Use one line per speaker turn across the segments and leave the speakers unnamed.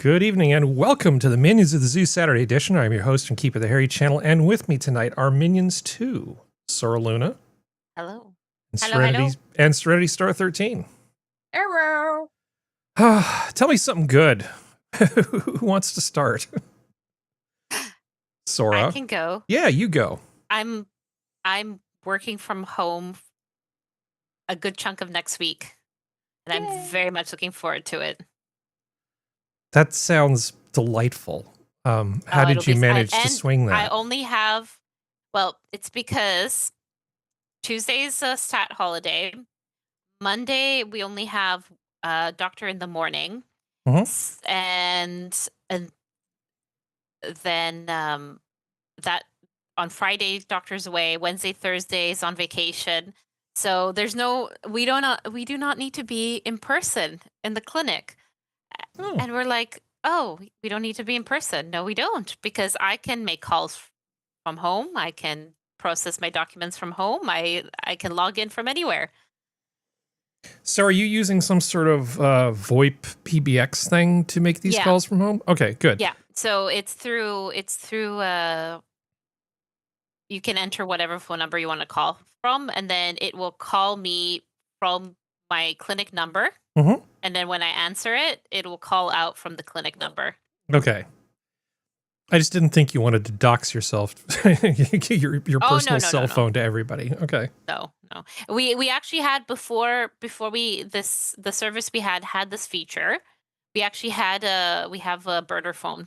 Good evening and welcome to the Minions of the Zoo Saturday edition. I'm your host and keeper of the Harry channel, and with me tonight are Minions 2, Sora Luna.
Hello.
And
Hello.
Serenity Star 13.
Hello.
Tell me something good. Who wants to start? Sora.
I can go.
Yeah, you go.
I'm working from home a good chunk of next week, and I'm very much looking forward to it.
That sounds delightful. How did you manage to swing that?
I only have, well, it's because Tuesday's a stat holiday. Monday, we only have doctor in the morning. And then that on Friday, doctor's away. Wednesday, Thursday is on vacation. So we do not need to be in person in the clinic. Oh. And we're like, oh, we don't need to be in person. No, we don't, because I can make calls from home. I can process my documents from home. I can log in from anywhere.
So are you using some sort of VoIP PBX thing to make these calls from home? Okay, good.
Yeah. So it's through you can enter whatever phone number you want to call from, and then it will call me from my clinic number. And then when I answer it, it will call out from the clinic number. Okay.
I just didn't think you wanted to dox yourself, your personal cell phone to everybody. Okay.
No. We actually had before the service we had this feature. We actually have a burner phone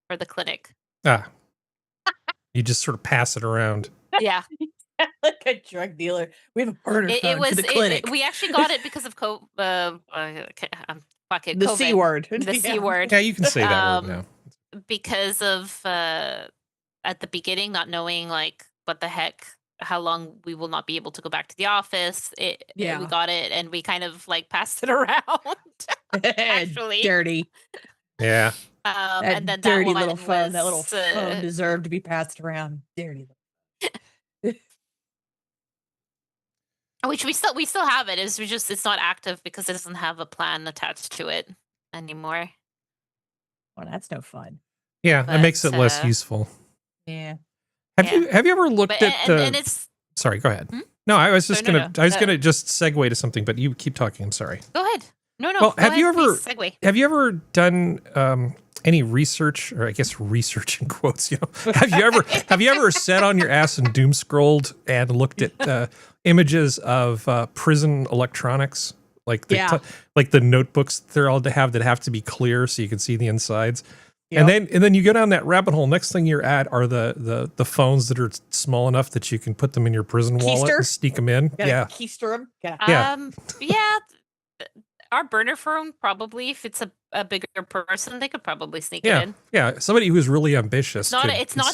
for the clinic.
Ah. You just sort of pass it around.
Yeah.
Like a drug dealer. We have a burner phone for the clinic.
We actually got it because of
the
COVID.
C word.
The C word.
Yeah, you can say that word now.
Because of at the beginning not knowing like what the heck, how long we will not be able to go back to the office. We got it and we kind of like passed it around. Actually,
dirty.
Yeah.
And then
dirty little phone. That little phone deserved to be passed around. Dirty.
Which we still have it. It's not active because it doesn't have a plan attached to it anymore.
Well, that's no fun.
Yeah, that makes it less useful.
Yeah.
Have you ever looked at
and it's
sorry, go ahead. No, I was just gonna just segue to something, but you keep talking. I'm sorry.
Go ahead. No.
Well, have you ever done any research, or I guess research in quotes, have you ever sat on your ass and doom scrolled and looked at images of prison electronics, like the notebooks they're all to have that have to be clear so you can see the insides? Yep. And then you go down that rabbit hole. Next thing you're at are the phones that are small enough that you can put them in your prison wallet and sneak them in.
Keister them.
Yeah. Our burner phone, probably, if it's a bigger person, they could probably sneak it in.
Yeah, somebody who's really ambitious.
It's not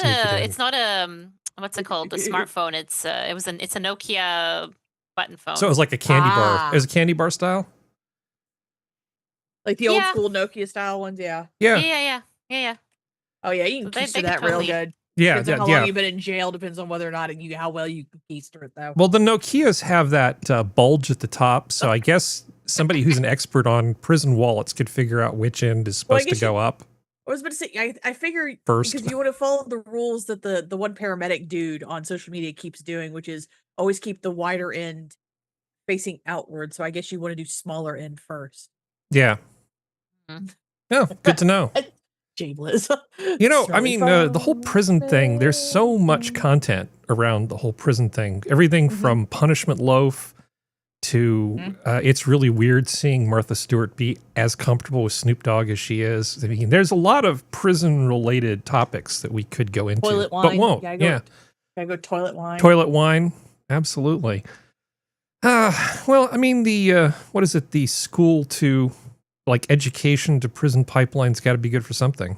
a what's it called? The smartphone. It's a Nokia button phone.
So it was like a candy bar. It was a candy bar style?
Like the old school Nokia style ones, yeah.
Yeah.
Oh yeah, you can keister that real good.
Yeah,
depends on how long you've been in jail. Depends on whether or not how well you can keister it, though.
Well, the Nokias have that bulge at the top, so I guess somebody who's an expert on prison wallets could figure out which end is supposed to go up.
I was about to say, I figure
first,
because you would have followed the rules that the one paramedic dude on social media keeps doing, which is always keep the wider end facing outward. So I guess you want to do smaller end first.
Yeah. Yeah, good to know.
Shameless.
I mean, the whole prison thing, there's so much content around the whole prison thing. Everything from Punishment Loaf to it's really weird seeing Martha Stewart be as comfortable with Snoop Dogg as she is. I mean, there's a lot of prison-related topics that we could go into,
toilet wine,
but won't.
Gotta go toilet wine.
Toilet wine, absolutely. Well, I mean, what is it? The school to education to prison pipeline's got to be good for something.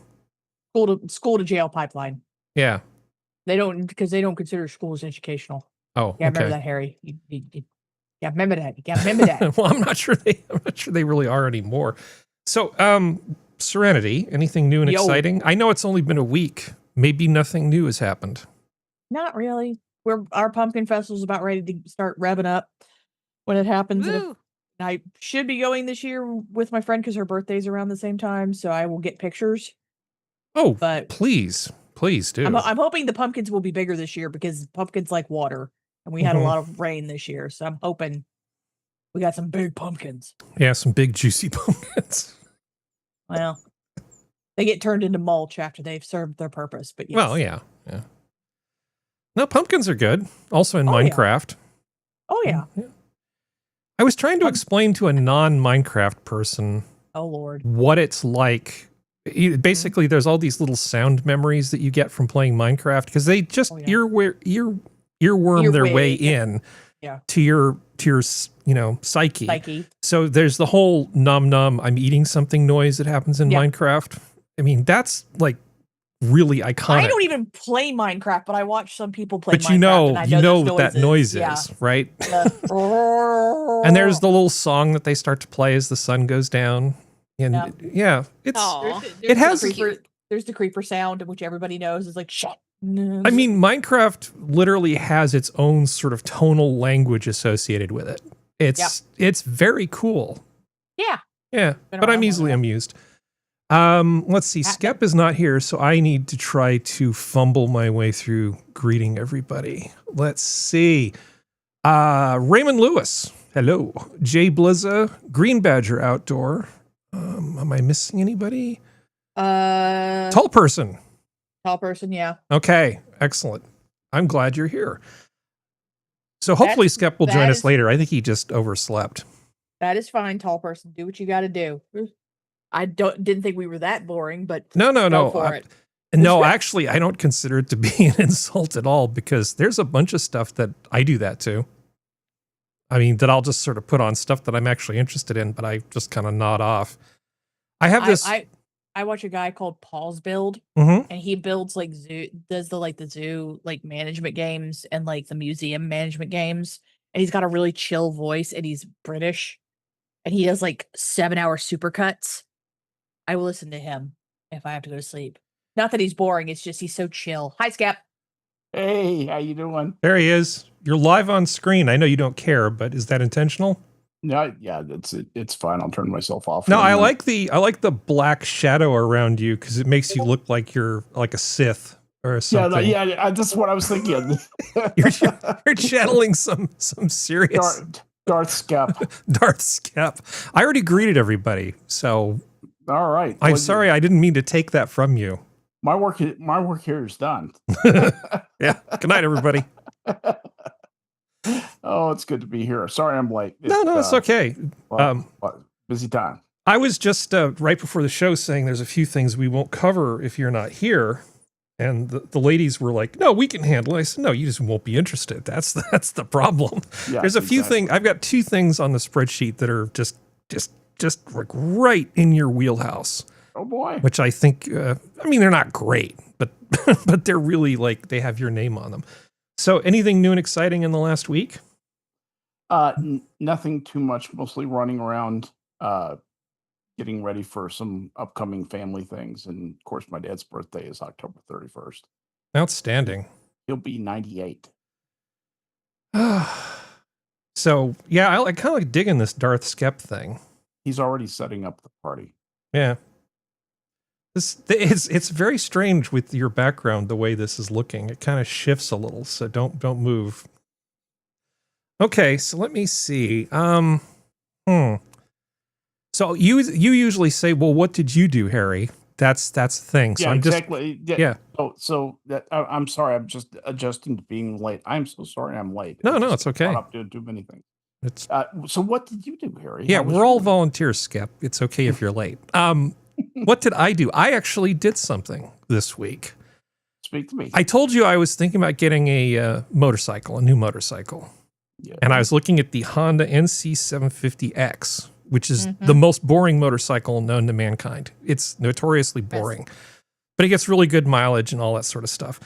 School to jail pipeline.
Yeah.
They don't consider schools educational.
Oh,
yeah, remember that, Harry. Yeah, remember that. You gotta remember that.
Well, I'm not sure they really are anymore. So, Serenity, anything new and exciting? I know it's only been a week. Maybe nothing new has happened.
Not really. Our pumpkin festival's about ready to start revving up when it happens in I should be going this year with my friend because her birthday's around the same time, so I will get pictures.
Oh,
But
please do.
I'm hoping the pumpkins will be bigger this year because pumpkins like water, and we had a lot of rain this year, so I'm hoping we got some big pumpkins.
Yeah, some big juicy pumpkins.
Well, they get turned into mulch after they've served their purpose, but yes.
Well, yeah. No, pumpkins are good. Also in Minecraft.
Oh, yeah.
I was trying to explain to a non-Minecraft person what it's like. Basically, there's all these little sound memories that you get from playing Minecraft because they just earworm their way in to your psyche. So there's the whole nom nom I'm eating something noise that happens in Minecraft. I mean, that's like really iconic.
I don't even play Minecraft, but I watch some people play Minecraft.
But you know what that noise is, right? And there's the little song that they start to play as the sun goes down. And
there's the creeper sound, which everybody knows is like shut.
I mean, Minecraft literally has its own sort of tonal language associated with it. It's very cool. Yeah. But I'm easily amused. Let's see. Skep is not here, so I need to try to fumble my way through greeting everybody. Let's see. Raymond Lewis. Hello. Jay Blizza. Green Badger Outdoor. Am I missing anybody? Tall person.
Tall person, yeah.
Okay, excellent. I'm glad you're here. So hopefully Skep will join us later. I think he just overslept.
That is fine, tall person. Do what you got to do. I didn't think we were that boring, but
no.
No,
actually, I don't consider it to be an insult at all because there's a bunch of stuff that I do that too. I mean, that I'll just sort of put on stuff that I'm actually interested in, but I just kind of nod off. I have this.
I watch a guy called Paul's Build,
Mm-hmm.
and he builds like the zoo like management games and like the museum management games. And he's got a really chill voice, and he's British, and he does like 7-hour supercuts. I will listen to him if I have to go to sleep. Not that he's boring; it's just he's so chill. Hi, Skep.
Hey, how you doing?
There he is. You're live on screen. I know you don't care, but is that intentional?
No, yeah, it's fine. I'll turn myself off.
No, I like the black shadow around you because it makes you look like you're like a Sith or something.
Yeah, that's what I was thinking.
you're channeling some serious
Darth Skep.
Darth Skep. I already greeted everybody, so
all right.
I'm sorry, I didn't mean to take that from you.
My work here is done.
Yeah. Good night, everybody.
Oh, it's good to be here. Sorry, I'm late.
No, it's okay.
Busy time.
I was just right before the show saying there's a few things we won't cover if you're not here. And the ladies were like, no, we can handle it. I said, no, you just won't be interested. That's the problem. Yeah, there's a few things. I've got 2 things on the spreadsheet that are just like right in your wheelhouse.
Oh boy.
Which I think, I mean, they're not great, but but they're really like, they have your name on them. So anything new and exciting in the last week?
Nothing too much, mostly running around, getting ready for some upcoming family things. And of course, my dad's birthday is October 31st.
Outstanding.
He'll be 98.
So yeah, I kind of like digging this Darth Skep thing.
He's already setting up the party.
Yeah. It's very strange with your background, the way this is looking. It kind of shifts a little, so don't move. Okay, so let me see. So you usually say, well, what did you do, Harry? That's the thing. So
yeah,
I'm
exactly.
Yeah.
So that I'm sorry. I'm just adjusting to being late. I'm so sorry. I'm late.
No, it's okay.
I'm doing too many things. So what did you do, Harry?
Yeah, we're all volunteers, Skep. It's okay if you're late. What did I do? I actually did something this week.
Speak to me.
I told you I was thinking about getting a new motorcycle.
Yeah.
And I was looking at the Honda NC750X, which is the most boring motorcycle known to mankind. It's notoriously boring, but it gets really good mileage and all that sort of stuff.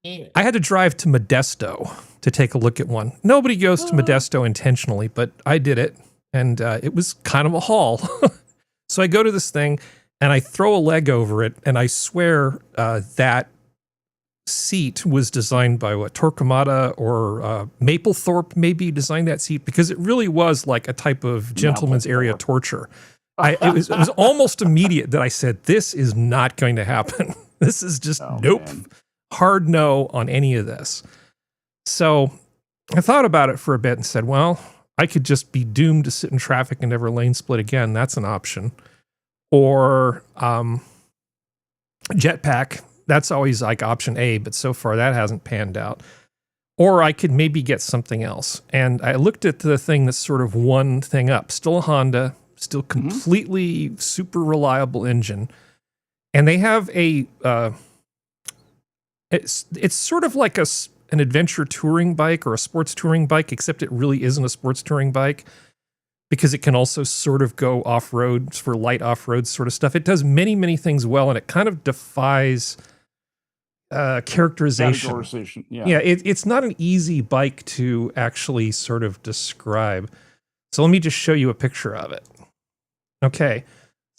Yeah. I had to drive to Modesto to take a look at one. Nobody goes to Modesto intentionally, but I did it, and it was kind of a haul. So I go to this thing, and I throw a leg over it, and I swear that seat was designed by Torquemada or Mapplethorpe maybe designed that seat, because it really was like a type of gentleman's area torture. It was almost immediate that I said, this is not going to happen. This is just nope. Man. Hard no on any of this. So I thought about it for a bit and said, well, I could just be doomed to sit in traffic and never lane split again. That's an option. Or jetpack. That's always like option A, but so far that hasn't panned out. Or I could maybe get something else. And I looked at the thing that's sort of one thing up. Still a Honda, still completely super reliable engine. And they have a, it's sort of like an adventure touring bike or a sports touring bike, except it really isn't a sports touring bike, because it can also sort of go off-road for light off-road sort of stuff. It does many, many things well, and it kind of defies characterization. Yeah, it's not an easy bike to actually sort of describe. So let me just show you a picture of it. Okay,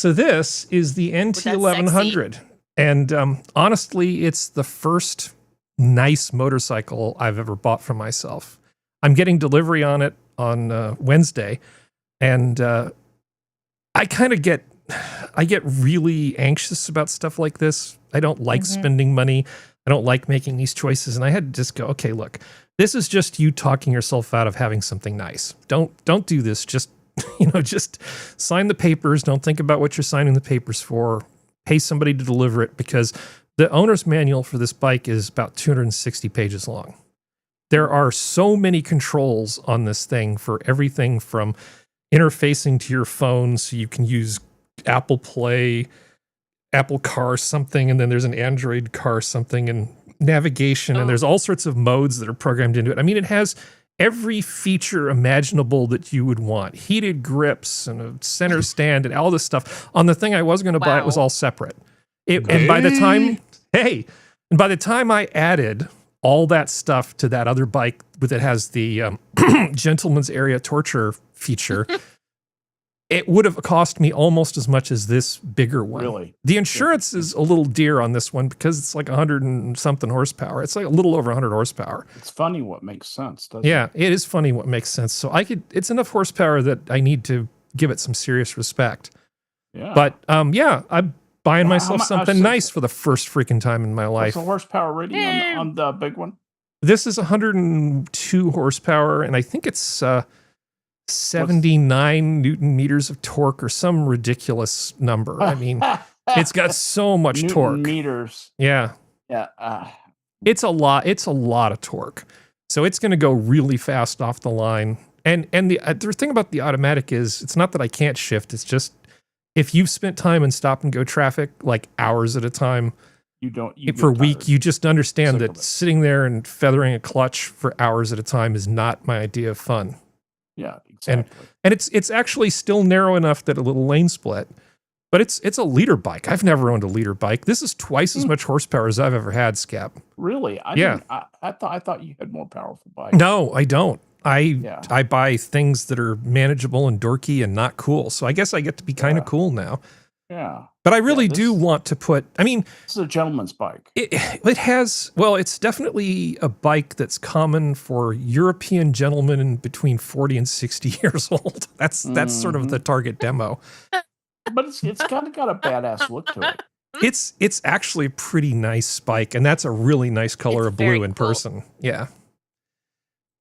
so this is the NT1100. And honestly, it's the first nice motorcycle I've ever bought for myself. I'm getting delivery on it on Wednesday. And I get really anxious about stuff like this. I don't like spending money. I don't like making these choices. And I had to just go, okay, look, this is just you talking yourself out of having something nice. Don't do this. Just, just sign the papers. Don't think about what you're signing the papers for. Pay somebody to deliver it, because the owner's manual for this bike is about 260 pages long. There are so many controls on this thing for everything from interfacing to your phone, so you can use Apple Play, Apple Car something, and then there's an Android Car something, and navigation, and there's all sorts of modes that are programmed into it. I mean, it has every feature imaginable that you would want. Heated grips and a center stand and all this stuff. On the thing I was going to buy, it was all separate. And by the time I added all that stuff to that other bike that has the gentleman's area torture feature, it would have cost me almost as much as this bigger one. Really? The insurance is a little dear on this one because it's like 100 and something horsepower. It's like a little over 100 horsepower.
It's funny what makes sense, doesn't it?
Yeah, it is funny what makes sense. So it's enough horsepower that I need to give it some serious respect. Yeah. But I'm buying myself something nice for the first freaking time in my life.
What's the horsepower rating on the big one?
This is 102 horsepower, and I think it's 79 Newton meters of torque or some ridiculous number. I mean, it's got so much torque.
Meters.
Yeah.
Yeah.
It's a lot. It's a lot of torque. So it's going to go really fast off the line. And the thing about the automatic is, it's not that I can't shift. It's just, if you've spent time in stop and go traffic, like hours at a time, for a week, you just understand that sitting there and feathering a clutch for hours at a time is not my idea of fun.
Yeah, exactly.
And it's actually still narrow enough that a little lane split, but it's a leader bike. I've never owned a leader bike. This is twice as much horsepower as I've ever had, Skep.
Really? I thought you had more powerful bikes.
No, I don't. I buy things that are manageable and dorky and not cool. So I guess I get to be kind of cool now.
Yeah.
But I really do want to put, I mean,
this is a gentleman's bike.
It has, well, it's definitely a bike that's common for European gentlemen between 40 and 60 years old. That's sort of the target demo.
But it's kind of got a badass look to it.
It's actually a pretty nice bike, and that's a really nice color of blue in person. Yeah.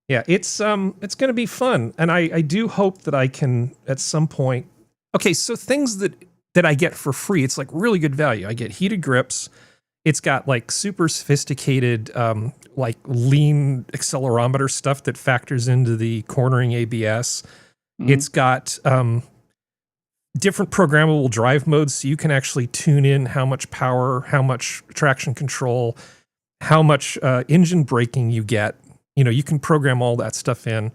Yeah, it's going to be fun, and I do hope that I can at some point. Okay, so things that I get for free, it's like really good value. I get heated grips. It's got like super sophisticated, like lean accelerometer stuff that factors into the cornering ABS. It's got different programmable drive modes, so you can actually tune in how much power, how much traction control, how much engine braking you get. You can program all that stuff in.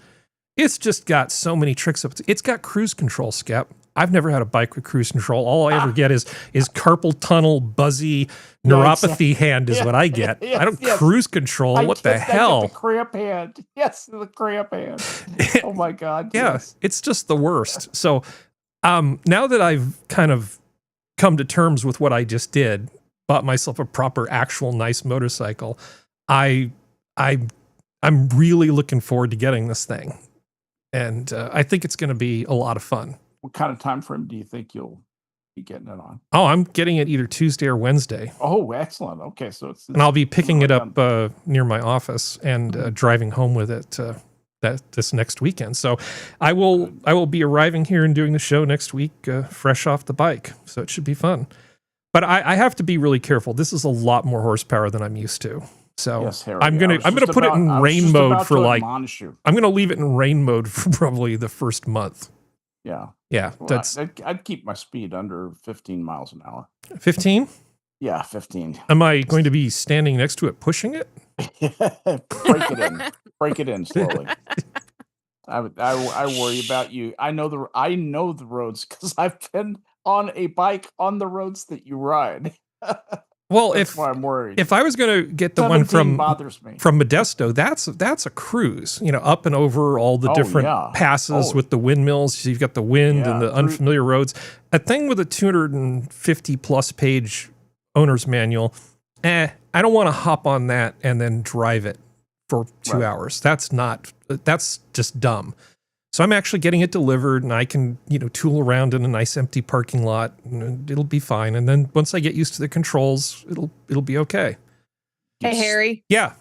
It's just got so many tricks up. It's got cruise control, Skep. I've never had a bike with cruise control. All I ever get is carpal tunnel, buzzy, neuropathy hand is what I get. I don't cruise control. What the hell?
The cramp hand. Yes, the cramp hand. Oh my God.
Yeah, it's just the worst. So now that I've kind of come to terms with what I just did, bought myself a proper, actual, nice motorcycle. I'm really looking forward to getting this thing, and I think it's going to be a lot of fun.
What kind of time frame do you think you'll be getting it on?
Oh, I'm getting it either Tuesday or Wednesday.
Oh, excellent. Okay, so
and I'll be picking it up near my office and driving home with it this next weekend. So I will be arriving here and doing the show next week, fresh off the bike. So it should be fun. But I have to be really careful. This is a lot more horsepower than I'm used to. So
yes, Harry,
I'm gonna put it in rain mode for like I'm gonna leave it in rain mode for probably the first month.
Yeah.
Yeah.
Well, I'd keep my speed under 15 miles an hour.
15?
Yeah, 15.
Am I going to be standing next to it pushing it?
Break it in. Break it in slowly. I worry about you. I know the roads because I've been on a bike on the roads that you ride.
Well,
that's why I'm worried.
If I was going to get the one from Modesto, that's a cruise, up and over all the different passes with the windmills. So you've got the wind and the unfamiliar roads. A thing with a 250 plus page owner's manual. I don't want to hop on that and then drive it for 2 hours. That's just dumb. So I'm actually getting it delivered, and I can, tool around in a nice empty parking lot, and it'll be fine. And then once I get used to the controls, it'll be okay.
Hey, Harry.
Yeah.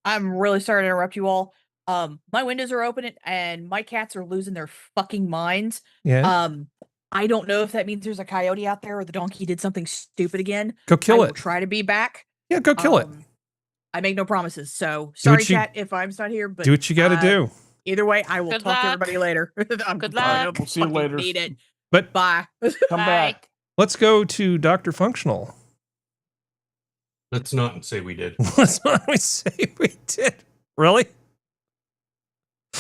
I'm really sorry to interrupt you all. My windows are open, and my cats are losing their fucking minds.
Yeah.
I don't know if that means there's a coyote out there or the donkey did something stupid again.
Go kill it.
Will try to be back.
Yeah, go kill it.
I make no promises. So sorry, chat, if I'm not here. But
do what you got to do.
Either way, I will talk to everybody later.
Good luck.
We'll see you later.
But
bye.
Come back.
Let's go to DrFunctional.
Let's not say we did.
Let's not say we did. Really?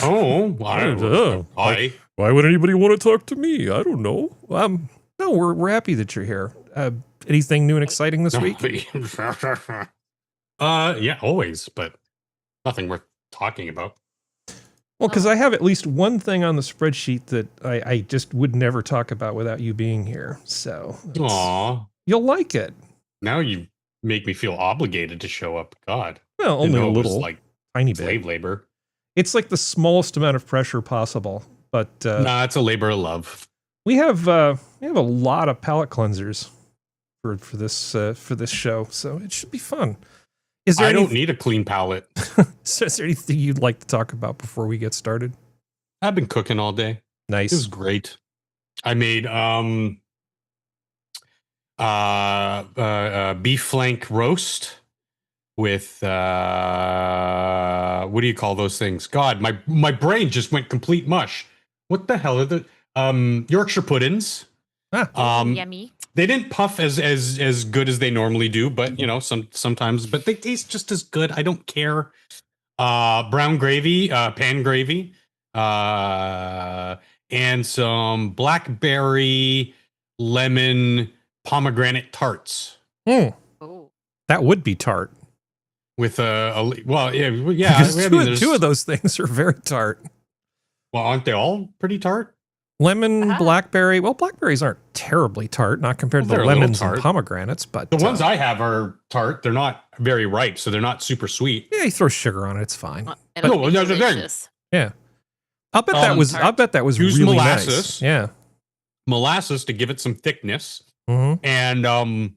Oh, I don't know.
Why would anybody want to talk to me? I don't know. No, we're happy that you're here. Anything new and exciting this week?
Yeah, always, but nothing worth talking about.
Well, because I have at least one thing on the spreadsheet that I just would never talk about without you being here. So, you'll like it.
Now you make me feel obligated to show up. God,
well, only a little,
like
tiny
slave
bit.
labor.
It's like the smallest amount of pressure possible, but
nah, it's a labor of love.
We have a lot of palate cleansers for this show, so it should be fun.
I don't need a clean palate.
So is there anything you'd like to talk about before we get started?
I've been cooking all day.
Nice.
It was great. I made beef flank roast with what do you call those things? God, my brain just went complete mush. What the hell are the Yorkshire puddings?
Yummy.
They didn't puff as good as they normally do, but sometimes, but they taste just as good. I don't care. Brown gravy, pan gravy, and some blackberry lemon pomegranate tarts.
Oh, that would be tart.
With two
of those things are very tart.
Well, aren't they all pretty tart?
Lemon, blackberry. Well, blackberries aren't terribly tart, not compared to the lemons and pomegranates. But
the ones I have are tart. They're not very ripe, so they're not super sweet.
Yeah, you throw sugar on it; it's fine.
No, that's the thing.
Yeah, I'll bet that was. I'll bet that was really
molasses.
Nice. Yeah,
molasses to give it some thickness,
and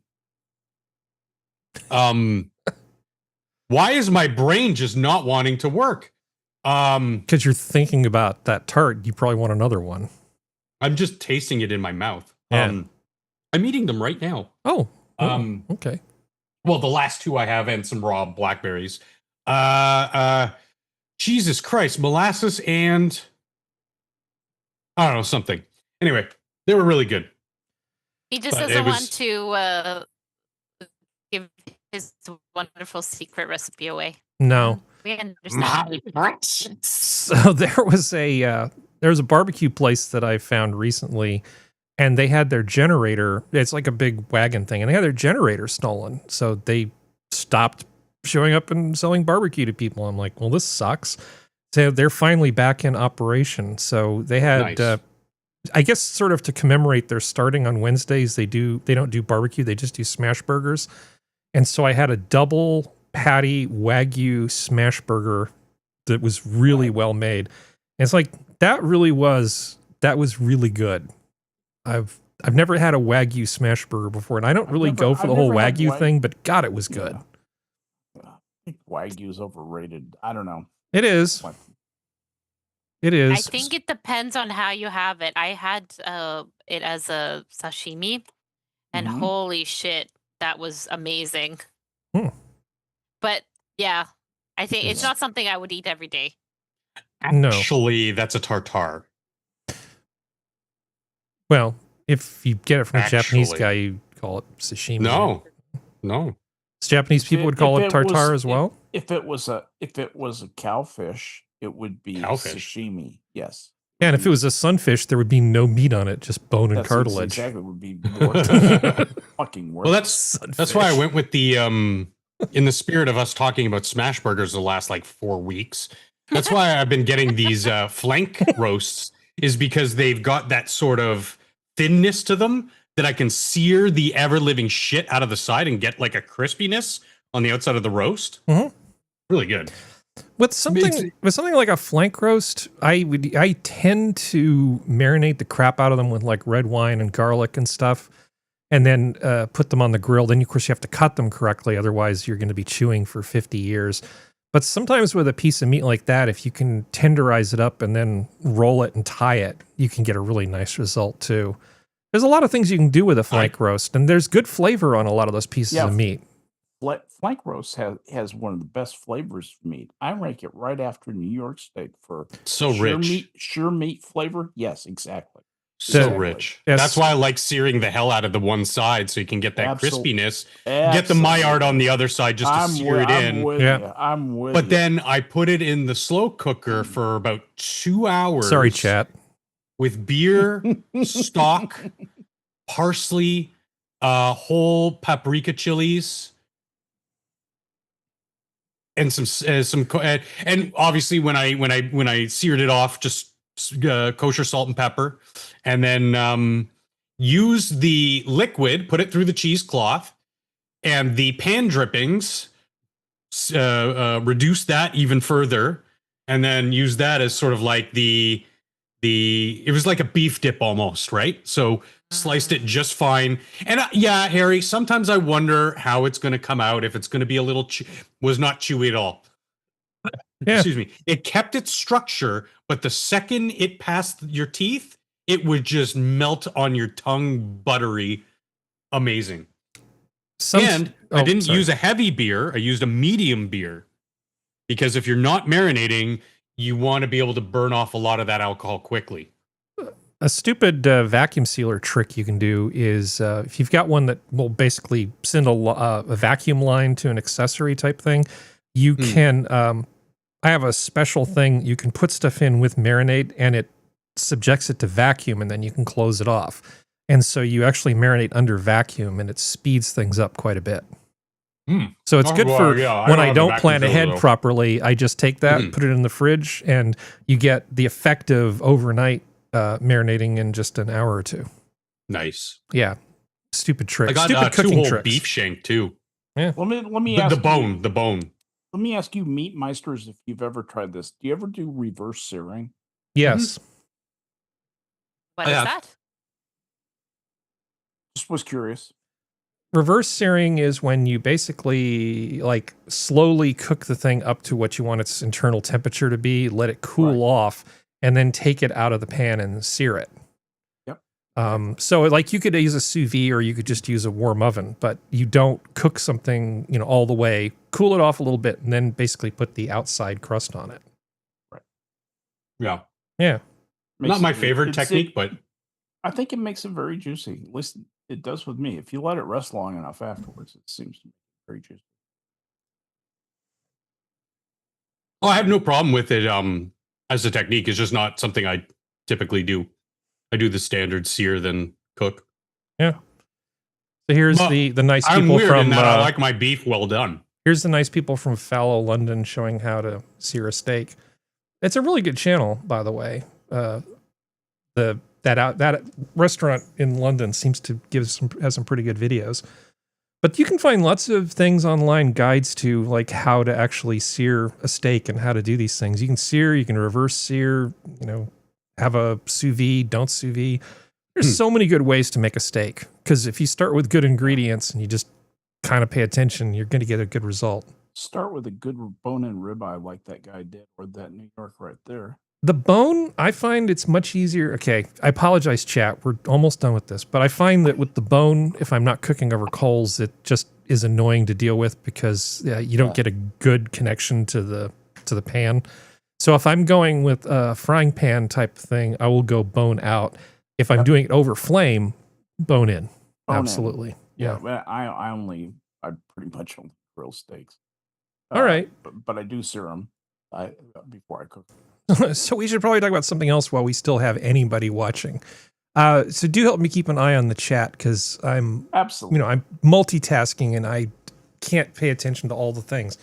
why is my brain just not wanting to work?
Because you're thinking about that tart. You probably want another one.
I'm just tasting it in my mouth.
Yeah.
I'm eating them right now.
Oh. Okay.
Well, the last two I have and some raw blackberries. Jesus Christ, molasses and I don't know, something. Anyway, they were really good.
He just doesn't want to give his wonderful secret recipe away.
No.
We understand.
So there was a barbecue place that I found recently, and they had their generator. It's like a big wagon thing, and they had their generator stolen. So they stopped showing up and selling barbecue to people. I'm like, well, this sucks. So they're finally back in operation. So they had, I guess, sort of to commemorate their starting on Wednesdays. They don't do barbecue. They just do smash burgers. And so I had a double patty Wagyu smash burger that was really well made. And it's like, that was really good. I've never had a Wagyu smash burger before, and I don't really go for the whole Wagyu thing, but God, it was good.
I think Wagyu is overrated. I don't know.
It is. It is.
I think it depends on how you have it. I had it as a sashimi, and holy shit, that was amazing. But yeah, I think it's not something I would eat every day.
Actually, that's a tartare.
Well, if you get it from a Japanese guy, you call it sashimi.
No.
Japanese people would call it tartare as well.
If it was a cowfish, it would be sashimi. Yes.
Yeah, and if it was a sunfish, there would be no meat on it, just bone and cartilage.
Exactly, would be worthless. Fucking worthless.
Well, that's why I went with the in the spirit of us talking about smash burgers the last like 4 weeks. That's why I've been getting these flank roasts, is because they've got that sort of thinness to them that I can sear the ever living shit out of the side and get like a crispiness on the outside of the roast. Really good.
With something like a flank roast, I tend to marinate the crap out of them with like red wine and garlic and stuff, and then put them on the grill. Then of course you have to cut them correctly, otherwise you're going to be chewing for 50 years. But sometimes with a piece of meat like that, if you can tenderize it up and then roll it and tie it, you can get a really nice result too. There's a lot of things you can do with a flank roast, and there's good flavor on a lot of those pieces of meat.
Flank roast has one of the best flavors for meat. I rank it right after New York steak for sure meat flavor. Yes, exactly.
So rich. Yes. That's why I like searing the hell out of the one side, so you can get that crispiness. Get the Maillard on the in just to sear it in.
I'm with
But then I put it in the slow cooker for about 2 hours.
Sorry, chat.
With beer, stock, parsley, whole paprika chilies, and and obviously when I seared it off, just kosher salt and pepper, and then use the liquid, put it through the cheesecloth, and the pan drippings, reduce that even further, and then use that as sort of like it was like a beef dip almost, right? So sliced it just fine. And yeah, Harry, sometimes I wonder how it's going to come out, if it's going to be a little was not chewy at all. Yeah. Excuse me. It kept its structure, but the second it passed your teeth, it would just melt on your tongue, buttery. Amazing. I didn't use a heavy beer. I used a medium beer, because if you're not marinating, you want to be able to burn off a lot of that alcohol quickly.
A stupid vacuum sealer trick you can do is if you've got one that will basically send a vacuum line to an accessory type thing, you can, I have a special thing, you can put stuff in with marinade and it subjects it to vacuum, and then you can close it off. And so you actually marinate under vacuum, and it speeds things up quite a bit. So it's good for when I don't plan ahead properly. I just take that, put it in the fridge, and you get the effect of overnight marinating in just an hour or two.
Nice.
Yeah. Stupid trick.
I got
stupid cooking
whole
tricks.
Beef shank too.
Yeah.
Let me ask
the bone.
Let me ask you, meat meisters, if you've ever tried this. Do you ever do reverse searing?
Yes.
What is that?
Just was curious.
Reverse searing is when you basically like slowly cook the thing up to what you want its internal temperature to be, let it cool off, and then take it out of the pan and sear it.
Yep.
So like you could use a sous vide, or you could just use a warm oven, but you don't cook something, all the way, cool it off a little bit, and then basically put the outside crust on it.
Right.
Yeah.
Yeah.
Not my favorite technique, but
I think it makes it very juicy. At least it does with me. If you let it rest long enough afterwards, it seems to be very juicy.
Oh, I have no problem with it as a technique. It's just not something I typically do. I do the standard sear, then cook.
Yeah. So here's the nice people
I'm weird
from...
in that I like my beef well done.
Here's the nice people from Fallow, London, showing how to sear a steak. It's a really good channel, by the way. That restaurant in London seems to has some pretty good videos. But you can find lots of things online, guides to like how to actually sear a steak and how to do these things. You can sear, you can reverse sear, have a sous vide, don't sous vide. There's so many good ways to make a steak. Because if you start with good ingredients and you just kind of pay attention, you're going to get a good result.
Start with a good bone-in ribeye like that guy did, or that New York right there.
The bone, I find it's much easier. Okay, I apologize, chat. We're almost done with this. But I find that with the bone, if I'm not cooking over coals, it just is annoying to deal with because you don't get a good connection to the pan. So if I'm going with a frying pan type thing, I will go bone out. If I'm doing it over flame, bone in.
Bone
Absolutely.
in. Yeah, well, I pretty much only grill steaks.
All right.
But I do sear them before I cook them.
So we should probably talk about something else while we still have anybody watching. So do help me keep an eye on the chat because I'm
absolutely,
I'm multitasking and I can't pay attention to all the things.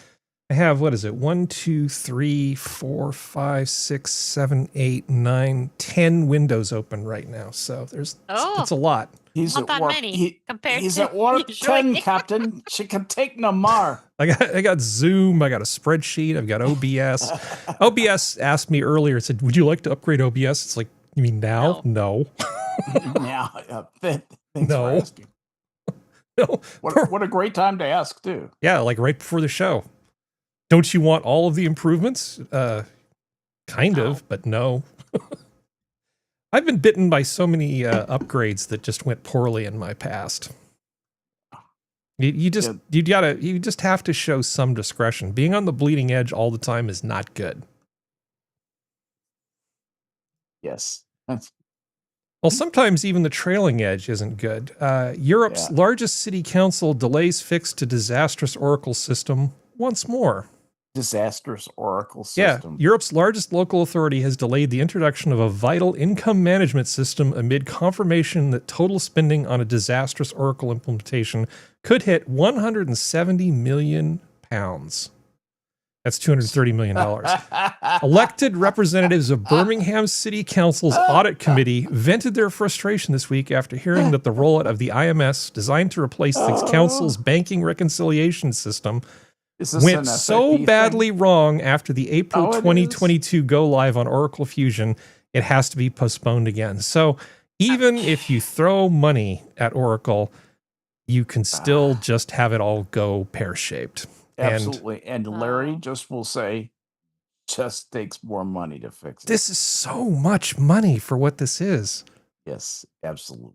I have, 1, 2, 3, 4, 5, 6, 7, 8, 9, 10 windows open right now. So that's a lot.
He's
Not
at
that
warp.
many compared
He's
to
at warp
usually.
10, Captain. She can take no more.
I got Zoom. I got a spreadsheet. I've got OBS. OBS asked me earlier. It said, "Would you like to upgrade OBS?" It's like, you mean now? No.
Yeah. Thanks
No.
for asking.
No.
What a great time to ask too.
Yeah, like right before the show. Don't you want all of the improvements? Kind of, but no. I've been bitten by so many upgrades that just went poorly in my past. You just have to show some discretion. Being on the bleeding edge all the time is not good.
Yes.
Well, sometimes even the trailing edge isn't good. Europe's largest city council delays fix to disastrous Oracle system once more.
Disastrous Oracle system.
Yeah, Europe's largest local authority has delayed the introduction of a vital income management system amid confirmation that total spending on a disastrous Oracle implementation could hit £170 million. That's $230 million. Elected representatives of Birmingham City Council's Audit Committee vented their frustration this week after hearing that the rollout of the IMS, designed to replace the council's banking reconciliation system, went so badly wrong after the April 2022 go live on Oracle Fusion, it has to be postponed again. So even if you throw money at Oracle, you can still just have it all go pear-shaped.
Absolutely. And Larry just will say, just takes more money to fix it.
This is so much money for what this is.
Yes, absolutely.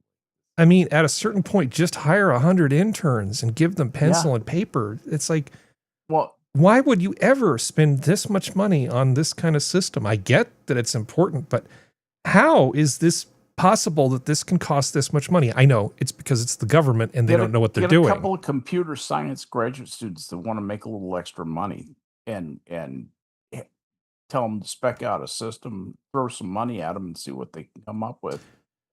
I mean, at a certain point, just hire 100 interns and give them pencil and paper. It's like,
well,
why would you ever spend this much money on this kind of system? I get that it's important, but how is this possible that this can cost this much money? I know it's because it's the government and they don't know what they're doing.
A couple of computer science graduate students that want to make a little extra money and tell them to spec out a system, throw some money at them and see what they can come up with.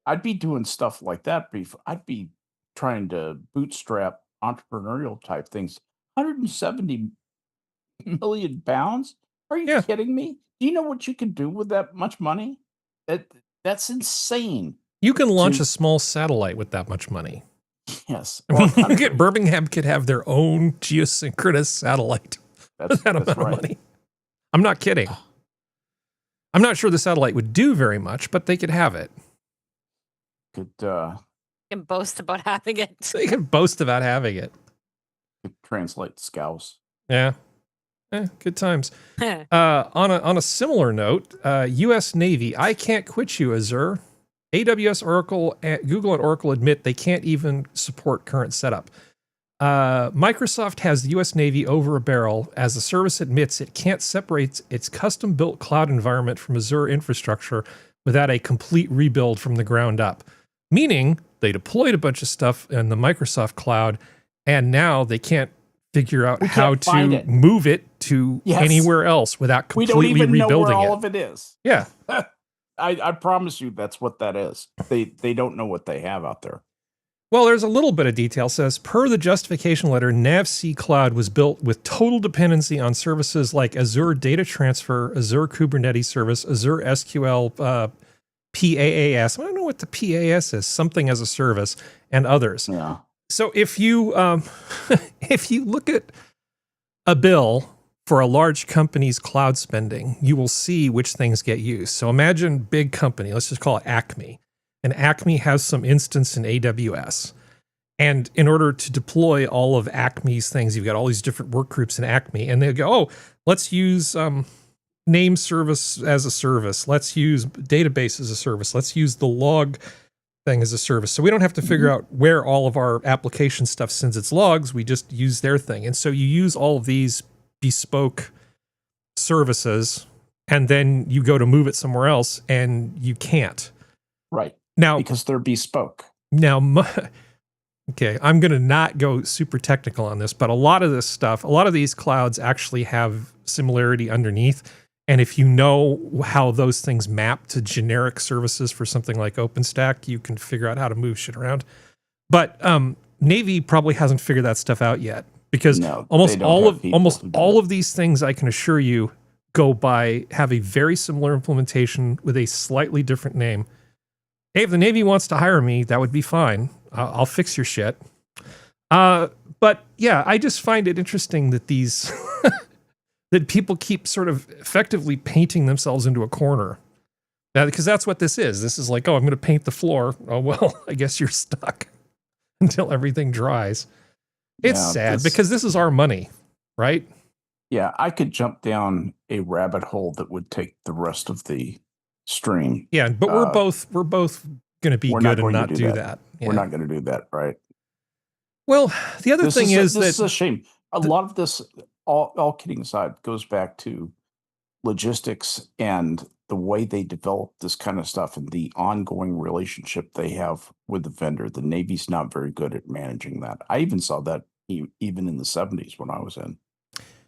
I'd be doing stuff like that. I'd be trying to bootstrap entrepreneurial type things. 170 million pounds? Are you kidding me? Do you know what you can do with that much money? That's insane.
You can launch a small satellite with that much money.
Yes.
I mean, Birmingham could have their own geosynchronous satellite with that amount of money. I'm not kidding. I'm not sure the satellite would do very much, but they could have it.
Can boast about having it.
They can boast about having it.
Translate scouse.
Yeah. Good times. On a similar note, U.S. Navy, I can't quit you, Azure. AWS, Oracle, Google, and Oracle admit they can't even support current setup. Microsoft has the U.S. Navy over a barrel as the service admits it can't separate its custom-built cloud environment from Azure infrastructure without a complete rebuild from the ground up. Meaning they deployed a bunch of stuff in the Microsoft cloud, and now they can't figure out how to move it to anywhere else without completely rebuilding it.
We don't even know where all of it is.
Yeah.
I promise you that's what that is. They don't know what they have out there.
Well, there's a little bit of detail. It says, per the justification letter, NavC Cloud was built with total dependency on services like Azure Data Transfer, Azure Kubernetes Service, Azure SQL, PaaS. I don't know what the PaaS is, something as a service, and others.
Yeah.
So if you if you look at a bill for a large company's cloud spending, you will see which things get used. So imagine big company, let's just call it Acme. And Acme has some instance in AWS. And in order to deploy all of Acme's things, you've got all these different work groups in Acme, and they go, oh, let's use name service as a service. Let's use database as a service. Let's use the log thing as a service. So we don't have to figure out where all of our application stuff sends its logs. We just use their thing. And so you use all of these bespoke services, and then you go to move it somewhere else, and you can't.
Right.
Now,
Because they're bespoke.
now, okay, I'm going to not go super technical on this, but a lot of this stuff, a lot of these clouds actually have similarity underneath. And if you know how those things map to generic services for something like OpenStack, you can figure out how to move shit around. But Navy probably hasn't figured that stuff out yet, because
No,
almost
they don't have people
almost
who do
all
it.
of these things, I can assure you, have a very similar implementation with a slightly different name. Hey, if the Navy wants to hire me, that would be fine. I'll fix your shit. But yeah, I just find it interesting that these that people keep sort of effectively painting themselves into a corner. Now, because that's what this is. This is like, oh, I'm going to paint the floor. Oh, well, I guess you're stuck until everything dries. It's
Yeah,
sad
this-
because this is our money, right?
Yeah, I could jump down a rabbit hole that would take the rest of the stream.
Yeah, but we're both going to be
we're not
good and
going to
not
do
do
that.
that. Yeah.
We're not going to do that, right?
Well, the other thing is
this is
that
a shame. A lot of this, all kidding aside, goes back to logistics and the way they develop this kind of stuff and the ongoing relationship they have with the vendor. The Navy's not very good at managing that. I even saw that even in the 70s when I was in.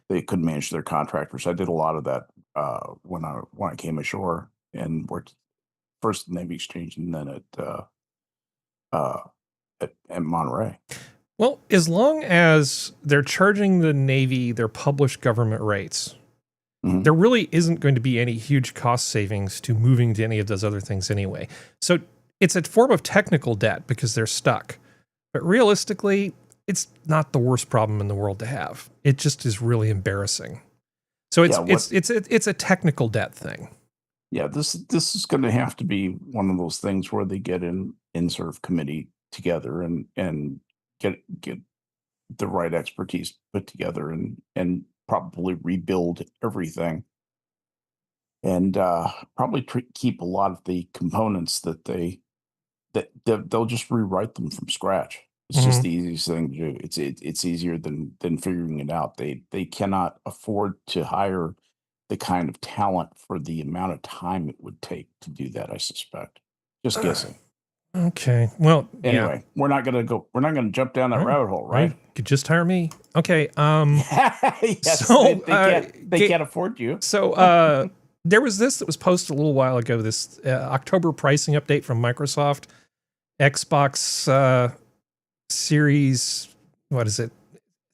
They couldn't manage their contractors. I did a lot of that when I came ashore and worked first at the Navy Exchange and then at Monterey.
well, as long as they're charging the Navy their published government rates,
Mhm.
there really isn't going to be any huge cost savings to moving to any of those other things anyway. So it's a form of technical debt because they're stuck. But realistically, it's not the worst problem in the world to have. It just is really embarrassing. So it's a technical debt thing.
Yeah, this is going to have to be one of those things where they get in sort of committee together and get the right expertise put together and probably rebuild everything and probably keep a lot of the components that they'll just rewrite them from scratch. It's just the easiest thing to do. It's easier than figuring it out. They cannot afford to hire the kind of talent for the amount of time it would take to do that, I suspect. Just guessing.
Okay. Well,
Anyway, we're not gonna jump down that rabbit hole, right?
You could just hire me. Okay.
Yes,
So,
they can't afford you.
So there was this that was posted a little while ago, this October pricing update from Microsoft. Xbox Series, what is it?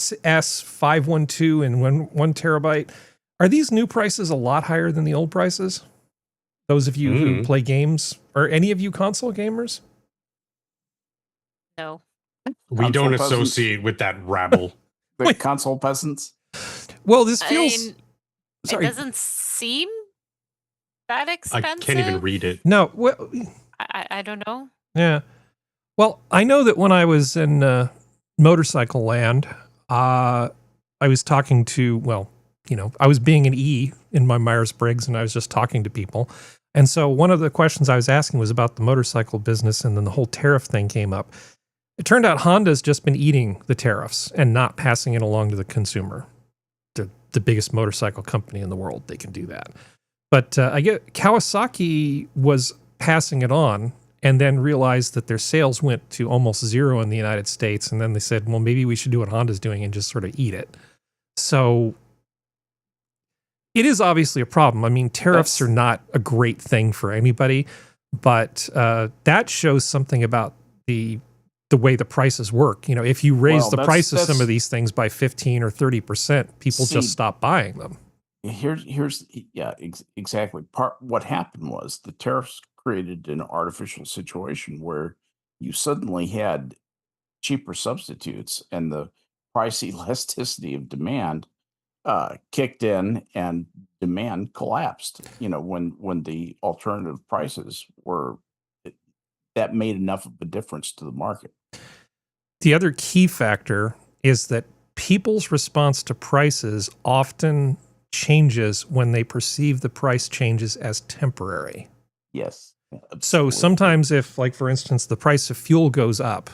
S512 and 1 terabyte. Are these new prices a lot higher than the old prices? Those of you who play games, or any of you console gamers?
No.
We
Console
don't
peasants.
associate with that rabble.
The console peasants.
Well, this
I
feels...
mean,
sorry.
it doesn't seem that
I
expensive.
can't even read it.
No, well,
I don't know.
yeah. Well, I know that when I was in motorcycle land, I was talking to, well, I was being an E in my Myers-Briggs, and I was just talking to people. And so one of the questions I was asking was about the motorcycle business, and then the whole tariff thing came up. It turned out Honda's just been eating the tariffs and not passing it along to the consumer. They're the biggest motorcycle company in the world. They can do that. But I get Kawasaki was passing it on and then realized that their sales went to almost zero in the United States. And then they said, well, maybe we should do what Honda's doing and just sort of eat it. So it is obviously a problem. I mean, tariffs are not a great thing for anybody, but that shows something about the way the prices work. If you raise the price of some of these things by 15 or 30%, people just stop buying them.
Here's exactly. What happened was the tariffs created an artificial situation where you suddenly had cheaper substitutes, and the price elasticity of demand kicked in, and demand collapsed. When the alternative prices were, that made enough of a difference to the market.
The other key factor is that people's response to prices often changes when they perceive the price changes as temporary.
Yes.
So sometimes if, like, for instance, the price of fuel goes up,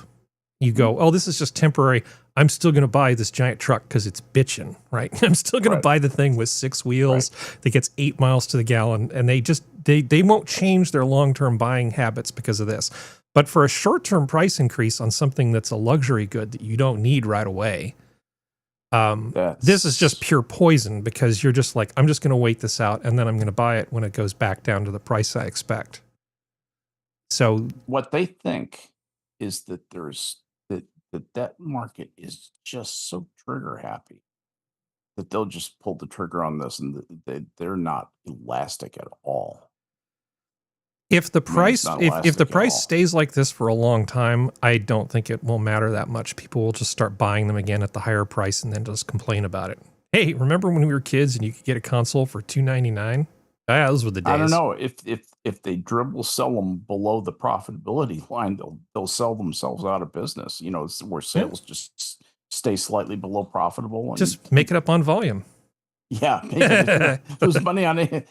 you go, oh, this is just temporary. I'm still going to buy this giant truck because it's bitching, right? I'm still going to buy the thing with 6 wheels that gets 8 miles to the gallon. And they won't change their long-term buying habits because of this. But for a short-term price increase on something that's a luxury good that you don't need right away, this is just pure poison, because you're just like, I'm just going to wait this out and then I'm going to buy it when it goes back down to the price I expect. So
what they think is that that market is just so trigger happy that they'll just pull the trigger on this, and they're not elastic at all.
If the price if the price stays like this for a long time, I don't think it will matter that much. People will just start buying them again at the higher price and then just complain about it. Hey, remember when we were kids and you could get a console for $299? Yeah, those were the days.
I don't know if they sell them below the profitability line, they'll sell themselves out of business. Where sales just stay slightly below profitable. And
just make it up on volume.
Yeah, lose money on it.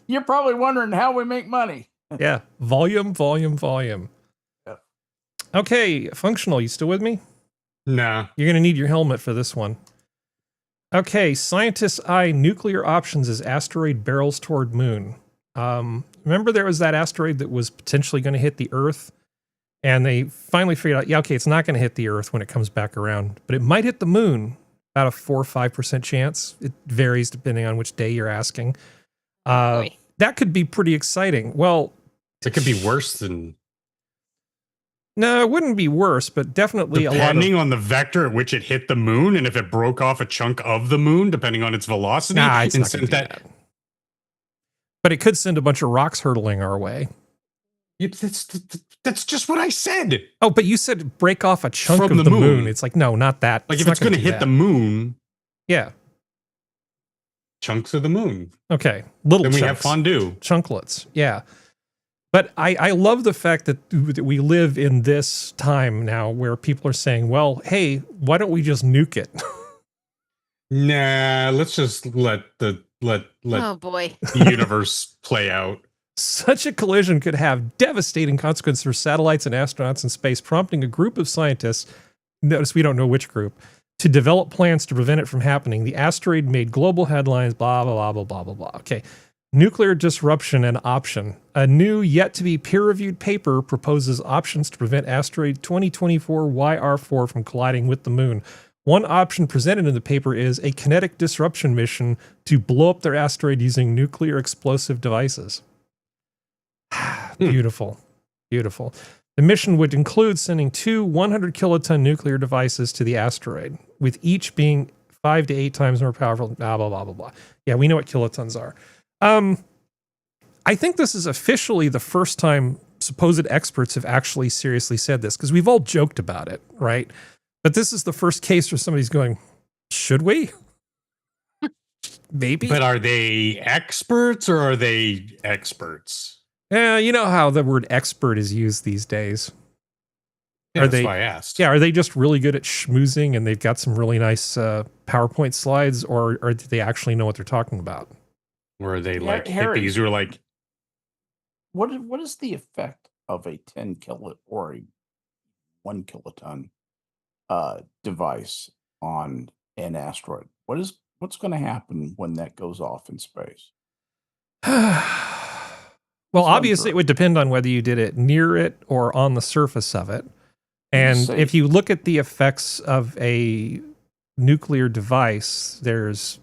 You're probably wondering how we make money.
Yeah, volume.
Yeah.
Okay, Functional, you still with me?
Nah.
You're going to need your helmet for this one. Okay, scientists eye nuclear options as asteroid barrels toward moon. Remember there was that asteroid that was potentially going to hit the Earth? And they finally figured out, yeah, okay, it's not going to hit the Earth when it comes back around, but it might hit the moon. About a 4 or 5% chance. It varies depending on which day you're asking. That could be pretty exciting. Well,
it could be worse than...
No, it wouldn't be worse, but definitely
depending on the vector at which it hit the moon, and if it broke off a chunk of the moon, depending on its velocity.
Nah, it's not gonna do that. But it could send a bunch of rocks hurtling our way.
That's just what I said.
Oh, but you said break off a chunk of the moon. It's like, no, not that.
Like, if it's going to hit the moon.
Yeah.
Chunks of the moon.
Okay. Little chunks.
Then we have fondue.
Chunklets. Yeah. But I love the fact that we live in this time now where people are saying, well, hey, why don't we just nuke it?
Nah, let's just let
oh boy,
the universe play out.
Such a collision could have devastating consequences for satellites and astronauts in space, prompting a group of scientists, notice we don't know which group, to develop plans to prevent it from happening. The asteroid made global headlines, blah, blah, blah, blah, blah, blah, blah. Okay. Nuclear disruption and option. A new, yet-to-be peer-reviewed paper proposes options to prevent asteroid 2024 YR4 from colliding with the moon. One option presented in the paper is a kinetic disruption mission to blow up their asteroid using nuclear explosive devices. Beautiful. Beautiful. The mission would include sending 2 100-kiloton nuclear devices to the asteroid, with each being 5 to 8 times more powerful, blah, blah, blah, blah, blah. Yeah, we know what kilotons are. I think this is officially the first time supposed experts have actually seriously said this, because we've all joked about it, right? But this is the first case where somebody's going, should we? Maybe.
But are they experts or are they experts?
Yeah, you know how the word expert is used these days.
Yeah, that's why I asked.
Yeah, are they just really good at schmoozing and they've got some really nice PowerPoint slides, or do they actually know what they're talking about?
Or are they like Harry, hippies who are like...
What is the effect of a 10 kilo or a 1 kiloton device on an asteroid? What's going to happen when that goes off in space?
Well, obviously, it would depend on whether you did it near it or on the surface of it. And if you look at the effects of a nuclear device, there's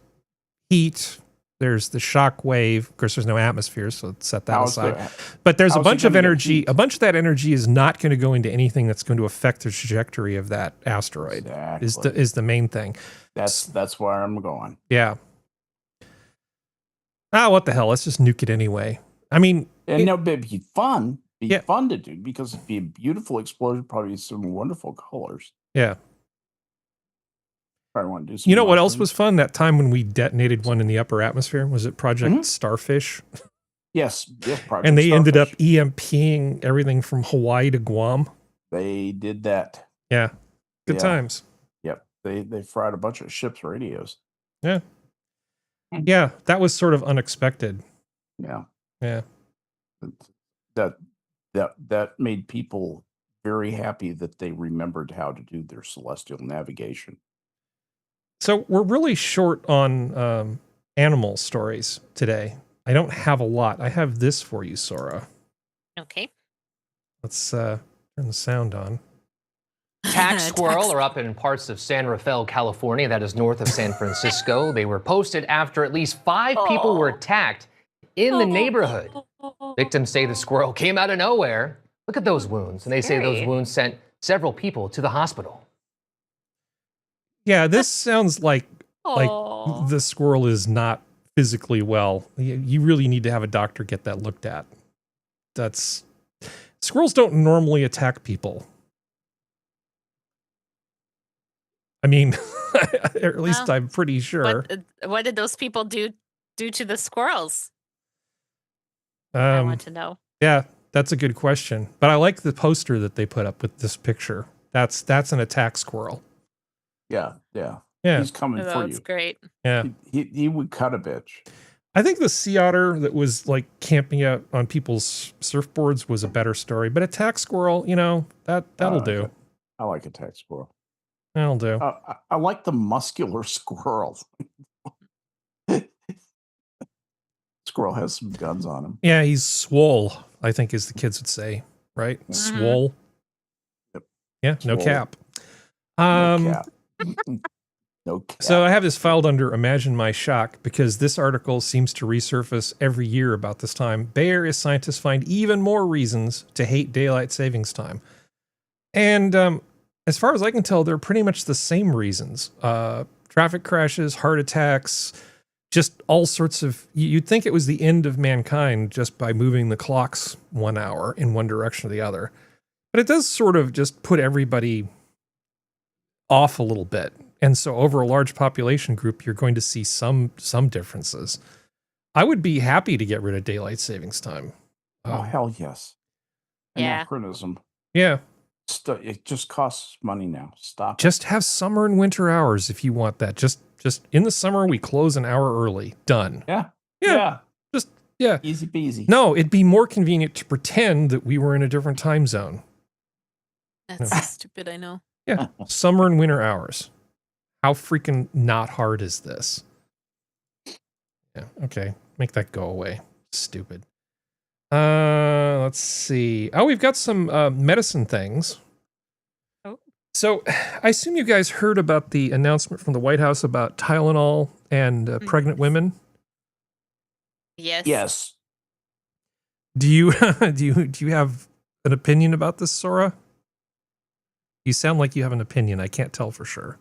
heat, there's the shock wave. Of course, there's no atmosphere, so let's set that aside. But there's a bunch of energy. A bunch of that energy is not going to go into anything that's going to affect the trajectory of that asteroid. Exactly. Is the main thing.
That's where I'm going.
Yeah. What the hell? Let's just nuke it anyway. I mean,
and it'd be fun be fun to do because it'd be a beautiful explosion, probably some wonderful colors.
Yeah.
Probably want to do some.
You know what else
mushrooms.
was fun? That time when we detonated one in the upper atmosphere? Was it Project Starfish?
Yes, Project
And they ended up
Starfish.
EMPing everything from Hawaii to Guam.
They did that.
Yeah. Good
Yeah.
times.
Yep. They fried a bunch of ships' radios.
Yeah. Yeah, that was sort of unexpected.
Yeah.
Yeah.
That made people very happy that they remembered how to do their celestial navigation.
So we're really short on animal stories today. I don't have a lot. I have this for you, Sora.
Okay.
Let's turn the sound on.
Tax squirrel are up in parts of San Rafael, California, that is north of San Francisco. They were posted after at least 5 people were attacked in the neighborhood. Victims say the squirrel came out of nowhere. Look at those wounds. And they say those wounds sent several people to the hospital.
Yeah, this sounds like
Aw.
the squirrel is not physically well. You really need to have a doctor get that looked at. Squirrels don't normally attack people. I mean, at least
Well,
I'm pretty sure.
What did those people do to the squirrels? I want to know.
Yeah, that's a good question. But I like the poster that they put up with this picture. That's an attack squirrel.
Yeah. He's coming
Oh,
for
that's
you.
great.
Yeah.
He would cut a bitch.
I think the sea otter that was like camping out on people's surfboards was a better story. But attack squirrel, that'll do.
I like attack squirrel.
That'll do.
I like the muscular squirrel. Squirrel has some guns on him.
Yeah, he's swole, I think as the kids would say, right? Swole.
Yep.
Yeah, no
Swole.
cap.
No cap. No cap.
So I have this filed under Imagine My Shock because this article seems to resurface every year about this time. Bay Area scientists find even more reasons to hate daylight savings time. And as far as I can tell, they're pretty much the same reasons. Traffic crashes, heart attacks, just all sorts of... You'd think it was the end of mankind just by moving the clocks 1 hour in one direction or the other. But it does sort of just put everybody off a little bit. And so over a large population group, you're going to see some differences. I would be happy to get rid of daylight savings time.
Oh, hell yes.
Yeah.
Anachronism.
Yeah.
It just costs money now. Stop.
Just have summer and winter hours if you want that. Just in the summer, we close an hour early. Done.
Yeah.
Yeah. Yeah.
Easy peasy.
No, it'd be more convenient to pretend that we were in a different time zone.
That's so stupid, I know.
Yeah. Summer and winter hours. How freaking not hard is this? Yeah. Okay. Make that go away. Stupid. Let's see. Oh, we've got some medicine things.
Oh.
So I assume you guys heard about the announcement from the White House about Tylenol and pregnant women.
Yes.
Yes.
Do you do you have an opinion about this, Sora? You sound like you have an opinion. I can't tell for sure.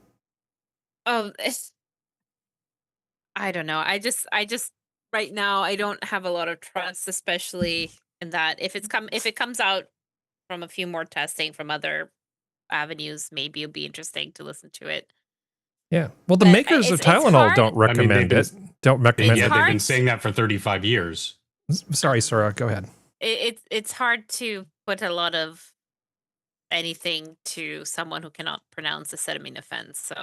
I don't know. I just right now I don't have a lot of trust, especially in that if it comes out from a few more testing from other avenues, maybe it'll be interesting to listen to it.
Yeah. Well, the
But
makers of
it's
Tylenol
hard.
don't recommend
they've
it. Don't recommend
Yeah,
it.
they've been
hard.
saying that for 35 years.
Sorry, Sora. Go ahead.
It's hard to put a lot of anything to someone who cannot pronounce acetaminophen. So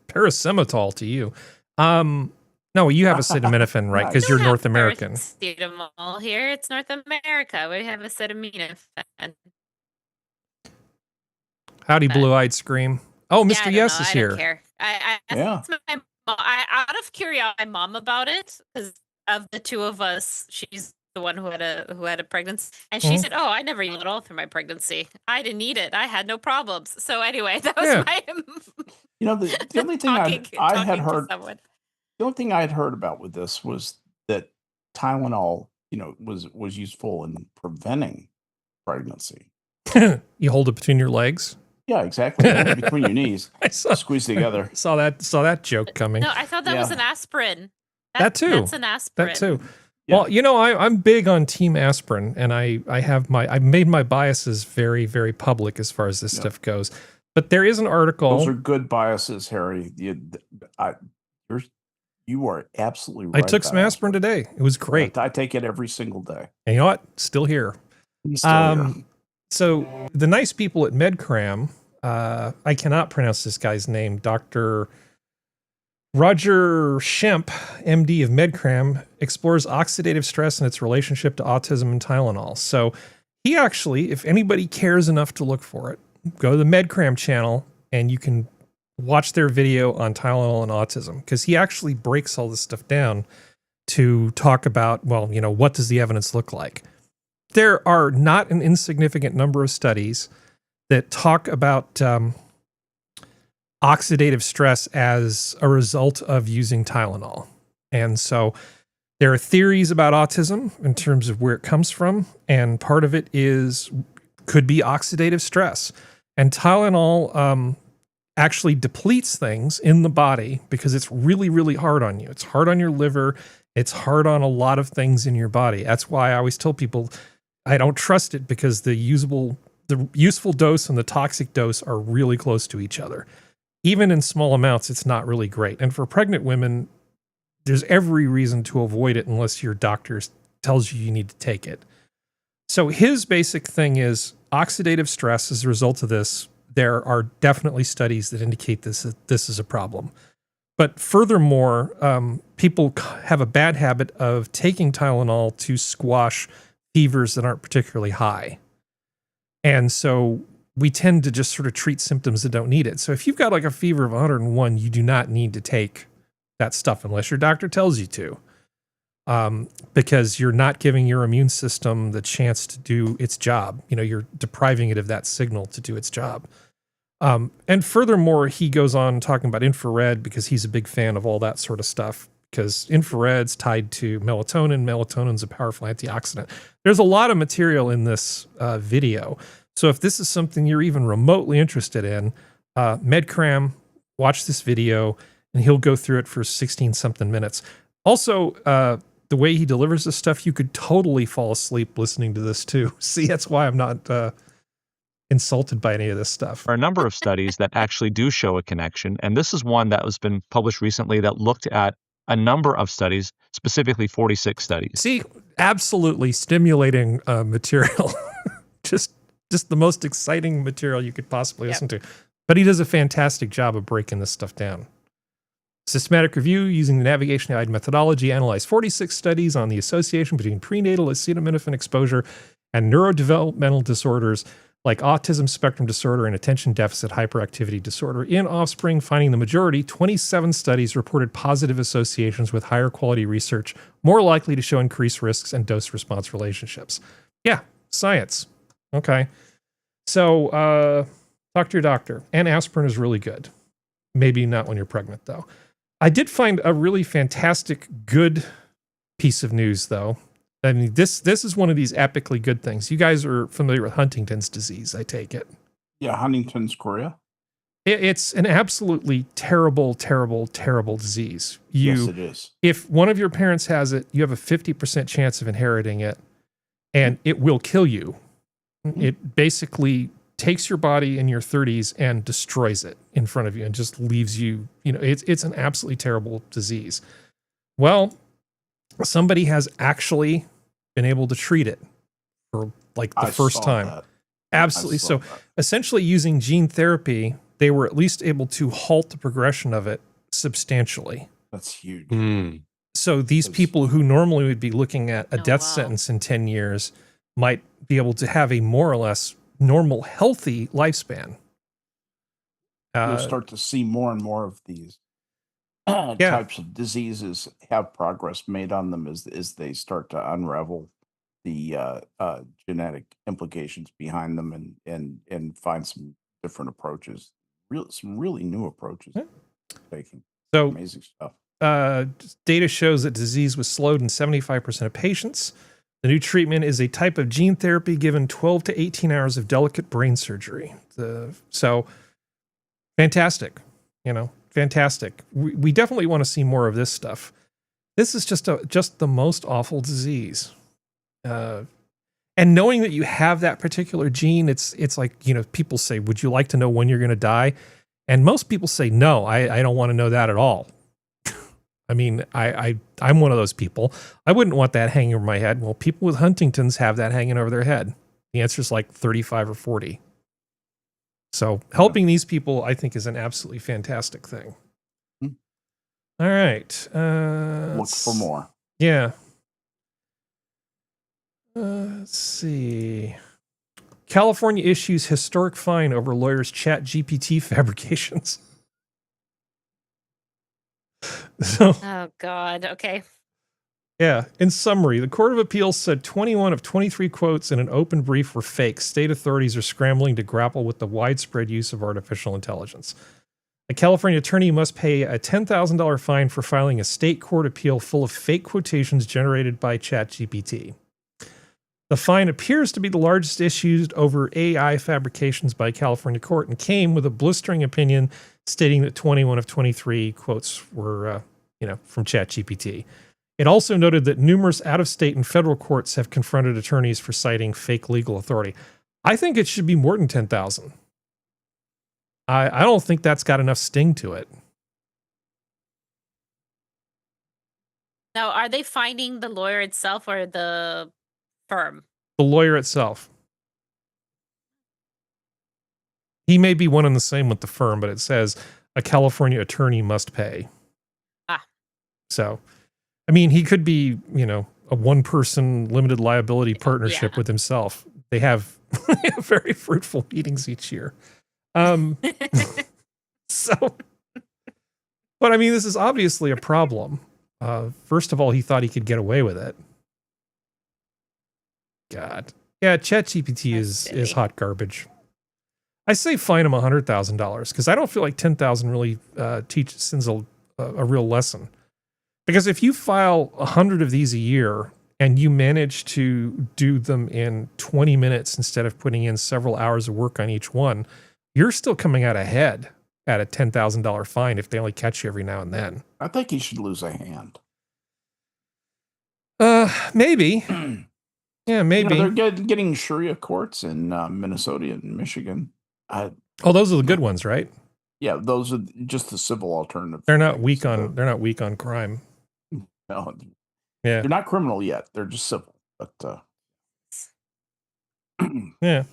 Paracetamol to you. No, you have acetaminophen, right? Because
We
you're
don't have
North American.
Paracetamol here. It's North America. We have acetaminophen.
Howdy, blue-eyed scream. Oh, Mr.
Yeah, I don't
Yes
know.
is
I
here.
don't care. I
Yeah.
asked my mom, out of curiosity, my mom about it because of the two of us, she's the one who had a pregnancy, and she
Mhm.
said, "Oh, I never used it all through my pregnancy. I didn't need it. I had no problems." So anyway, that was
Yeah.
my
You know, the only thing
talking
I had
to
heard,
someone.
the only thing I had heard about with this was that Tylenol, was useful in preventing pregnancy.
You hold it between your legs.
Yeah, exactly. Hold it between your knees,
I saw
squeeze together.
that joke coming.
No, I thought that was
Yeah.
an asprin.
That too.
That's an aspirin.
That too.
Yeah.
Well, I'm big on Team Aspirin, and I've made my biases very, very public as far as this stuff goes. But there is an article.
Those are good biases, Harry. You are absolutely right.
I took some aspirin today. It was great.
I take it every single day.
And you know what? Still here. So the nice people at MedCram, I cannot pronounce this guy's name, Dr. Roger Shemp, MD of MedCram, explores oxidative stress and its relationship to autism and Tylenol. So he actually, if anybody cares enough to look for it, go to the MedCram channel and you can watch their video on Tylenol and autism, because he actually breaks all this stuff down to talk about, well, what does the evidence look like? There are not an insignificant number of studies that talk about oxidative stress as a result of using Tylenol. And so there are theories about autism in terms of where it comes from, and part of it could be oxidative stress. And Tylenol actually depletes things in the body because it's really, really hard on you. It's hard on your liver. It's hard on a lot of things in your body. That's why I always tell people I don't trust it, because the useful dose and the toxic dose are really close to each other. Even in small amounts, it's not really great. And for pregnant women, there's every reason to avoid it unless your doctor tells you need to take it. So his basic thing is oxidative stress as a result of this. There are definitely studies that indicate this is a problem. But furthermore, people have a bad habit of taking Tylenol to squash fevers that aren't particularly high. And so we tend to just sort of treat symptoms that don't need it. So if you've got like a fever of 101, you do not need to take that stuff unless your doctor tells you to, because you're not giving your immune system the chance to do its job. You're depriving it of that signal to do its job. And furthermore, he goes on talking about infrared, because he's a big fan of all that sort of stuff, because infrared's tied to melatonin. Melatonin's a powerful antioxidant. There's a lot of material in this video. So if this is something you're even remotely interested in, MedCram, watch this video, and he'll go through it for 16-something minutes. Also, the way he delivers this stuff, you could totally fall asleep listening to this too. See, that's why I'm not insulted by any of this stuff.
There are a number of studies that actually do show a connection, and this is one that has been published recently that looked at a number of studies, specifically 46 studies.
See, absolutely stimulating material. just the most exciting material you could possibly listen to. But he does a fantastic job of breaking this stuff down. Systematic review using the navigation guide methodology analyzed 46 studies on the association between prenatal acetaminophen exposure and neurodevelopmental disorders like autism spectrum disorder and attention deficit hyperactivity disorder in offspring, finding the majority, 27 studies, reported positive associations with higher quality research, more likely to show increased risks and dose-response relationships. Yeah, science. Okay. So talk to your doctor. And aspirin is really good. Maybe not when you're pregnant, though. I did find a really fantastic, good piece of news, though. I mean, this is one of these epically good things. You guys are familiar with Huntington's disease, I take it.
Yeah, Huntington's chorea.
It's an absolutely terrible, terrible, terrible disease.
Yes, it is.
If one of your parents has it, you have a 50% chance of inheriting it, and it will kill you. It basically takes your body in your 30s and destroys it in front of you and just leaves you, it's an absolutely terrible disease. Well, somebody has actually been able to treat it for like the first time.
That.
Absolutely. So essentially using gene therapy, they were at least able to halt the progression of it substantially.
That's huge.
So these people who normally would be looking at a death sentence in 10 years might be able to have a more or less normal, healthy lifespan.
You'll start to see more and more of these types of diseases have progress made on them as they start to unravel the genetic implications behind them and find some different approaches. Some really new approaches. Taking
so
amazing stuff.
Data shows that disease was slowed in 75% of patients. The new treatment is a type of gene therapy given 12 to 18 hours of delicate brain surgery. So fantastic, fantastic. We definitely want to see more of this stuff. This is just the most awful disease. And knowing that you have that particular gene, it's like, people say, would you like to know when you're going to die? And most people say, no, I don't want to know that at all. I mean, I'm one of those people. I wouldn't want that hanging over my head. Well, people with Huntington's have that hanging over their head. The answer is like 35 or 40. So helping these people, I think, is an absolutely fantastic thing. All right.
Look for more.
Yeah. Let's see. California issues historic fine over lawyers' chat GPT fabrications. So,
Oh, God. Okay.
yeah. In summary, the Court of Appeals said 21 of 23 quotes in an open brief were fake. State authorities are scrambling to grapple with the widespread use of artificial intelligence. A California attorney must pay a $10,000 fine for filing a state court appeal full of fake quotations generated by ChatGPT. The fine appears to be the largest issued over AI fabrications by a California court and came with a blistering opinion stating that 21 of 23 quotes were, from ChatGPT. It also noted that numerous out-of-state and federal courts have confronted attorneys for citing fake legal authority. I think it should be more than 10,000. I don't think that's got enough sting to it.
Now, are they finding the lawyer itself or the firm?
The lawyer itself. He may be one and the same with the firm, but it says a California attorney must pay. So, I mean, he could be, a one-person limited liability partnership with himself. They have very fruitful meetings each year. So, but I mean, this is obviously a problem. First of all, he thought he could get away with it. God. Yeah, ChatGPT is hot garbage. I say fine him $100,000 because I don't feel like 10,000 really sends a real lesson. Because if you file 100 of these a year and you manage to do them in 20 minutes instead of putting in several hours of work on each one, you're still coming out ahead at a $10,000 fine if they only catch you every now and then.
I think he should lose a hand.
Maybe. Yeah, maybe.
They're getting Sharia courts in Minnesota and Michigan.
Those are the good ones, right?
Yeah, those are just the civil alternative.
They're not weak on crime.
No,
yeah,
they're not criminal yet. They're just civil. But
yeah,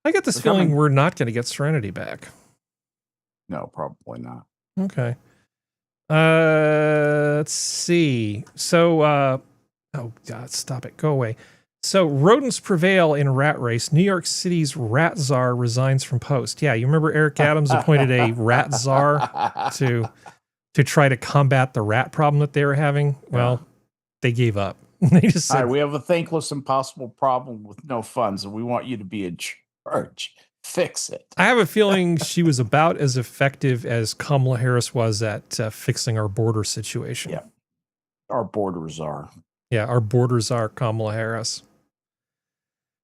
I get this feeling we're not going to get Serenity back.
No, probably not.
Okay. Let's see. So, oh God, stop it. Go away. So rodents prevail in rat race. New York City's rat czar resigns from post. Yeah, you remember Eric Adams appointed a rat czar to try to combat the rat problem that they were having? Well, they gave up. They just said,
"All right, we have a thankless, impossible problem with no funds, and we want you to be in charge. Fix it."
I have a feeling she was about as effective as Kamala Harris was at fixing our border situation.
Yeah, our borders are.
Yeah, our borders are Kamala Harris.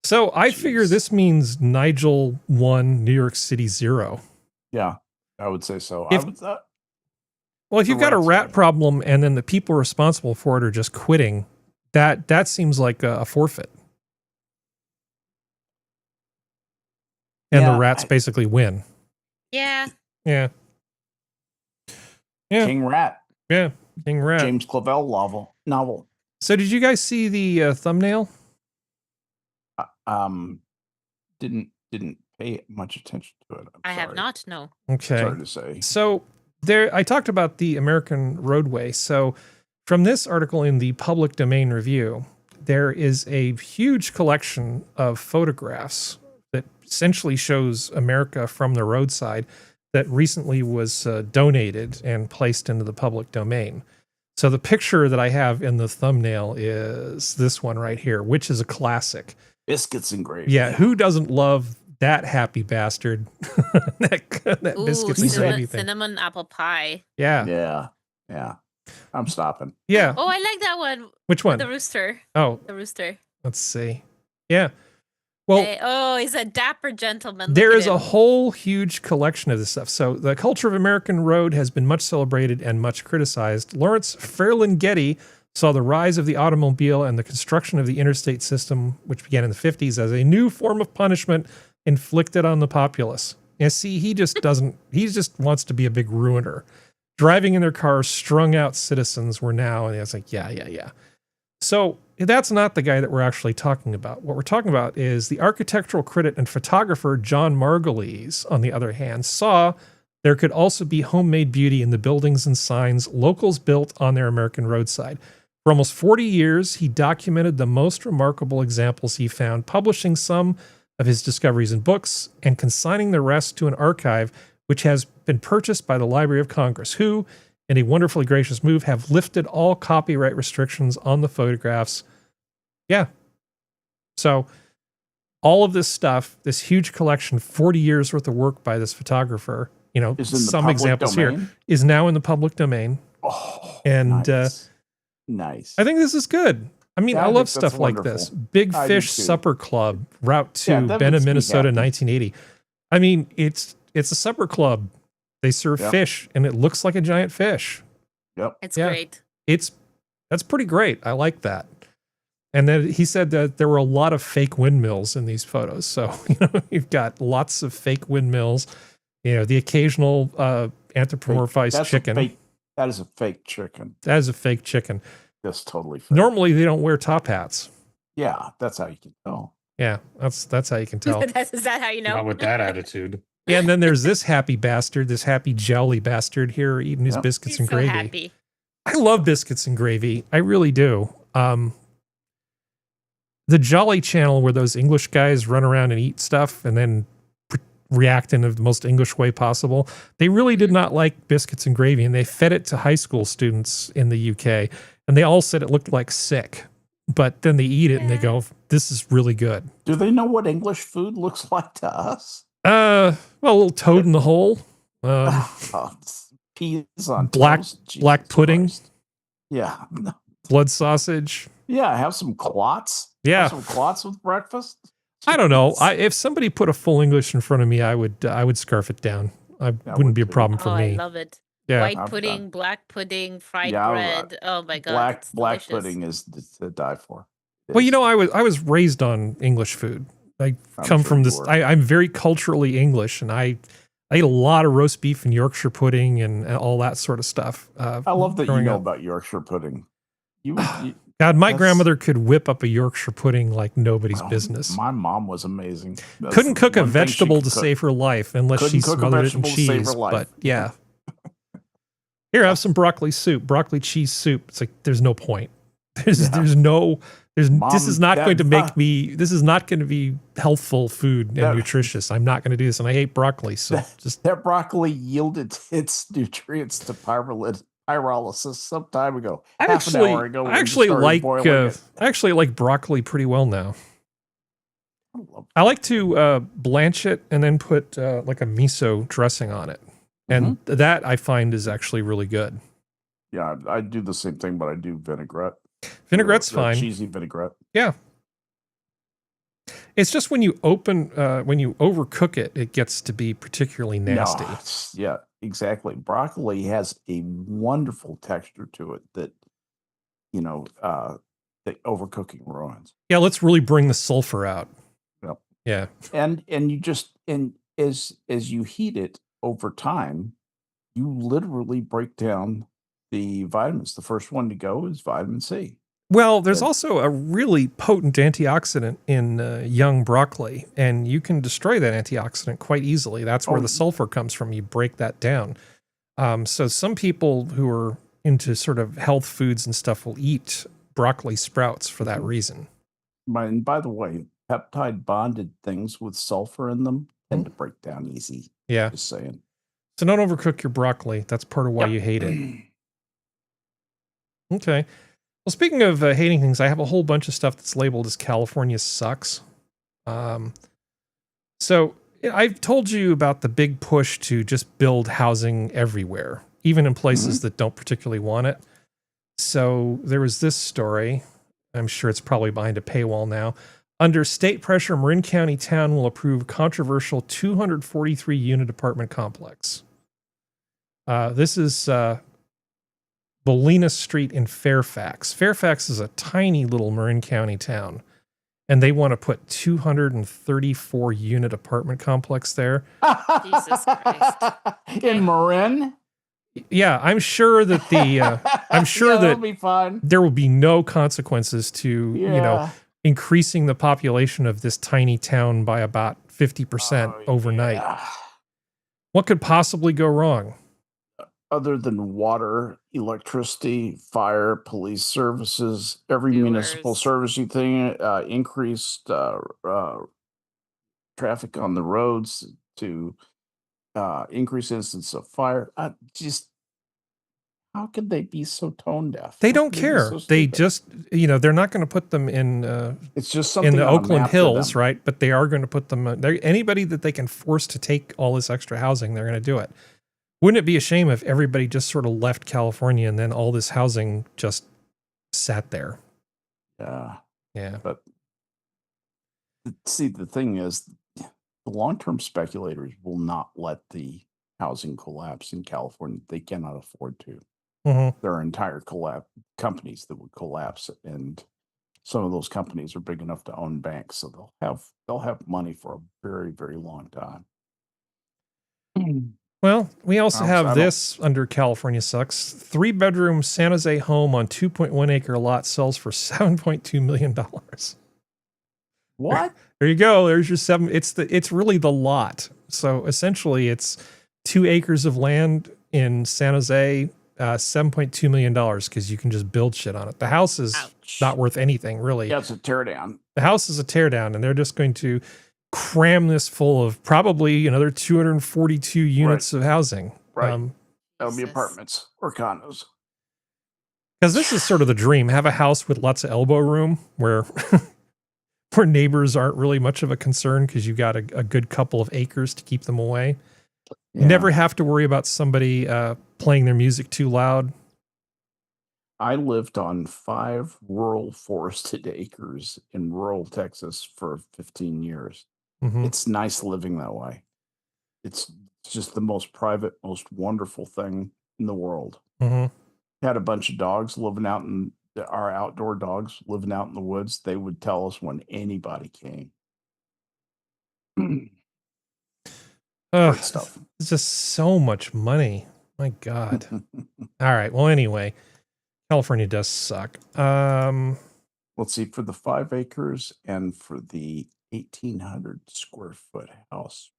So I figure this means Nigel 1, New York City 0.
Yeah, I would say so.
If you've got a rat problem and then the people responsible for it are just quitting, that seems like a forfeit. And the rats basically win.
Yeah.
Yeah. Yeah.
King Rat.
Yeah, King Rat.
James Clavell novel.
So did you guys see the thumbnail?
Didn't pay much attention to it.
I have not, no.
Okay.
Sorry to say.
So I talked about the American roadway. So from this article in the Public Domain Review, there is a huge collection of photographs that essentially shows America from the roadside that recently was donated and placed into the public domain. So the picture that I have in the thumbnail is this one right here, which is a classic.
Biscuits and gravy.
Yeah, who doesn't love that happy bastard? that biscuits and gravy thing.
Cinnamon apple pie.
Yeah.
Yeah. I'm stopping.
Yeah.
Oh, I like that one.
Which one?
The rooster.
Oh.
The rooster.
Let's see. Yeah. Well,
he's a dapper gentleman. Look
there
at
is a
him.
whole huge collection of this stuff. So the culture of American road has been much celebrated and much criticized. Lawrence Ferlinghetti saw the rise of the automobile and the construction of the interstate system, which began in the 50s, as a new form of punishment inflicted on the populace. Yeah, see, he just doesn't, he just wants to be a big ruiner. Driving in their cars, strung out citizens were now, and it's like, yeah. So that's not the guy that we're actually talking about. What we're talking about is the architectural critic and photographer John Margulies, on the other hand, saw there could also be homemade beauty in the buildings and signs locals built on their American roadside. For almost 40 years, he documented the most remarkable examples he found, publishing some of his discoveries in books and consigning the rest to an archive which has been purchased by the Library of Congress, who, in a wonderfully gracious move, have lifted all copyright restrictions on the photographs. Yeah. So all of this stuff, this huge collection, 40 years worth of work by this photographer, you know, some examples here, is now in the public domain.
Oh,
and
nice.
I think this is good. I mean,
Yeah,
I
I
love
think that's
stuff like this.
wonderful.
Big
I do
Fish
too.
Supper Club, Route to
Yeah, that
Benham,
makes me
Minnesota,
happy.
1980. I mean, it's a supper club. They serve
Yep.
fish, and it looks like a giant fish.
Yep.
It's
Yeah.
great.
That's pretty great. I like that. And then he said that there were a lot of fake windmills in these photos. So, you know, you've got lots of fake windmills, you know, the occasional anthropomorphized
That's
chicken.
That is a fake chicken.
That is a fake chicken.
That's totally fake.
Normally, they don't wear top hats.
Yeah, that's how you can tell.
Yeah, that's how you can tell.
Is that how you know?
Not with that attitude.
Yeah, and then there's this happy bastard, this happy jolly bastard here eating his
Yep.
biscuits
He's
and
so
gravy.
happy.
I love biscuits and gravy. I really do. The Jolly Channel, where those English guys run around and eat stuff and then react in the most English way possible, they really did not like biscuits and gravy, and they fed it to high school students in the UK, and they all said it looked like sick. But then they eat it and they go, "This is really good."
Do they know what English food looks like to us?
Well, a little toad in the hole.
Peas on
black-
toast.
black
Jesus
pudding.
Christ. Yeah.
Blood sausage.
Yeah, have some clots.
Yeah.
Have some clots with breakfast.
I don't know. If somebody put a full English in front of me, I would scarf it down. I wouldn't
would
be a
too.
problem for
Oh,
me.
I love it.
Yeah.
White
I've
pudding,
done-
black pudding, fried
Yeah,
bread. Oh my god.
Black
it's
black
delicious.
pudding is to die for. It
Well, you
is.
know, I was raised on English food. I
I'm
come
sure
from
you
this.
were.
I'm very culturally English, and I ate a lot of roast beef and Yorkshire pudding and all that sort of stuff.
I love that you
growing
know
up.
about Yorkshire pudding. You
God, my
that's-
grandmother could whip up a Yorkshire pudding like nobody's
Oh,
business.
My mom was amazing. That's
Couldn't
the
cook a
one thing she
vegetable
could
to
cook.
save her life unless she
Couldn't cook a
smothered it in
vegetable to save her
cheese.
life.
But yeah. Here, have some broccoli soup, broccoli cheese soup. It's like there's no point. This is
Mom,
not going to make
that-
me. This is not going to be healthful food and
That-
nutritious. I'm not going to do this, and I hate broccoli. So just
That broccoli yielded its nutrients to pyrolysis some time ago.
I
Half an hour ago. when
I
we
actually
started
like
boiling it.
I actually like broccoli pretty well now.
I love-
I like to blanch it and then put like a miso dressing on it, and
Mm-hmm.
that I find is actually really good.
Yeah, I do the same thing, but I do vinaigrette.
Vinaigrette's
The
fine.
Cheesy vinaigrette.
Yeah. It's just when you overcook it, it gets to be particularly nasty.
No, yeah, exactly. Broccoli has a wonderful texture to it that, that overcooking ruins.
Yeah, let's really bring the sulfur out.
Yep.
Yeah.
And you just as you heat it over time, you literally break down the vitamins. The first one to go is vitamin C.
Well, there's
Good.
also a really potent antioxidant in young broccoli, and you can destroy that antioxidant quite easily. That's where
Oh,
the sulfur comes from. You break that down. So some people who are into sort of health foods and stuff will eat broccoli sprouts for that reason.
And by the way, peptide bonded things with sulfur in them tend to break down easy.
Yeah.
Just saying.
So don't overcook your broccoli. That's part of why you hate it. Okay. Well, speaking of hating things, I have a whole bunch of stuff that's labeled as California sucks. So I've told you about the big push to just build housing everywhere, even in places that don't particularly want it. So there was this story. I'm sure it's probably behind a paywall now. Under state pressure, Marin County Town will approve controversial 243 unit apartment complex. This is Bolina Street in Fairfax. Fairfax is a tiny little Marin County town, and they want to put 234 unit apartment complex there.
Jesus Christ.
In Marin?
Yeah, I'm sure that I'm sure
that'll
that
be fun.
there will be no consequences to, increasing the population of this tiny town by about 50% overnight.
Yeah.
What could possibly go wrong?
Other than water, electricity, fire, police services, every municipal servicing thing, increased traffic on the roads to increase incidence of fire. How could they be so tone deaf?
They don't care. They just, they're not going to put them in.
It's just something
in the
on a
Oakland
map for
Hills,
them.
right? But they are going to put them. Anybody that they can force to take all this extra housing, they're going to do it. Wouldn't it be a shame if everybody just sort of left California and then all this housing just sat there?
Yeah. But see, the thing is, the long-term speculators will not let the housing collapse in California. They cannot afford to.
Mm-hmm.
There are entire companies that would collapse, and some of those companies are big enough to own banks, so they'll have money for a very, very long time.
Well, we also have this under California Sucks. 3-bedroom San Jose home on 2.1 acre lot sells for $7.2 million.
What?
There you go. There's your seven. It's really the lot. So essentially it's 2 acres of land in San Jose, $7.2 million because you can just build shit on it. The house is not worth anything, really.
Yeah, it's a teardown.
The house is a teardown, and they're just going to cram this full of probably another 242 units of housing.
Right. That'll be apartments or condos.
Because this is sort of the dream. Have a house with lots of elbow room where where neighbors aren't really much of a concern because you've got a good couple of acres to keep them away.
Yeah.
Never have to worry about somebody playing their music too loud.
I lived on 5 rural forested acres in rural Texas for 15 years.
Mm-hmm.
It's nice living that way. It's just the most private, most wonderful thing in the world.
Mm-hmm.
Had a bunch of dogs living out in our outdoor dogs living out in the woods. They would tell us when anybody came. Great stuff.
It's just so much money. My God. All right. Well, anyway, California does suck.
Let's see, for the 5 acres and for the 1,800 square foot house.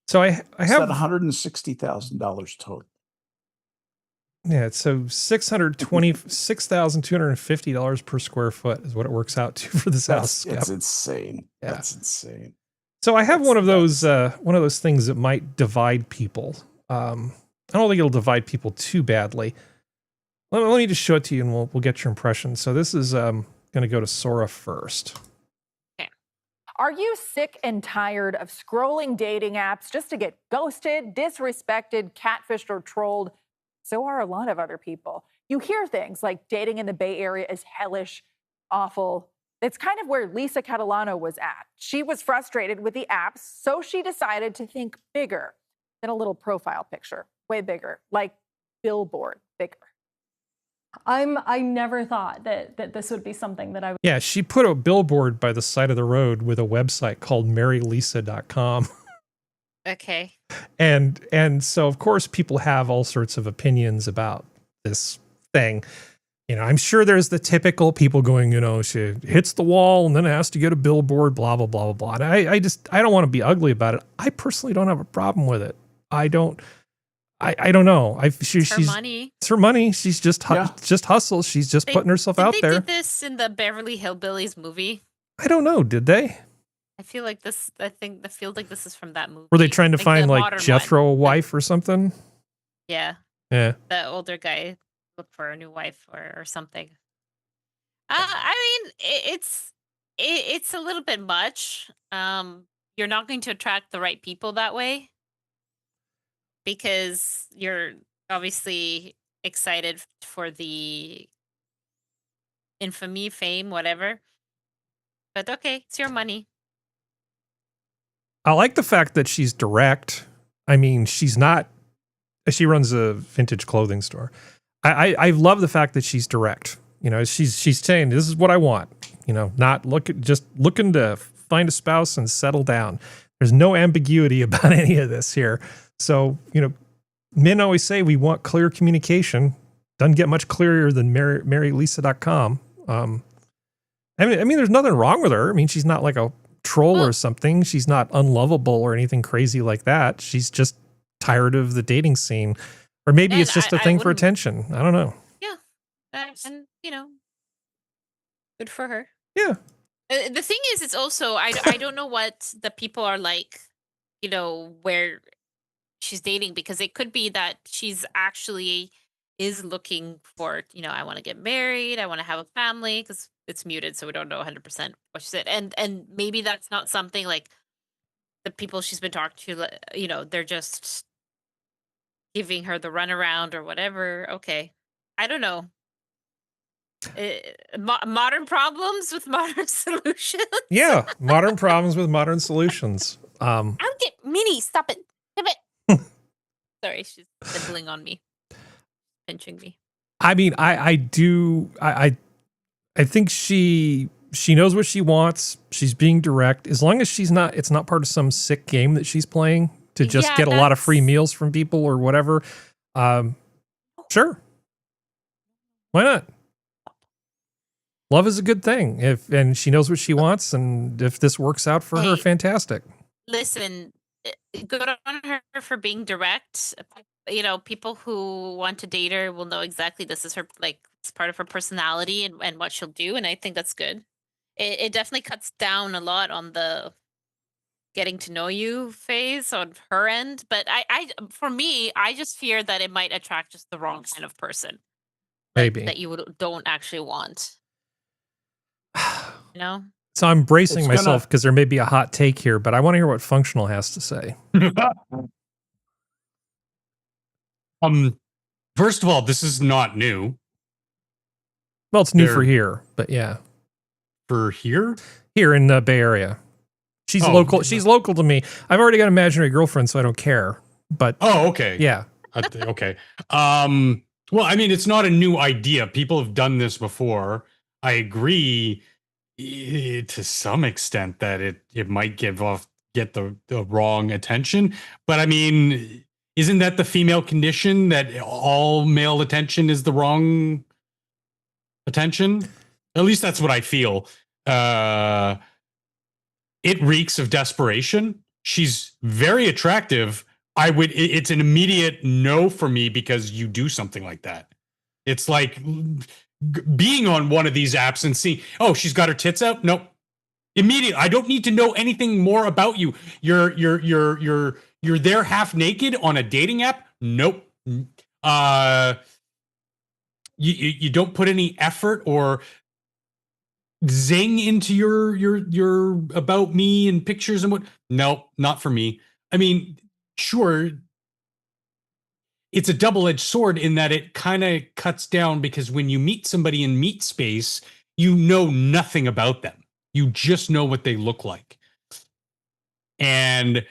So I have
$160,000 total.
Yeah, so $626,250 per square foot is what it works out to for this house.
It's insane. Yeah. That's insane.
So I have one of those things that might divide people. I don't think it'll divide people too badly. Let me just show it to you, and we'll get your impression. So this is going to go to Sora first.
Are you sick and tired of scrolling dating apps just to get ghosted, disrespected, catfished, or trolled? So are a lot of other people. You hear things like dating in the Bay Area is hellish, awful. It's kind of where Lisa Catalano was at. She was frustrated with the apps, so she decided to think bigger than a little profile picture, way bigger, like billboard bigger.
I never thought that this would be something that I would.
Yeah, she put a billboard by the side of the road with a website called marrylisa.com.
Okay.
And so of course people have all sorts of opinions about this thing. I'm sure there's the typical people going, she hits the wall and then has to get a billboard, blah, blah, blah, blah, blah. And I don't want to be ugly about it. I personally don't have a problem with it. I don't know. She's
her money.
It's her money. She's just hustles. She's just putting herself out there.
Did this in the Beverly Hillbillies movie?
I don't know. Did they?
I feel like this. I feel like this is from that movie.
Were they trying to find like Jethro a wife or something?
Yeah.
Yeah.
The older guy looked for a new wife or something. I mean, it's a little bit much. You're not going to attract the right people that way because you're obviously excited for the infamy, fame, whatever. But okay, it's your money.
I like the fact that she's direct. I mean, she's not. She runs a vintage clothing store. I love the fact that she's direct. You know, she's saying this is what I want. You know, not just looking to find a spouse and settle down. There's no ambiguity about any of this here. So, you know, men always say we want clear communication. Doesn't get much clearer than marylisa.com. I mean, there's nothing wrong with her. I mean, she's not like a troll or something. She's not unlovable or anything crazy like that. She's just tired of the dating scene. Or maybe it's just a thing for attention. I don't know.
Yeah. And, you know, good for her.
Yeah.
The thing is, it's also, I don't know what the people are like, you know, where she's dating, because it could be that she's actually is looking for, you know, I want to get married, I want to have a family, because it's muted, so we don't know 100% what she said. And maybe that's not something like the people she's been talking to, you know, they're just giving her the runaround or whatever. Okay. I don't know. Modern problems with modern solutions.
Yeah. Modern problems with modern solutions.
I'll get Minnie. Stop it. Stop it. Sorry, she's nibbling on me. Pinching me.
I mean, I think she knows what she wants. She's being direct. As long as it's not part of some sick game that she's playing to just get a lot of free meals from people or whatever. Sure. Why not? Love is a good thing. And she knows what she wants, and if this works out for her, fantastic.
Listen, good on her for being direct. You know, people who want to date her will know exactly this is her, like, it's part of her personality and what she'll do, and I think that's good. It definitely cuts down a lot on the getting to know you phase on her end, but for me, I just fear that it might attract just the wrong kind of person.
Maybe.
That you don't actually want. You know?
So I'm bracing myself because there may be a hot take here, but I want to hear what Functional has to say.
First of all, this is not new.
Well, it's new for here, but yeah.
For here?
Here in the Bay Area. She's local. She's local to me. I've already got an imaginary girlfriend, so I don't care. But
okay.
Yeah.
Okay. Well, I mean, it's not a new idea. People have done this before. I agree to some extent that it might get the wrong attention. But I mean, isn't that the female condition, that all male attention is the wrong attention? At least that's what I feel. It reeks of desperation. She's very attractive. It's an immediate no for me because you do something like that. It's like being on one of these apps and seeing, oh, she's got her tits out. Nope. Immediately. I don't need to know anything more about you. You're there half naked on a dating app. Nope. You don't put any effort or zing into your about me and pictures and what. Nope, not for me. I mean, sure, it's a double-edged sword in that it kind of cuts down, because when you meet somebody in meet space, you know nothing about them. You just know what they look like. And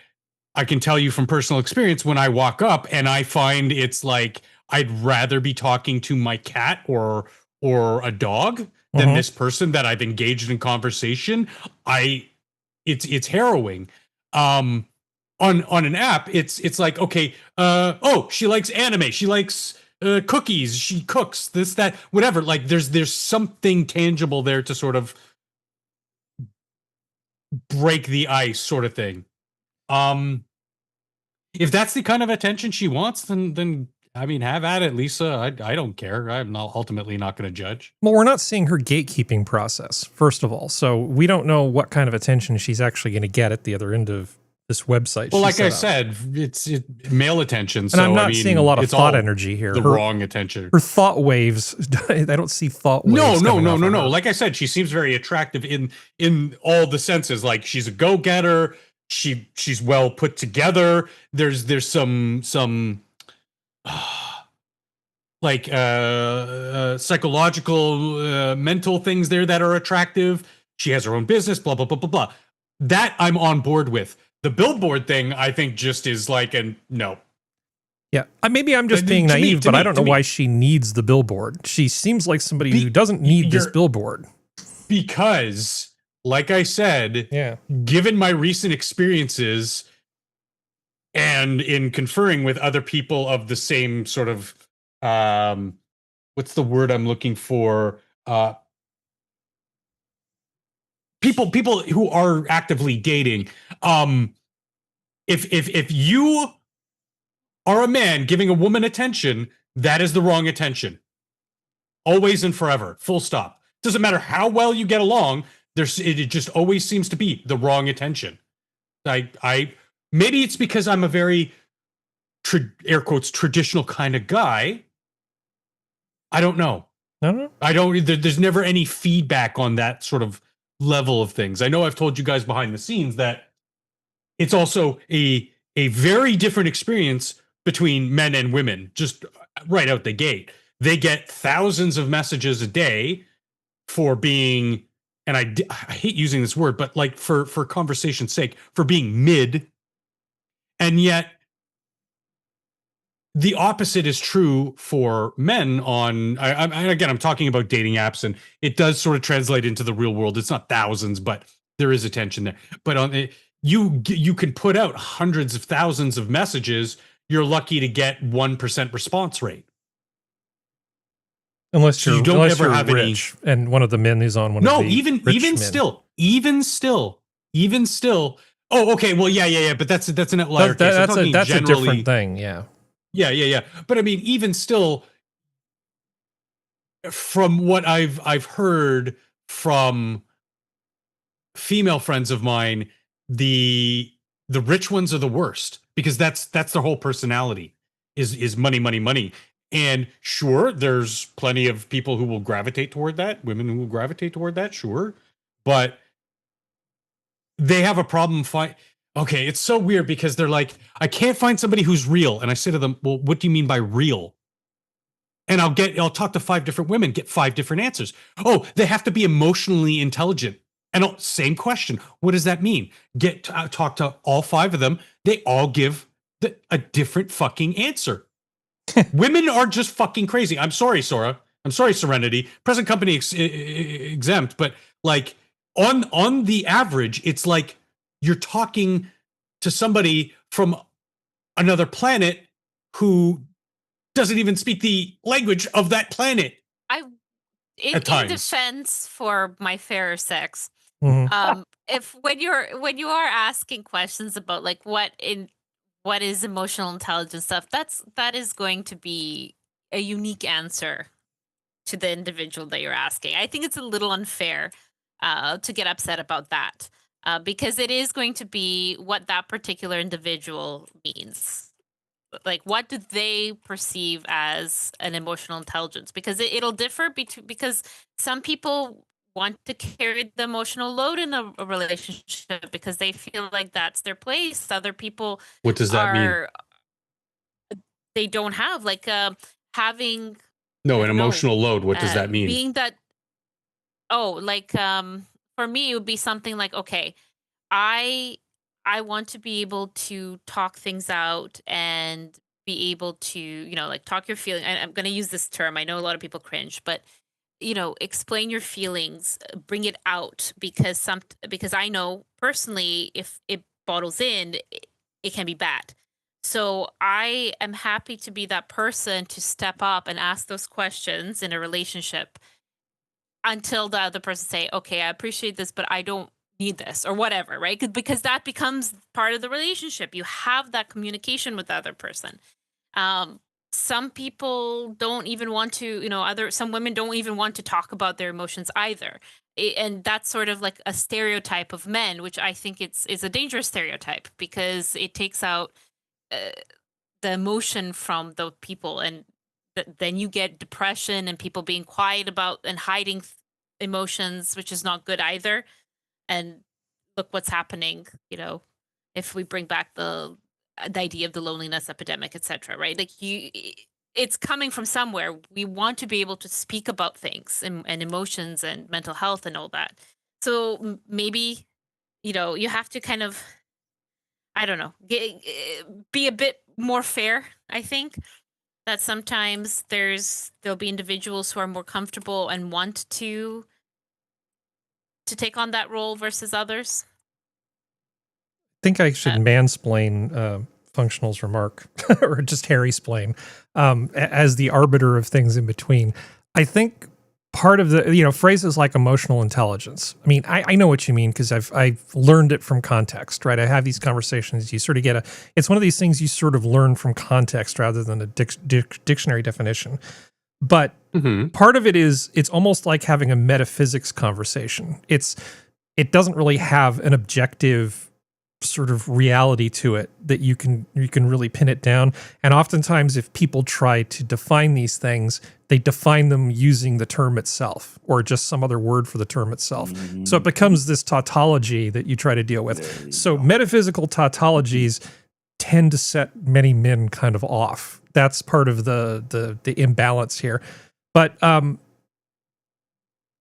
I can tell you from personal experience, when I walk up and I find it's like I'd rather be talking to my cat or a dog than this person that I've engaged in conversation, it's harrowing. On an app, it's like, okay, she likes anime, she likes cookies, she cooks this, that, whatever. Like there's something tangible there to sort of break the ice, sort of thing. If that's the kind of attention she wants, then I mean, have at it, Lisa. I don't care. I'm ultimately not going to judge.
Well, we're not seeing her gatekeeping process, first of all. So we don't know what kind of attention she's actually going to get at the other end of this website.
Well, like I said, it's male attention.
And I'm not seeing a lot of thought energy here.
The wrong attention.
Her thought waves, I don't see thought waves.
No. Like I said, she seems very attractive in all the senses. Like, she's a go-getter. She's well put together. There's some psychological, mental things there that are attractive. she has her own business, blah, blah, blah, blah, blah. That I'm on board with. The billboard thing, I think, just is like a no.
Yeah, maybe I'm just being naive, but I don't know why she needs the billboard. She seems like somebody who doesn't need this billboard.
Because, like I said, given my recent experiences and in conferring with other people of the same sort of, what's the word I'm looking for? People who are actively dating. If you are a man giving a woman attention, that is the wrong attention. Always and forever. Full stop. Doesn't matter how well you get along. It just always seems to be the wrong attention. I maybe it's because I'm a very air quotes traditional kind of guy. I don't know. I don't. There's never any feedback on that sort of level of things. I know I've told you guys behind the scenes that it's also a very different experience between men and women, just right out the gate. They get thousands of messages a day for being, and I hate using this word, but like for conversation's sake, for being mid. And yet the opposite is true for men on, again, I'm talking about dating apps, and it does sort of translate into the real world. It's not thousands, but there is attention there. But on you can put out hundreds of thousands of messages. You're lucky to get 1% response rate.
Unless you're rich, and one of the men who's on one of the
even still. Oh, okay. Well, yeah. But that's an outlier case.
That's a different thing. Yeah.
But I mean, even still, from what I've heard from female friends of mine, the rich ones are the worst, because that's their whole personality is money. And sure, there's plenty of people who will gravitate toward that, women who will gravitate toward that, sure. But they have a problem okay, it's so weird because they're like, I can't find somebody who's real. And I say to them, well, what do you mean by real? And I'll talk to 5 different women, get 5 different answers. Oh, they have to be emotionally intelligent. And same question. What does that mean? Talk to all 5 of them. They all give a different fucking answer. Women are just fucking crazy. I'm sorry, Sora. I'm sorry, Serenity. Present company exempt, but like on the average, it's like you're talking to somebody from another planet who doesn't even speak the language of that planet.
In defense for my fairer sex, if when you are asking questions about like what is emotional intelligence stuff, that is going to be a unique answer to the individual that you're asking. I think it's a little unfair to get upset about that, because it is going to be what that particular individual means. Like, what do they perceive as an emotional intelligence? Because it'll differ because some people want to carry the emotional load in a relationship because they feel like that's their place. Other people,
what does that mean?
They don't have like having
an emotional load. What does that mean?
Being that, for me, it would be something like, okay, I want to be able to talk things out and be able to, like talk your feeling. I'm going to use this term. I know a lot of people cringe, but explain your feelings, bring it out, because I know personally, if it bottles in, it can be bad. So I am happy to be that person to step up and ask those questions in a relationship until the other person say, okay, I appreciate this, but I don't need this or whatever, right? Because that becomes part of the relationship. You have that communication with the other person. Some people don't even want to, some women don't even want to talk about their emotions either. And that's sort of like a stereotype of men, which I think is a dangerous stereotype because it takes out the emotion from the people. And then you get depression and people being quiet about and hiding emotions, which is not good either. And look what's happening, if we bring back the idea of the loneliness epidemic, etc., right? Like it's coming from somewhere. We want to be able to speak about things and emotions and mental health and all that. So maybe, you have to kind of, I don't know, be a bit more fair, I think. That sometimes there'll be individuals who are more comfortable and want to take on that role versus others.
I think I should mansplain Functional's remark, or just Harry-splain, as the arbiter of things in between. I think part of the, phrases like emotional intelligence. I mean, I know what you mean because I've learned it from context, right? I have these conversations. You sort of get it's one of these things you sort of learn from context rather than a dictionary definition. But part of it is it's almost like having a metaphysics conversation. It doesn't really have an objective sort of reality to it that you can really pin it down. And oftentimes if people try to define these things, they define them using the term itself or just some other word for the term itself. So it becomes this tautology that you try to deal with. So metaphysical tautologies tend to set many men kind of off. That's part of the imbalance here. But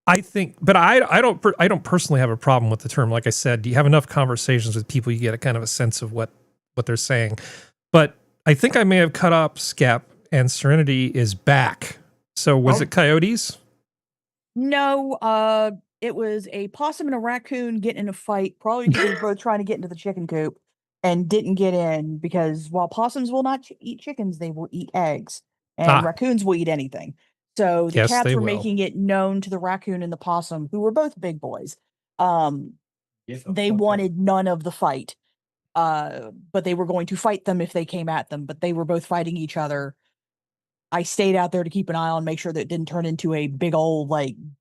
I think, but I don't personally have a problem with the term. Like I said, you have enough conversations with people, you get a kind of a sense of what they're saying. But I think I may have cut up Skep, and Serenity is back. So was it coyotes?
No, it was a possum and a raccoon getting in a fight, probably because they were both trying to get into the chicken coop and didn't get in because while possums will not eat chickens, they will eat eggs, and raccoons will eat anything. So the cats were making it known to the raccoon and the possum, who were both big boys. They wanted none of the fight, but they were going to fight them if they came at them. But they were both fighting each other. I stayed out there to keep an eye on, make sure that it didn't turn into a big old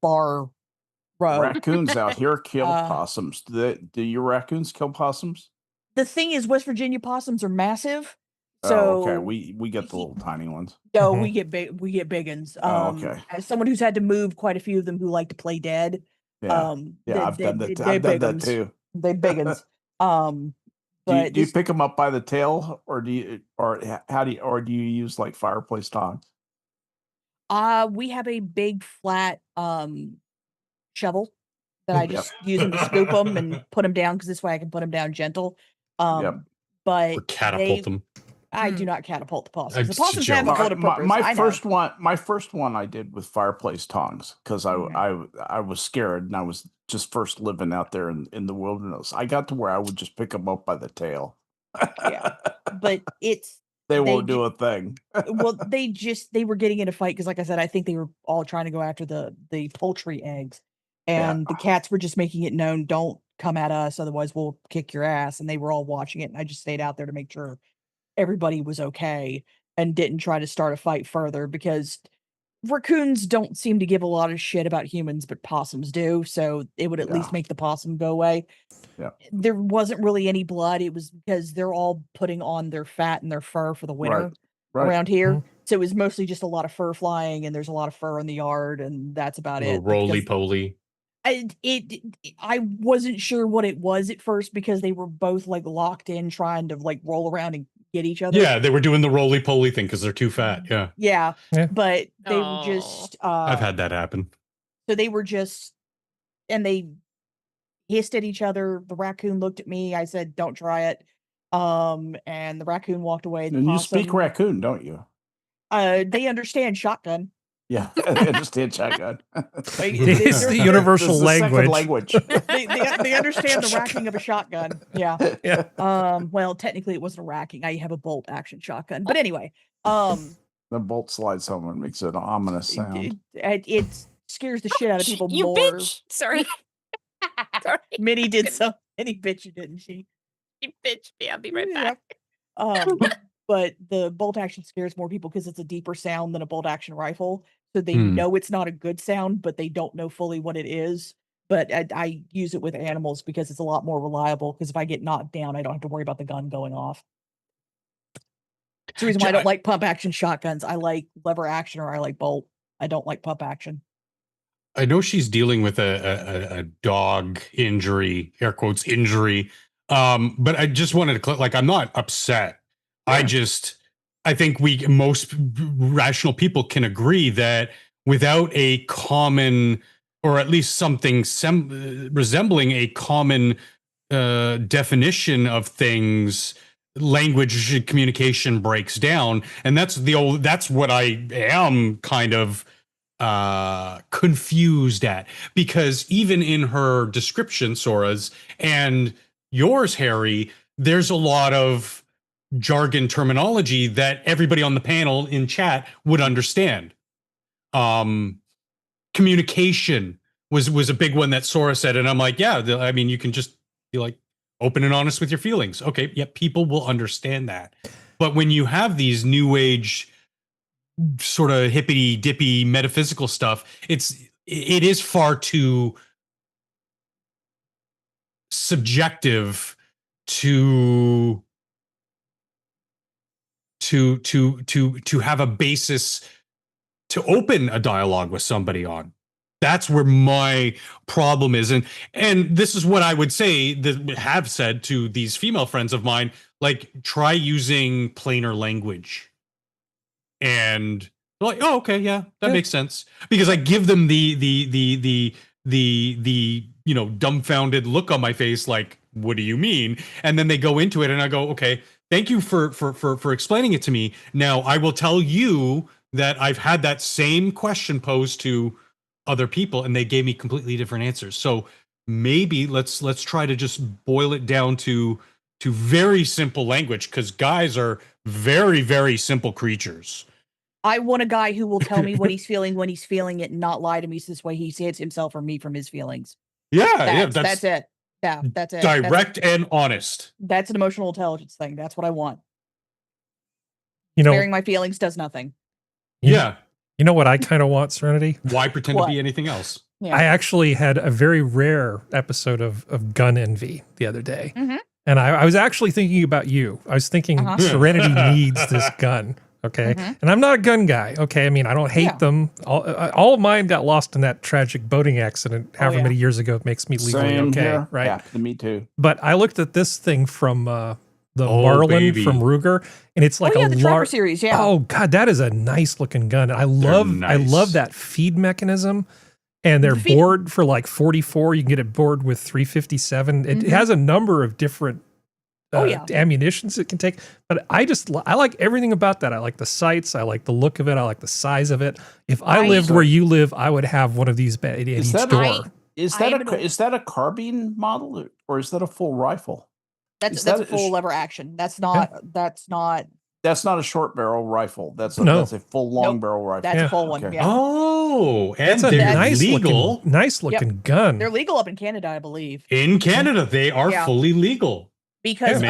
bar row.
Raccoons out here kill possums. Do your raccoons kill possums?
The thing is, West Virginia possums are massive. So
okay, we get the little tiny ones.
No, we get big ones.
Okay.
As someone who's had to move quite a few of them who like to play dead.
Yeah, I've done that too.
They big ones.
Do you pick them up by the tail, or do you use like fireplace tongs?
We have a big flat shovel that I just use them to scoop them and put them down because this way I can put them down gentle. But
or catapult them.
I do not catapult the possums. The possums have a purpose.
My first one I did with fireplace tongs because I was scared and I was just first living out there in the wilderness. I got to where I would just pick them up by the tail.
Yeah, but
they won't do a thing.
Well, they were getting in a fight because, like I said, I think they were all trying to go after the poultry eggs, and the cats were just making it known, don't come at us, otherwise we'll kick your ass. And they were all watching it, and I just stayed out there to make sure everybody was okay and didn't try to start a fight further because raccoons don't seem to give a lot of shit about humans, but possums do. So it would at least make the possum go away.
Yeah.
There wasn't really any blood. It was because they're all putting on their fat and their fur for the winter around here. So it was mostly just a lot of fur flying, and there's a lot of fur in the yard, and that's about it.
Roly poly.
I wasn't sure what it was at first because they were both like locked in trying to like roll around and get each other.
Yeah, they were doing the roly poly thing because they're too fat.
Yeah. But they were just
I've had that happen.
So they were just, and they hissed at each other. The raccoon looked at me. I said, don't try it. And the raccoon walked away.
And you speak raccoon, don't you?
They understand shotgun.
Yeah, they understand shotgun.
It's the universal language.
They understand the racking of a shotgun. Yeah.
Yeah.
Well, technically it wasn't a racking. I have a bolt action shotgun. But anyway,
the bolt slides home and makes an ominous sound.
It scares the shit out of people
You
more.
bitch. Sorry. Sorry.
Minnie did something. Minnie bitch you, didn't she?
You bitch me. I'll be right back.
But the bolt action scares more people because it's a deeper sound than a bolt action rifle. So they know it's not a good sound, but they don't know fully what it is. But I use it with animals because it's a lot more reliable. Because if I get knocked down, I don't have to worry about the gun going off. That's the reason why I don't like pump action shotguns. I like lever action or I like bolt. I don't like pump action.
I know she's dealing with a dog injury, air quotes injury. But I just wanted to I'm not upset. Yeah. I think most rational people can agree that without a common or at least something resembling a common definition of things, language communication breaks down. And that's what I am kind of confused at, because even in her description, Sora's, and yours, Harry, there's a lot of jargon terminology that everybody on the panel in chat would understand. Communication was a big one that Sora said, and I'm like, yeah, I mean, you can just be like open and honest with your feelings. Okay, yeah, people will understand that. But when you have these new age sort of hippity dippy metaphysical stuff, it is far too subjective to have a basis to open a dialogue with somebody on. That's where my problem is. And this is what I would say, that have said to these female friends of mine, like, try using plainer language. And they're like, oh, okay, yeah, that makes sense. Because I give them the dumbfounded look on my face, like, what do you mean? And then they go into it and I go, okay, thank you for explaining it to me. Now I will tell you that I've had that same question posed to other people and they gave me completely different answers. So maybe let's try to just boil it down to very simple language, because guys are very, very simple creatures.
I want a guy who will tell me what he's feeling when he's feeling it and not lie to me this way he sees himself or me from his feelings. That's it. Yeah, that's it.
Direct and honest.
That's an emotional intelligence thing. That's what I want.
You know,
Sparing my feelings does nothing.
Yeah.
You know what I kind of want, Serenity?
Why pretend to be anything else?
Yeah.
I actually had a very rare episode of gun envy the other day.
Mm-hmm.
And I was actually thinking about you. I was thinking Serenity needs this gun. Okay.
Mm-hmm.
And I'm not a gun guy. Okay. I mean, I don't hate them. All of mine got lost in that tragic boating accident however many years ago. It makes me legally okay.
Here.
Right.
Yeah, me too.
But I looked at this thing from the Marlin from Ruger, and it's like
the Trapper series. Yeah.
Oh God, that is a nice looking gun. I love that feed mechanism. And they're bored for like 44. You can get it bored with 357. It has a number of different ammunitions it can take. But I like everything about that. I like the sights. I like the look of it. I like the size of it. If I lived where you live, I would have one of these at each door.
Is that a carbine model or is that a full rifle?
That's a full lever action. That's not
a short barrel rifle. That's a full long barrel rifle.
That's a full one.
Okay.
Yeah.
Oh, and
it's a
they're legal.
Nice looking gun.
They're legal up in Canada, I believe.
In Canada, they are fully legal.
Because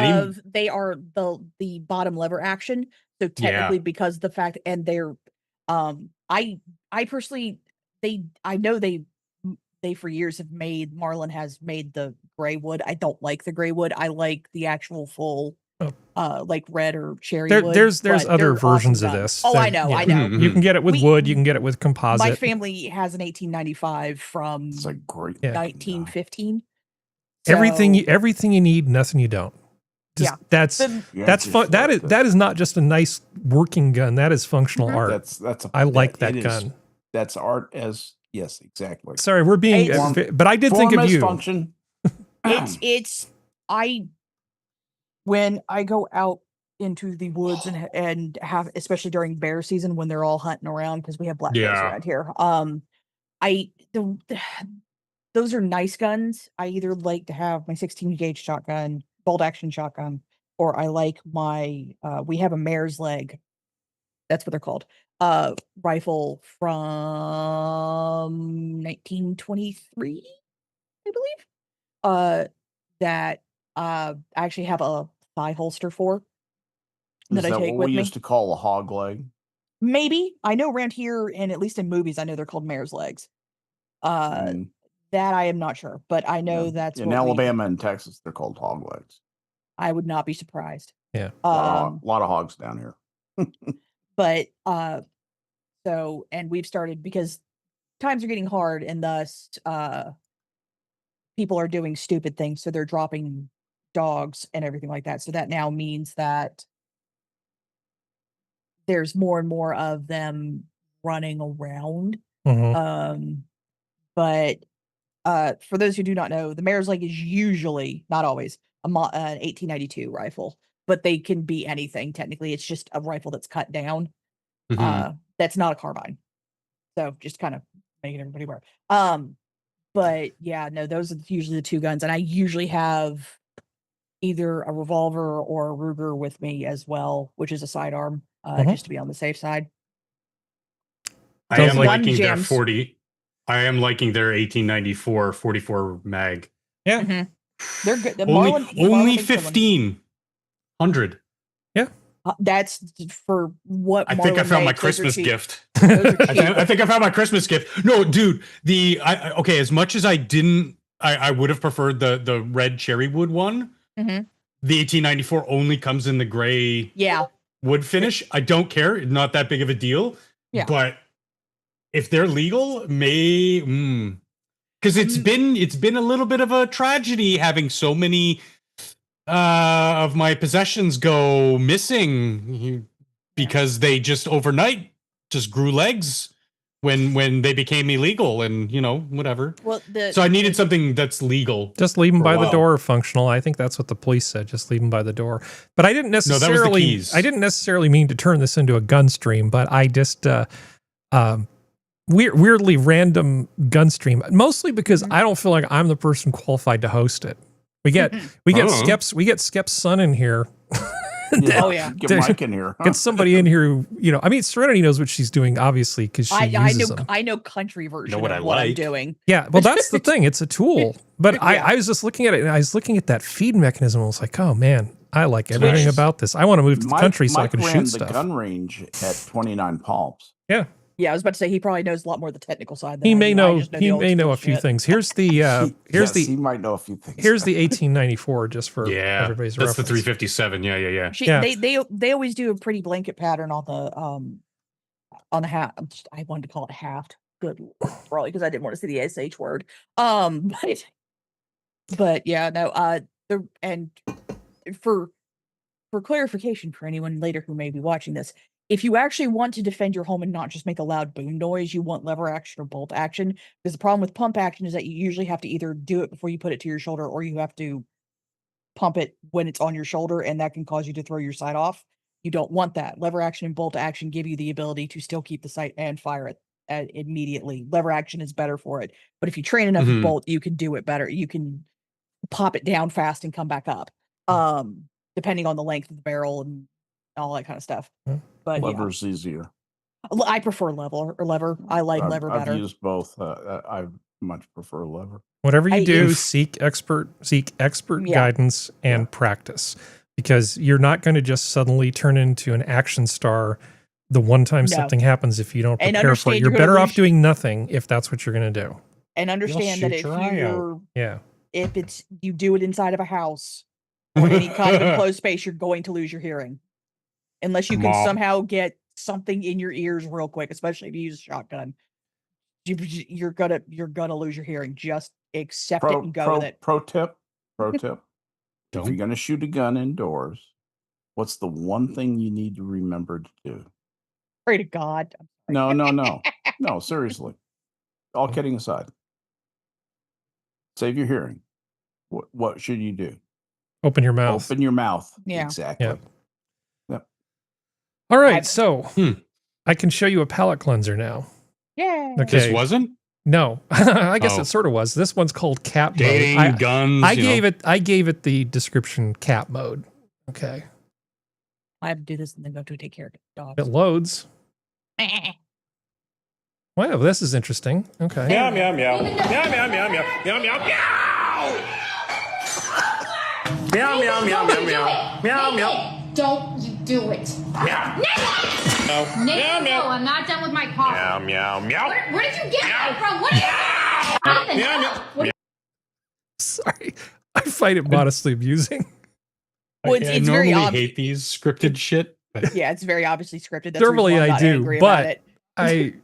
they are the bottom lever action. So technically because the fact, and they're I personally I know they for years have made, Marlin has made the gray wood. I don't like the gray wood. I like the actual full like red or cherry wood.
There's other versions of this.
Oh, I know.
You can get it with wood, you can get it with composite.
My family has an 1895 from
it's a great
1915.
So, everything you need, nothing you don't. That's fun. That is not just a nice working gun. That is functional art. I like that gun.
That's art as yes, exactly.
Sorry, we're being, but I did think of you.
Function.
When I go out into the woods and have, especially during bear season when they're all hunting around because we have black bears around here. Those are nice guns. I either like to have my 16 gauge shotgun, bolt action shotgun, or I like my we have a mare's leg. That's what they're called. Rifle from 1923, I believe. That I actually have a thigh holster for.
Is that what we used to call a hog leg?
Maybe. I know around here, and at least in movies, I know they're called mare's legs. That I am not sure, but I know that's
in Alabama and Texas, they're called hog legs.
I would not be surprised.
Yeah.
A lot of hogs down here.
But so, and we've started because times are getting hard, and thus people are doing stupid things, so they're dropping dogs and everything like that. So that now means that there's more and more of them running around. But but for those who do not know, the Mayor's Lake is usually, not always, an 1892 rifle, but they can be anything. Technically, it's just a rifle that's cut down. That's not a carbine. So just kind of making everybody aware. But yeah, no, those are usually the two guns, and I usually have either a revolver or a Ruger with me as well, which is a sidearm, just to be on the safe side.
I am
gun
liking their
jams.
40. I am liking their 1894 44 mag.
Yeah.
They're good. The
Only
Marlin thing's a good one.
1,500.
That's for what
I think I
Marlin
found my
makes. Those are
Christmas
cheap.
gift.
Those are cheap.
I think I found my Christmas gift. No, dude, okay, as much as I would have preferred the red cherry wood one.
Mhm.
The 1894 only comes in the gray wood finish. I don't care. Not that big of a deal.
Yeah.
But if they're legal, because it's been a little bit of a tragedy having so many of my possessions go missing because they just overnight just grew legs when they became illegal, and whatever.
Well,
so I needed something that's legal.
Just leave them by the door, functional. I think that's what the police said. Just leave them by the door. But I didn't necessarily.
No, that was the keys.
I didn't necessarily mean to turn this into a gun stream, but I just weirdly random gun stream. Mostly because I don't feel like I'm the person qualified to host it. We get Skep's son in here.
Get Mike in here.
Get somebody in here who, I mean, Serenity knows what she's doing, obviously, because she uses them.
I know country version
what
of
I
what I'm
like.
doing.
Yeah, well, that's the thing. It's a tool. But I was just looking at it, and I was looking at that feed mechanism. I was like, oh, man, I like everything about this. I want to move to the country so I can shoot stuff.
The gun range at 29 Palms.
Yeah.
Yeah, I was about to say he probably knows a lot more of the technical side than
He
I
may
do.
know.
I just
He
the old
may know
school
a few
shit.
things. Here's the.
He might know a few things.
Here's the 1894, just for everybody's
that's
reference.
the 357.
They always do a pretty blanket pattern on the hat. I wanted to call it haft. Good Lord, probably because I didn't want to say the sh word. But yeah, no. For clarification for anyone later who may be watching this, if you actually want to defend your home and not just make a loud boom noise, you want lever action or bolt action. Because the problem with pump action is that you usually have to either do it before you put it to your shoulder, or you have to pump it when it's on your shoulder, and that can cause you to throw your sight off. You don't want that. Lever action and bolt action give you the ability to still keep the sight and fire it immediately. Lever action is better for it. But if you train enough with bolt, you can do it better. You can pop it down fast and come back up. Depending on the length of the barrel and all that kind of stuff. But
lever's easier.
I prefer lever. I like lever better.
I've used both. I much prefer lever.
Whatever you do, seek expert guidance and practice, because you're not going to just suddenly turn into an action star the one time something happens if you don't prepare for it. You're better off doing nothing if that's what you're going to do.
And understand that if you do it inside of a house or any kind of enclosed space, you're going to lose your hearing. Unless you can somehow get something in your ears real quick, especially if you use a shotgun, you're gonna lose your hearing. Just accept it and go with it.
Pro tip. If you're gonna shoot a gun indoors, what's the one thing you need to remember to do?
Pray to God.
No. No, seriously. All kidding aside. Save your hearing. What should you do?
Open your mouth.
Open your mouth.
Yeah.
Exactly.
Yep. All right, so I can show you a palate cleanser now.
Yeah.
Okay.
This wasn't?
No, I guess it sort of was. This one's called Cap mode.
Guns.
I gave it the description Cap mode. Okay.
I have to do this and then go to take care of dogs.
It loads. Wow, this is interesting. Okay.
Meow meow meow meow meow meow meow meow meow meow meow meow meow meow meow.
Don't you do it.
Meow.
Nathan, no, I'm not done with my coffee.
Meow meow meow.
Where did you get that from? What is
Meow meow.
Sorry, I find it modestly amusing.
Well,
I
it's
normally
very
hate these scripted shit. But
Yeah, it's very obviously scripted. That's
Normally
the reason why I'm
I
not
do,
angry about
but
it.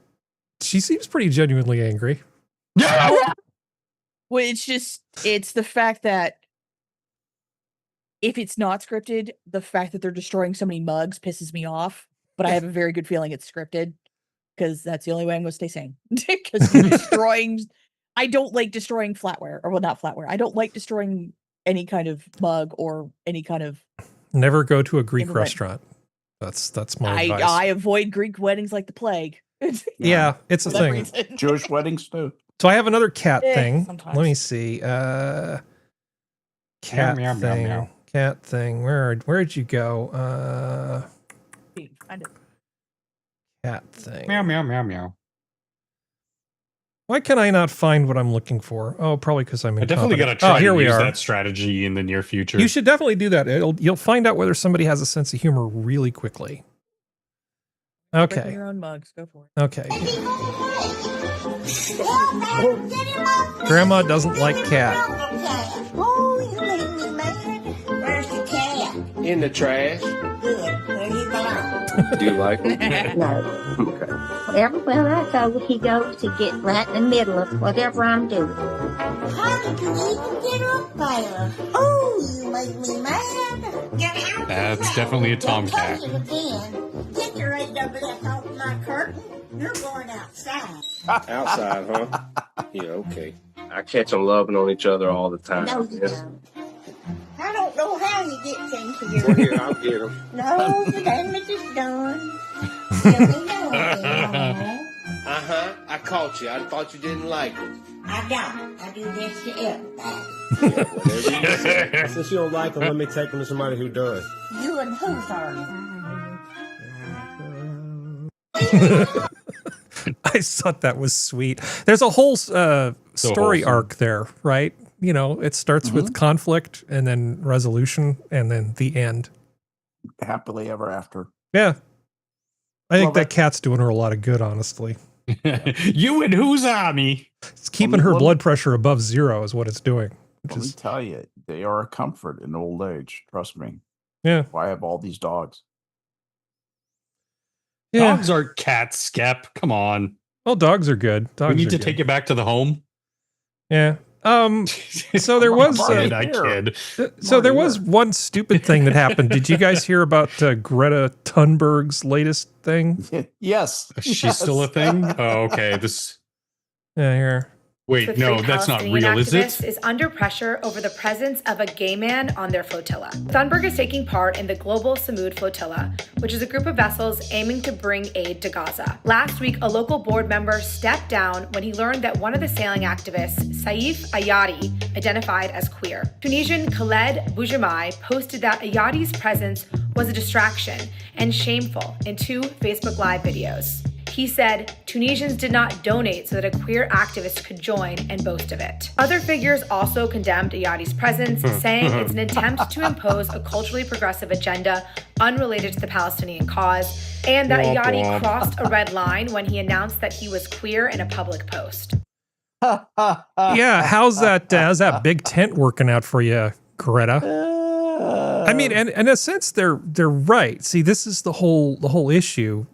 she seems pretty genuinely angry.
Well, it's the fact that if it's not scripted, the fact that they're destroying so many mugs pisses me off. But I have a very good feeling it's scripted, because that's the only way I'm going to stay sane. Because you're destroying I don't like destroying flatware, or well, not flatware. I don't like destroying any kind of mug or any kind of.
Never go to a Greek restaurant. That's my advice.
I avoid Greek weddings like the plague.
Yeah, it's a thing.
Jewish weddings too.
So I have another cat thing.
Sometimes.
Let me see. Cat
Meow, meow, meow,
thing.
meow.
Cat thing. Where'd you go? Cat thing.
Meow, meow, meow, meow.
Why can I not find what I'm looking for? Oh, probably because I'm
I definitely
incompetent.
got to try
here
to
we
use
are.
that strategy in the near future.
You should definitely do that. You'll find out whether somebody has a sense of humor really quickly.
Breaking
Okay.
your own mugs. Go for it.
Okay. Grandma doesn't like cat.
Oh, you make me mad. Where's the cat?
In the trash.
Good. Where you belong?
Do you like him?
No.
Okay.
Everywhere I go, he goes to get right in the middle of whatever I'm doing. How did you even get up there? Oh, you made me mad. Get out.
That's definitely a tomcat.
Get again. Get your AWS off my curtain. You're going outside.
Outside, huh? Yeah, okay. I catch them loving on each other all the time.
No, you don't. I don't know how you get things here.
Well, here, I'll get them.
No, the damage is done. Let me know again.
Uh-huh. I caught you. I thought you didn't like them.
I don't. I do this to everybody.
Yeah, whatever you say. Since you don't like them, let me take them to somebody who does.
You and who's are
I thought that was sweet. There's a whole story
wholesome.
arc there, right? You know, it starts with conflict and then resolution and then the end.
Happily ever after.
Yeah. I think
Love
that
it.
cat's doing her a lot of good, honestly.
You and who's army?
It's keeping her blood pressure above 0 is what it's doing. Which
Let me
is,
tell you, they are a comfort in old age. Trust me.
yeah.
Why I have all these dogs?
Yeah.
Dogs are cats, Skep. Come on.
Well, dogs are good. Dogs
We need
are
to
good.
take it back to the home.
Yeah. So there was
I kid.
so there was one stupid thing that happened. Did you guys hear about Greta Thunberg's latest thing?
Yes.
She's still a thing? Oh, okay. This.
Yeah, here.
Wait, no, that's not real, is it?
Is under pressure over the presence of a gay man on their flotilla. Thunberg is taking part in the Global Samud Flotilla, which is a group of vessels aiming to bring aid to Gaza. Last week, a local board member stepped down when he learned that one of the sailing activists, Saif Ayadi, identified as queer. Tunisian Khaled Boujamai posted that Ayadi's presence was a distraction and shameful in 2 Facebook Live videos. He said Tunisians did not donate so that a queer activist could join and boast of it. Other figures also condemned Ayadi's presence, saying it's an attempt to impose a culturally progressive agenda unrelated to the Palestinian cause, and that Ayadi crossed a red line when he announced that he was queer in a public post.
Yeah, how's that big tent working out for you, Greta? I mean, and in a sense, they're right. See, this is the whole issue.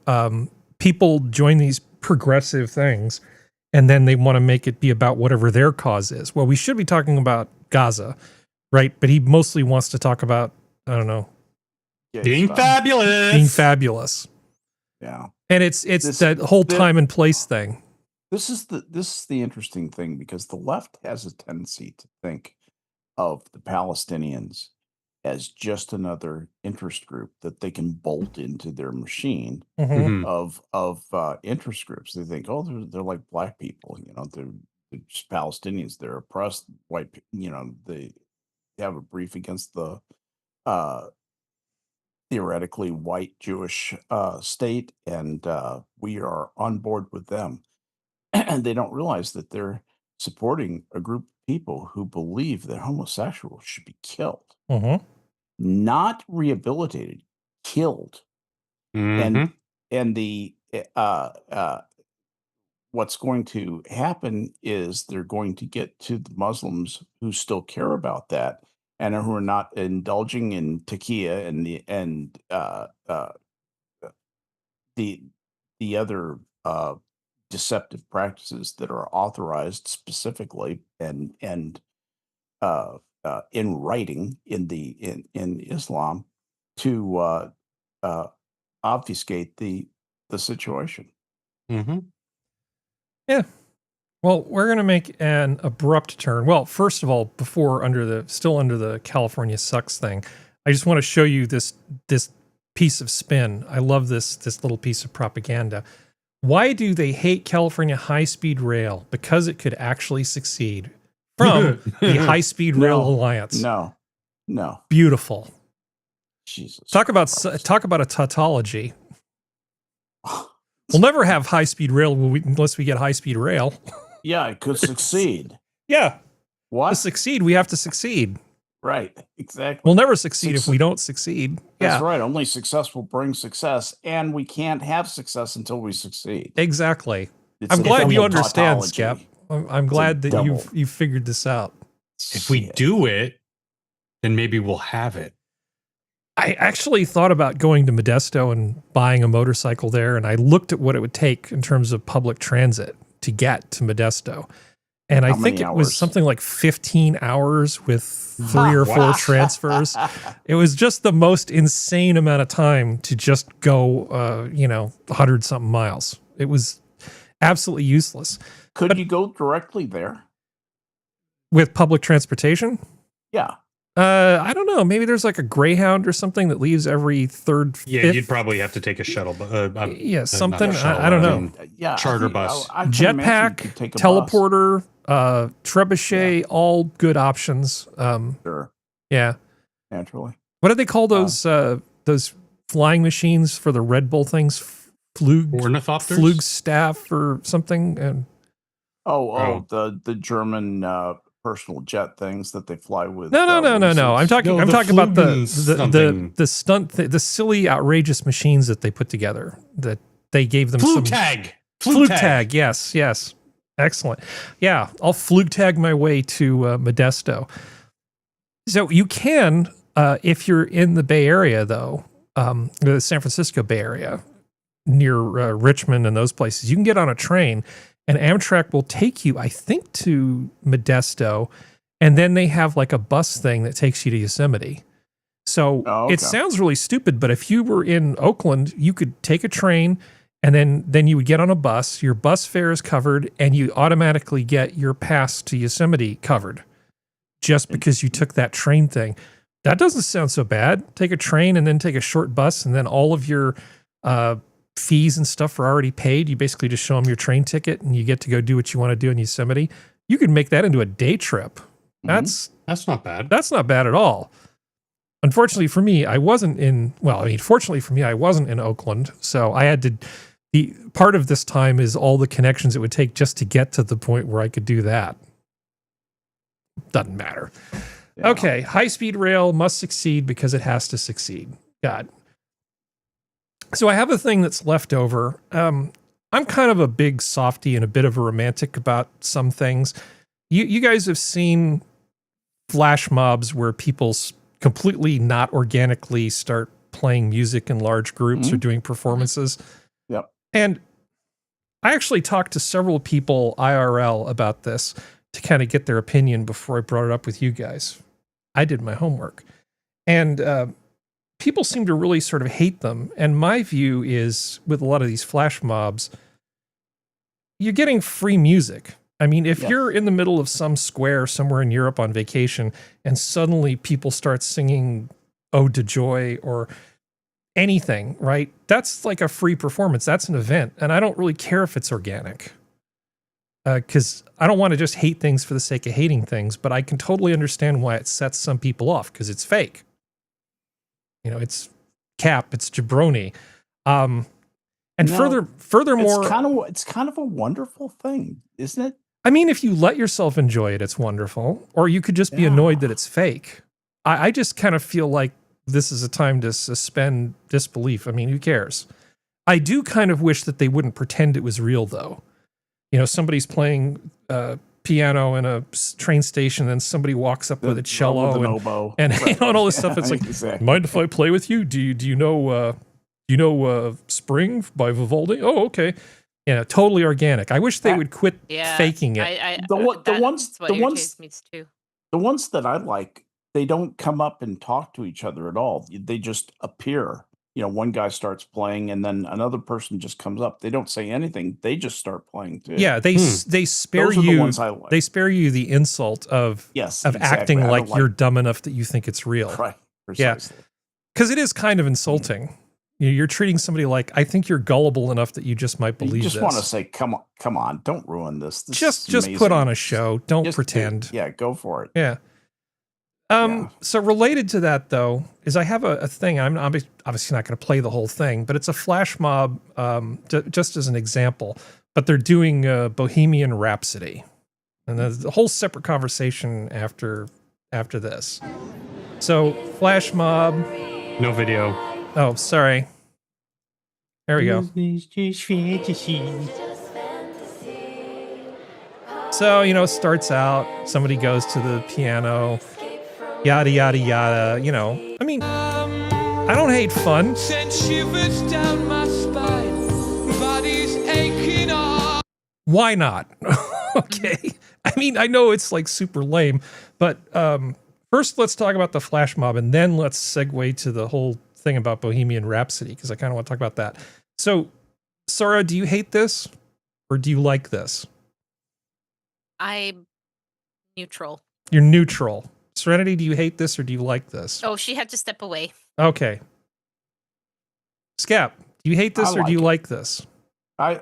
People join these progressive things, and then they want to make it be about whatever their cause is. Well, we should be talking about Gaza, right? But he mostly wants to talk about, I don't know,
Being fabulous.
being fabulous.
Yeah.
And it's that whole time and place thing.
This is the interesting thing, because the left has a tendency to think of the Palestinians as just another interest group that they can bolt into their machine
Mhm.
of interest groups. They think, oh, they're like black people, you know, they're just Palestinians. They're oppressed white, you know, they have a brief against the theoretically white Jewish state, and we are on board with them. And they don't realize that they're supporting a group of people who believe that homosexuals should be killed, not rehabilitated, killed. And the what's going to happen is they're going to get to the Muslims who still care about that and who are not indulging in taqiyya and the other deceptive practices that are authorized specifically and in writing in Islam to obfuscate the situation.
Yeah. Well, we're going to make an abrupt turn. Well, first of all, before still under the California sucks thing, I just want to show you this piece of spin. I love this little piece of propaganda. Why do they hate California high-speed rail? Because it could actually succeed from the High-Speed Rail Alliance.
No.
Beautiful.
Jesus.
Talk about a tautology. We'll never have high-speed rail unless we get high-speed rail.
Yeah, it could succeed.
Yeah.
What?
To succeed, we have to succeed.
Right. Exactly.
We'll never succeed if we don't succeed.
That's
Yeah.
right. Only success will bring success, and we can't have success until we succeed.
Exactly.
It's
I'm
a
glad you
double
understand,
tautology.
Skep. I'm glad that
double.
you've figured this out.
If we do it, then maybe we'll have it.
I actually thought about going to Modesto and buying a motorcycle there, and I looked at what it would take in terms of public transit to get to Modesto. And I think it was something like 15 hours with 3 or 4 transfers. It was just the most insane amount of time to just go, 100-something miles. It was absolutely useless.
Could you go directly there?
With public transportation?
Yeah.
I don't know. Maybe there's like a Greyhound or something that leaves every third.
Yeah,
fifth.
You'd probably have to take a shuttle.
Yeah, something.
Not a shuttle,
I don't know.
Yeah,
charter bus,
I can imagine you could
jetpack,
take a
teleporter, trebuchet, all good options.
Sure.
Yeah.
Naturally.
What do they call those flying machines for the Red Bull things?
Ornithopters?
Flugstaff or something? And
the German personal jet things that they fly with.
No. I'm talking about the stunt, the silly, outrageous machines that they put together. That they gave them
Flug tag.
Yes. Excellent. Yeah, I'll flug tag my way to Modesto. So you can, if you're in the Bay Area, though, the San Francisco Bay Area, near Richmond and those places, you can get on a train. And Amtrak will take you, I think, to Modesto, and then they have like a bus thing that takes you to Yosemite. So It sounds really stupid, but if you were in Oakland, you could take a train, and then you would get on a bus. Your bus fare is covered, and you automatically get your pass to Yosemite covered, just because you took that train thing. That doesn't sound so bad. Take a train and then take a short bus, and then all of your fees and stuff are already paid. You basically just show them your train ticket and you get to go do what you want to do in Yosemite. You could make that into a day trip. That's
not bad.
That's not bad at all. Unfortunately for me, I wasn't in Oakland. So I had to be part of this time is all the connections it would take just to get to the point where I could do that. Doesn't matter. Yeah. Okay. High-speed rail must succeed because it has to succeed. God. So I have a thing that's left over. I'm kind of a big softy and a bit of a romantic about some things. You guys have seen flash mobs where people completely not organically start playing music in large groups or doing performances.
Yep.
And I actually talked to several people IRL about this to kind of get their opinion before I brought it up with you guys. I did my homework. And people seem to really sort of hate them. And my view is, with a lot of these flash mobs, you're getting free music. I mean, if you're in the middle of some square somewhere in Europe on vacation, and suddenly people start singing Ode to Joy or anything, right? That's like a free performance. That's an event. And I don't really care if it's organic. Because I don't want to just hate things for the sake of hating things, but I can totally understand why it sets some people off, because it's fake. It's cap, it's jabroni. Furthermore,
it's kind of a wonderful thing, isn't it?
I mean, if you let yourself enjoy it, it's wonderful. Or you could just be annoyed that it's fake. I just kind of feel like this is a time to suspend disbelief. I mean, who cares? I do kind of wish that they wouldn't pretend it was real, though. Somebody's playing piano in a train station, and somebody walks up with a cello and all this stuff. It's like,
exactly.
Mind if I play with you? Do you know Spring by Vivaldi? Oh, okay. Totally organic. I wish they would quit faking it.
The ones that I like, they don't come up and talk to each other at all. They just appear one guy starts playing and then another person just comes up. They don't say anything. They just start playing too.
Yeah, they spare
Those are
you.
the ones I like.
They spare you the insult of
exactly.
acting
I
like
don't
you're dumb enough that you think it's real.
Right. Precisely.
Yeah, because it is kind of insulting. You're treating somebody like, I think you're gullible enough that you just might believe
You just want to
this.
say, come on, don't ruin this.
Just
is
put on
amazing.
a show. Don't
Just
pretend.
yeah, go for it.
Yeah. So related to that, though, is I have a thing. I'm obviously not going to play the whole thing, but it's a flash mob, just as an example. But they're doing Bohemian Rhapsody, and there's a whole separate conversation after this. So flash mob.
No video.
Oh, sorry. There we go. So, it starts out, somebody goes to the piano, yada, yada, yada, I mean, I don't hate fun. Why not? Okay. I mean, I know it's like super lame, but first let's talk about the flash mob and then let's segue to the whole thing about Bohemian Rhapsody, because I kind of want to talk about that. So, Sora, do you hate this or do you like this?
I'm neutral.
You're neutral. Serenity, do you hate this or do you like this?
Oh, she had to step away.
Okay. Skep, do you hate this or do you like this?
I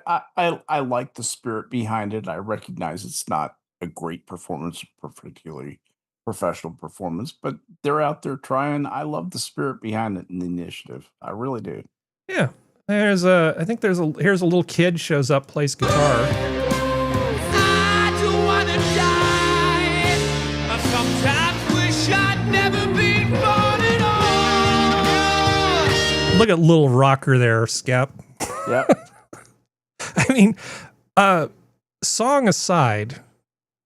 like the spirit behind it. I recognize it's not a great performance, particularly professional performance, but they're out there trying. I love the spirit behind it and the initiative. I really do.
Yeah. Here's a little kid shows up, plays guitar.
I don't wanna die. I sometimes wish I'd never been born at all.
Look at little rocker there, Skep.
Yep.
I mean, song aside,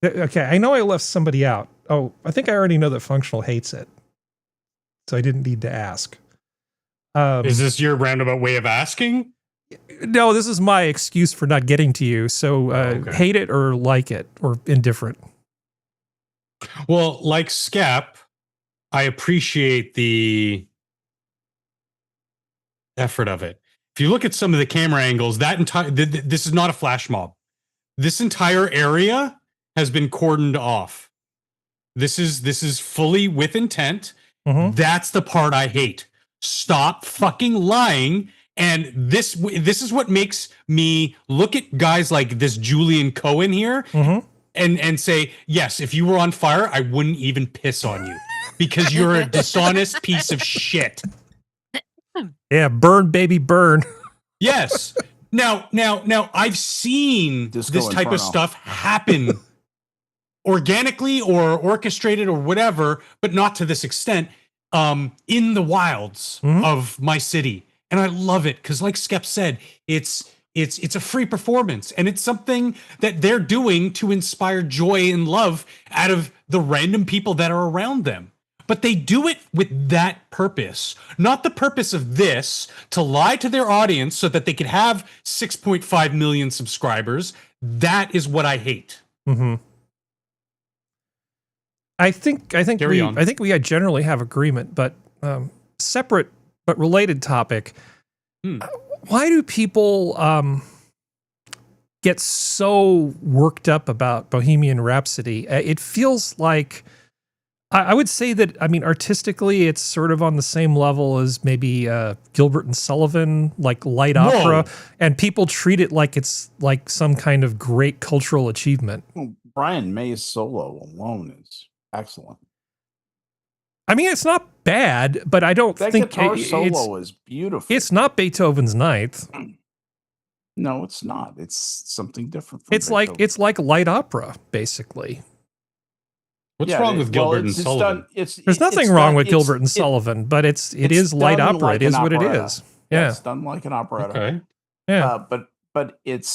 okay, I know I left somebody out. Oh, I think I already know that Functional hates it, so I didn't need to ask.
Is this your roundabout way of asking?
No, this is my excuse for not getting to you. So
Okay.
hate it or like it or indifferent.
Well, like Skep, I appreciate the effort of it. If you look at some of the camera angles, this is not a flash mob. This entire area has been cordoned off. This is fully with intent.
Mm-hmm.
That's the part I hate. Stop fucking lying. And this is what makes me look at guys like this Julian Cohen here
Mm-hmm.
and say, yes, if you were on fire, I wouldn't even piss on you because you're a dishonest piece of shit.
Yeah, burn, baby, burn.
Yes. Now I've seen
Disco
this type
Inferno.
of stuff happen organically or orchestrated or whatever, but not to this extent, in the wilds of my city. And I love it because, like Skep said, it's a free performance, and it's something that they're doing to inspire joy and love out of the random people that are around them. But they do it with that purpose, not the purpose of this to lie to their audience so that they could have 6.5 million subscribers. That is what I hate.
Mm-hmm. I think we generally have agreement, but separate but related topic. Why do people get so worked up about Bohemian Rhapsody? It feels like I would say that, I mean, artistically, it's sort of on the same level as maybe Gilbert and Sullivan, like light opera, and people treat it like it's like some kind of great cultural achievement.
Well, Brian May's solo alone is excellent.
I mean, it's not bad, but I don't
That
think
guitar solo is beautiful.
It's not Beethoven's Ninth.
No, it's not. It's something different. From
It's
Beethoven.
like light opera, basically.
What's wrong with Gilbert and Sullivan?
There's nothing wrong with Gilbert and Sullivan, but it is light
done
opera.
like
It is
an
what it
operetta.
is.
Yeah,
Yeah.
it's done like an operetta.
Okay.
Yeah.
But it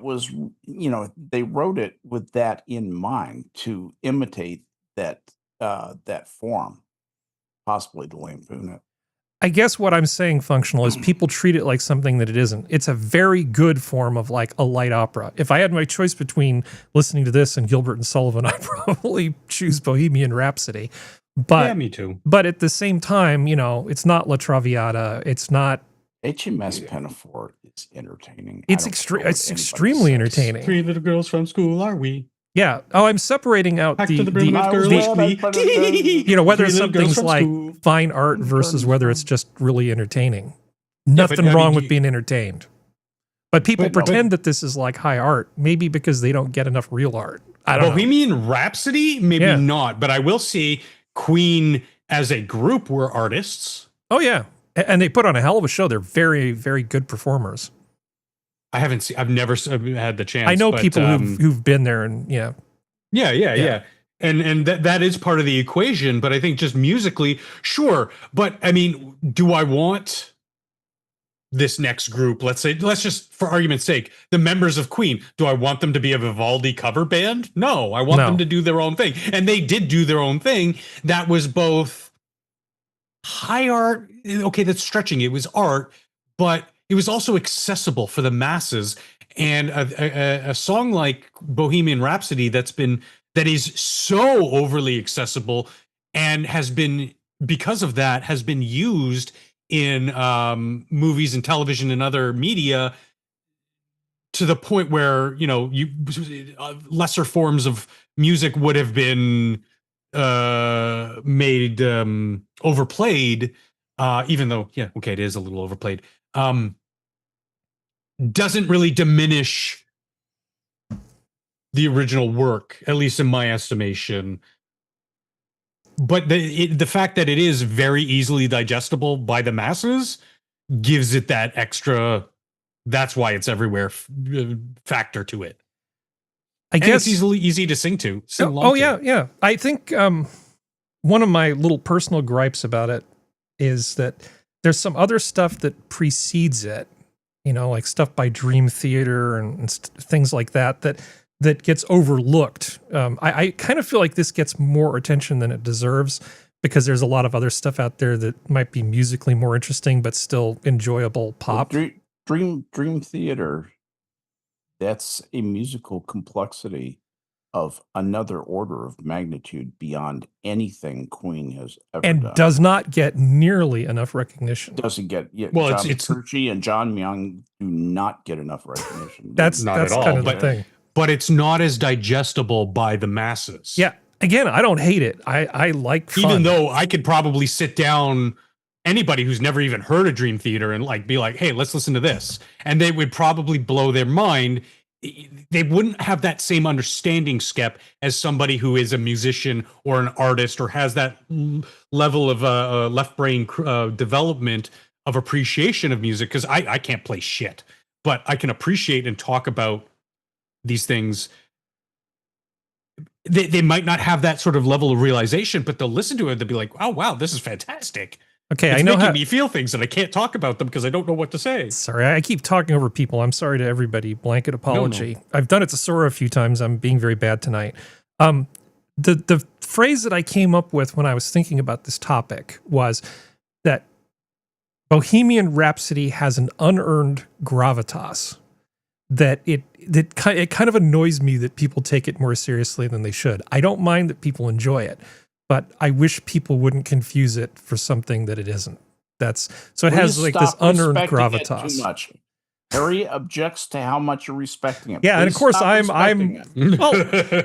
was, they wrote it with that in mind to imitate that form, possibly to lampoon it.
I guess what I'm saying, Functional, is people treat it like something that it isn't. It's a very good form of like a light opera. If I had my choice between listening to this and Gilbert and Sullivan, I'd probably choose Bohemian Rhapsody. But
Yeah, me too.
But at the same time, you know, it's not La Traviata. It's not.
HMS Pinafore is entertaining.
It's extremely entertaining.
3 little girls from school, are we?
Yeah. Oh, I'm separating out
Back to the brim with girls,
you know, whether
3 little girls
something's
from
like
school.
fine art versus whether it's just really entertaining. Nothing
I
wrong
mean,
with being entertained. But people
But-
pretend that this is like high art, maybe because they don't get enough real art. I don't know.
Bohemian Rhapsody, maybe
Yeah.
not, but I will say Queen as a group were artists.
Oh yeah, and they put on a hell of a show. They're very, very good performers.
I've never had the chance.
I know
but,
people who've been there, and yeah.
Yeah. And that is part of the equation, but I think just musically, sure. But I mean, do I want this next group, let's just for argument's sake, the members of Queen, do I want them to be a Vivaldi cover band? No, I want them to do their own thing. And they did do their own thing. That was both high art. Okay, that's stretching. It was art, but it was also accessible for the masses. And a song like Bohemian Rhapsody that is so overly accessible and has been, because of that, has been used in movies and television and other media to the point where, you know, lesser forms of music would have been made overplayed, even though, yeah, okay, it is a little overplayed. Doesn't really diminish the original work, at least in my estimation. But the fact that it is very easily digestible by the masses gives it that extra, that's why it's everywhere factor to it.
I guess
it's easy to sing to.
Yeah. I think one of my little personal gripes about it is that there's some other stuff that precedes it, you know, like stuff by Dream Theater and things like that gets overlooked. I kind of feel like this gets more attention than it deserves because there's a lot of other stuff out there that might be musically more interesting but still enjoyable pop.
Dream Theater, that's a musical complexity of another order of magnitude beyond anything Queen has ever done.
Does not get nearly enough recognition.
Doesn't get
well.
John
It's
Petrucci and John Myung do not get enough recognition.
That's
not at all.
Kind of the thing.
But it's not as digestible by the masses.
Yeah. Again, I don't hate it. I like fun.
Even though I could probably sit down anybody who's never even heard of Dream Theater and like be like, hey, let's listen to this. And they would probably blow their mind. They wouldn't have that same understanding, Skep, as somebody who is a musician or an artist or has that level of left brain development of appreciation of music. Because I can't play shit, but I can appreciate and talk about these things. They might not have that sort of level of realization, but they'll listen to it. They'll be like, "Oh wow, this is fantastic."
Okay,
it's
I know
making
how
me feel things and I can't talk about them because I don't know what to say.
Sorry, I keep talking over people. I'm sorry to everybody. Blanket apology.
No.
I've done it to Sora a few times. I'm being very bad tonight. The phrase that I came up with when I was thinking about this topic was that Bohemian Rhapsody has an unearned gravitas that it kind of annoys me that people take it more seriously than they should. I don't mind that people enjoy it, but I wish people wouldn't confuse it for something that it isn't. So it has like this unearned gravitas.
Too much. Harry objects to how much you're respecting it.
Yeah, and of course I'm
it.
well,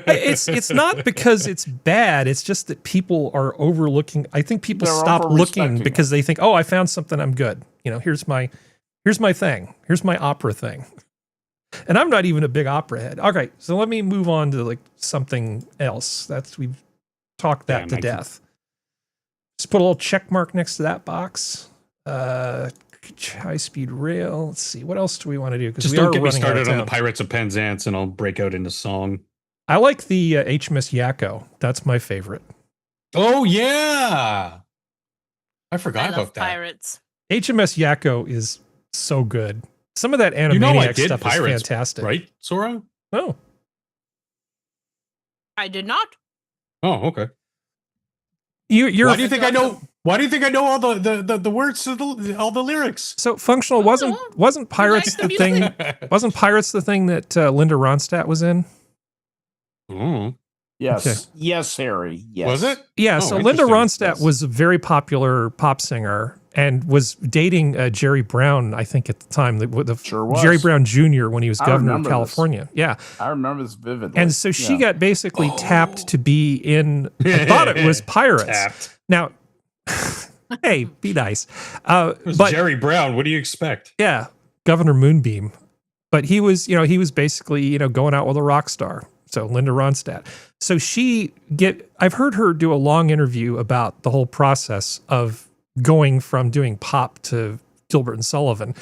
it's not because it's bad, it's just that people are overlooking. I think people stop looking because they think, "Oh, I found something, I'm good." You know, here's my thing. Here's my opera thing. And I'm not even a big opera head. Okay, so let me move on to like something else. We've talked that to death. Just put a little check mark next to that box. High speed rail. Let's see. What else do we want to do?
Just don't get me started on the Pirates of Penzance and I'll break out into song.
I like the HMS Yakko. That's my favorite.
Oh, yeah. I forgot about that.
Pirates.
HMS Yakko is so good. Some of that Animaniac stuff
Pirates,
is fantastic.
Right, Sora?
No.
I did not.
Oh, okay.
Why
do you think I know? Why do you think I know all the words to all the lyrics?
So Functional wasn't Pirates the thing? Wasn't Pirates the thing that Linda Ronstadt was in?
Oh,
Yes.
Okay.
Yes, Harry. Yes.
Was it?
Yeah,
Oh,
so Linda
interesting.
Ronstadt was a very popular pop singer and was dating Jerry Brown, I think, at the time.
Sure was.
Jerry Brown Jr. when he was
I
governor of
remember
California.
this.
Yeah.
I remember this vividly.
And so she
Yeah.
got basically tapped to be in, I thought it was Pirates.
Tapped.
Now, hey, be nice.
It was
But
Jerry Brown. What do you expect?
yeah, Governor Moonbeam. But he was basically, going out with a rock star. So Linda Ronstadt. So I've heard her do a long interview about the whole process of going from doing pop to Gilbert and Sullivan.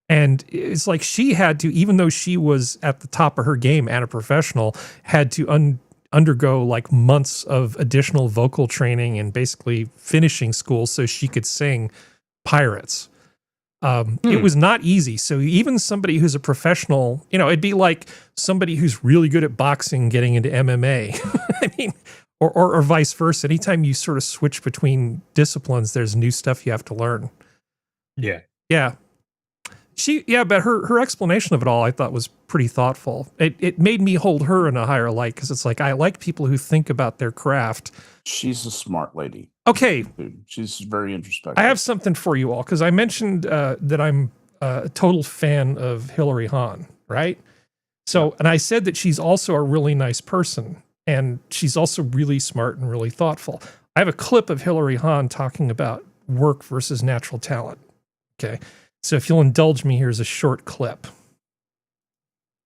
And it's like she had to, even though she was at the top of her game and a professional, had to undergo like months of additional vocal training and basically finishing school so she could sing Pirates. It was not easy. So even somebody who's a professional, it'd be like somebody who's really good at boxing getting into MMA. I mean, or vice versa. Anytime you sort of switch between disciplines, there's new stuff you have to learn.
Yeah.
Yeah. But her explanation of it all I thought was pretty thoughtful. It made me hold her in a higher light because it's like I like people who think about their craft.
She's a smart lady.
Okay.
Dude, she's very introspective.
I have something for you all because I mentioned that I'm a total fan of Hillary Hahn, right? So, and I said that she's also a really nice person and she's also really smart and really thoughtful. I have a clip of Hillary Hahn talking about work versus natural talent. Okay. So if you'll indulge me, here's a short clip.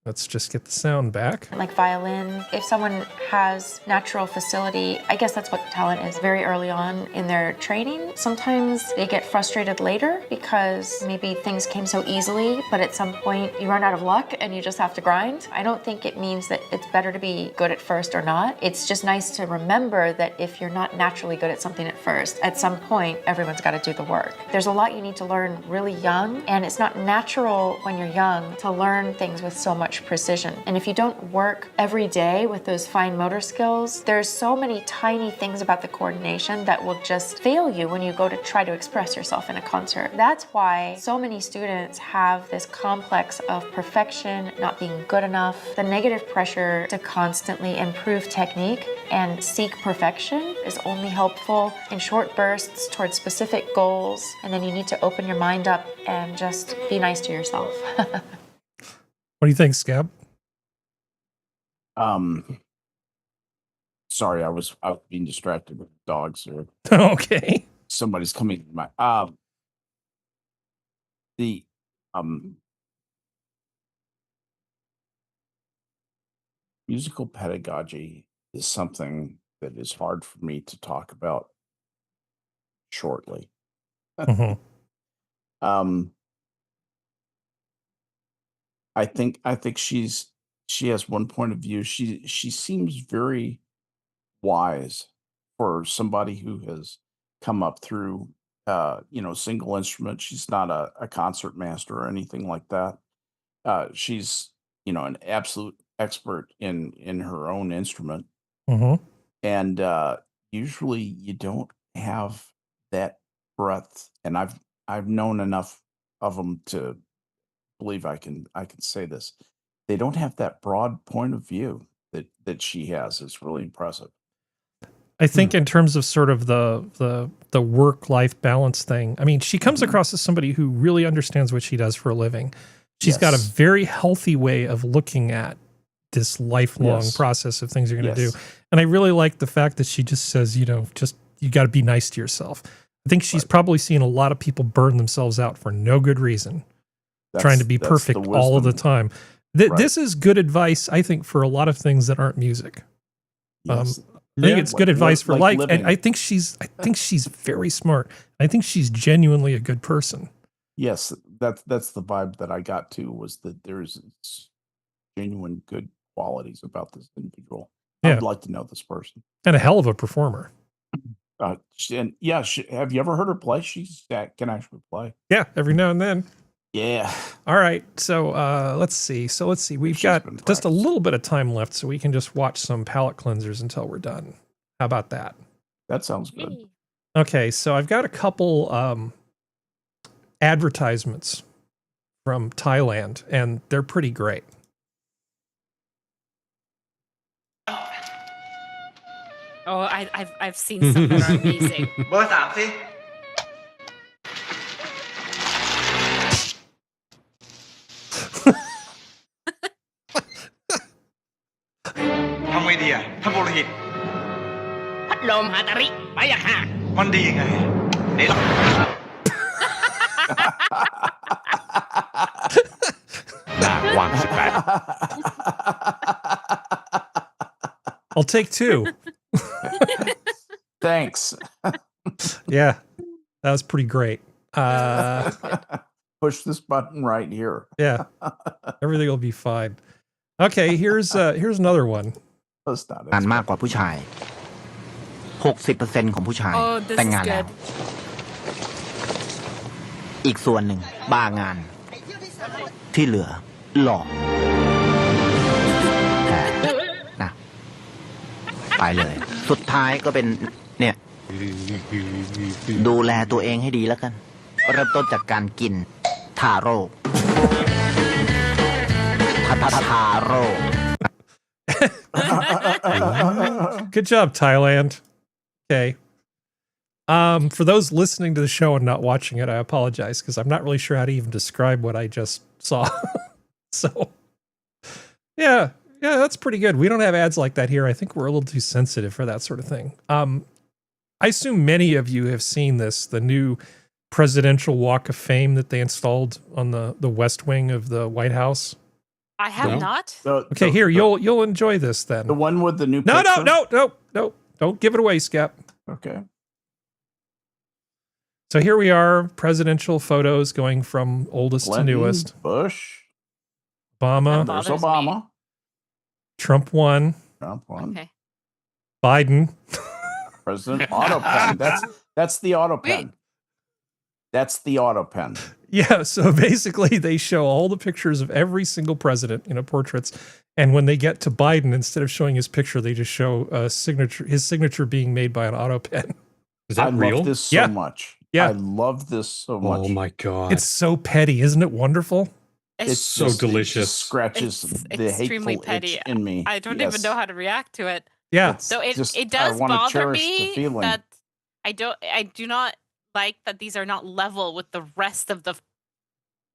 Let's just get the sound back.
Like violin, if someone has natural facility, I guess that's what talent is very early on in their training. Sometimes they get frustrated later because maybe things came so easily, but at some point you run out of luck and you just have to grind. I don't think it means that it's better to be good at first or not. It's just nice to remember that if you're not naturally good at something at first, at some point everyone's got to do the work. There's a lot you need to learn really young, and it's not natural when you're young to learn things with so much precision. And if you don't work every day with those fine motor skills, there's so many tiny things about the coordination that will just fail you when you go to try to express yourself in a concert. That's why so many students have this complex of perfection, not being good enough, the negative pressure to constantly improve technique and seek perfection is only helpful in short bursts towards specific goals, and then you need to open your mind up and just be nice to yourself.
What do you think, Scab?
Sorry, I was being distracted with dogs or
Okay.
somebody's coming to my the musical pedagogy is something that is hard for me to talk about shortly.
Mhm.
I think she has one point of view. She seems very wise for somebody who has come up through single instrument. She's not a concert master or anything like that. She's an absolute expert in her own instrument.
Mm-hmm.
And usually you don't have that breadth, and I've known enough of them to believe I can say this. They don't have that broad point of view that she has. It's really impressive.
I think in terms of sort of the work-life balance thing, I mean, she comes across as somebody who really understands what she does for a living. She's got a very healthy way of looking at this lifelong process of things you're going to do. And I really like the fact that she just says, you got to be nice to yourself. I think she's probably seen a lot of people burn themselves out for no good reason, trying to be perfect all of the time. This is good advice, I think, for a lot of things that aren't music.
Yes.
I think it's good advice for life,
living.
and I think she's very smart. I think she's genuinely a good person.
Yes, that's the vibe that I got too, was that there's genuine good qualities about this individual.
Yeah.
I'd like to know this person.
And a hell of a performer.
Have you ever heard her play? She can actually play.
Yeah, every now and then.
Yeah.
All right. So let's see. We've got just a little bit of time left, so we can just watch some palate cleansers until we're done. How about that?
That sounds good.
Okay. So I've got a couple advertisements from Thailand, and they're pretty great.
Oh, I've seen some that are amazing.
เบอร์ 3 สิ ทำไงดีอะท่านปุโรหิต
พัดลมฮาตาริไปอะค่ะ
มันดีไงเดี๋ยว
I'll take 2.
Thanks.
Yeah, that was pretty great.
Push this button right here.
Yeah, everything will be fine. Okay, here's another one.
That's not
งานมากกว่าผู้ชาย 60% ของผู้ชาย
Oh, this
แต่ง
is
งานแล้ว
good.
อีกส่วนหนึ่งบ้างาน ที่เหลือหลอกนะไปเลย สุดท้ายก็เป็นเนี่ย ดูแลตัวเองให้ดีแล้วกัน เริ่มต้นจากการกินทาโร่ทาโร่
Good job, Thailand. Okay. For those listening to the show and not watching it, I apologize because I'm not really sure how to even describe what I just saw. So, yeah, that's pretty good. We don't have ads like that here. I think we're a little too sensitive for that sort of thing. I assume many of you have seen this, the new presidential walk of fame that they installed on the west wing of the White House.
I have not.
Okay, here, you'll enjoy this then.
The one with the new
No,
picture?
no. Don't give it away, Skep.
Okay.
So here we are, presidential photos going from oldest
Clinton,
to newest.
Bush.
Obama.
There's Obama.
Trump won.
Trump won.
Okay.
Biden.
President auto pen. That's the auto pen. That's the auto pen.
Yeah, so basically they show all the pictures of every single president, portraits, and when they get to Biden, instead of showing his picture, they just show his signature being made by an auto pen.
Is that real?
I love this so much.
Yeah.
I love this so much.
Oh my god.
It's so petty, isn't it wonderful?
It's
so delicious.
It scratches the
extremely
hateful
petty.
itch in me.
I don't even know how to react to it.
Yeah.
So it does
wanna
bother
cherish the
me
feeling.
that I do not like that these are not level with the rest of the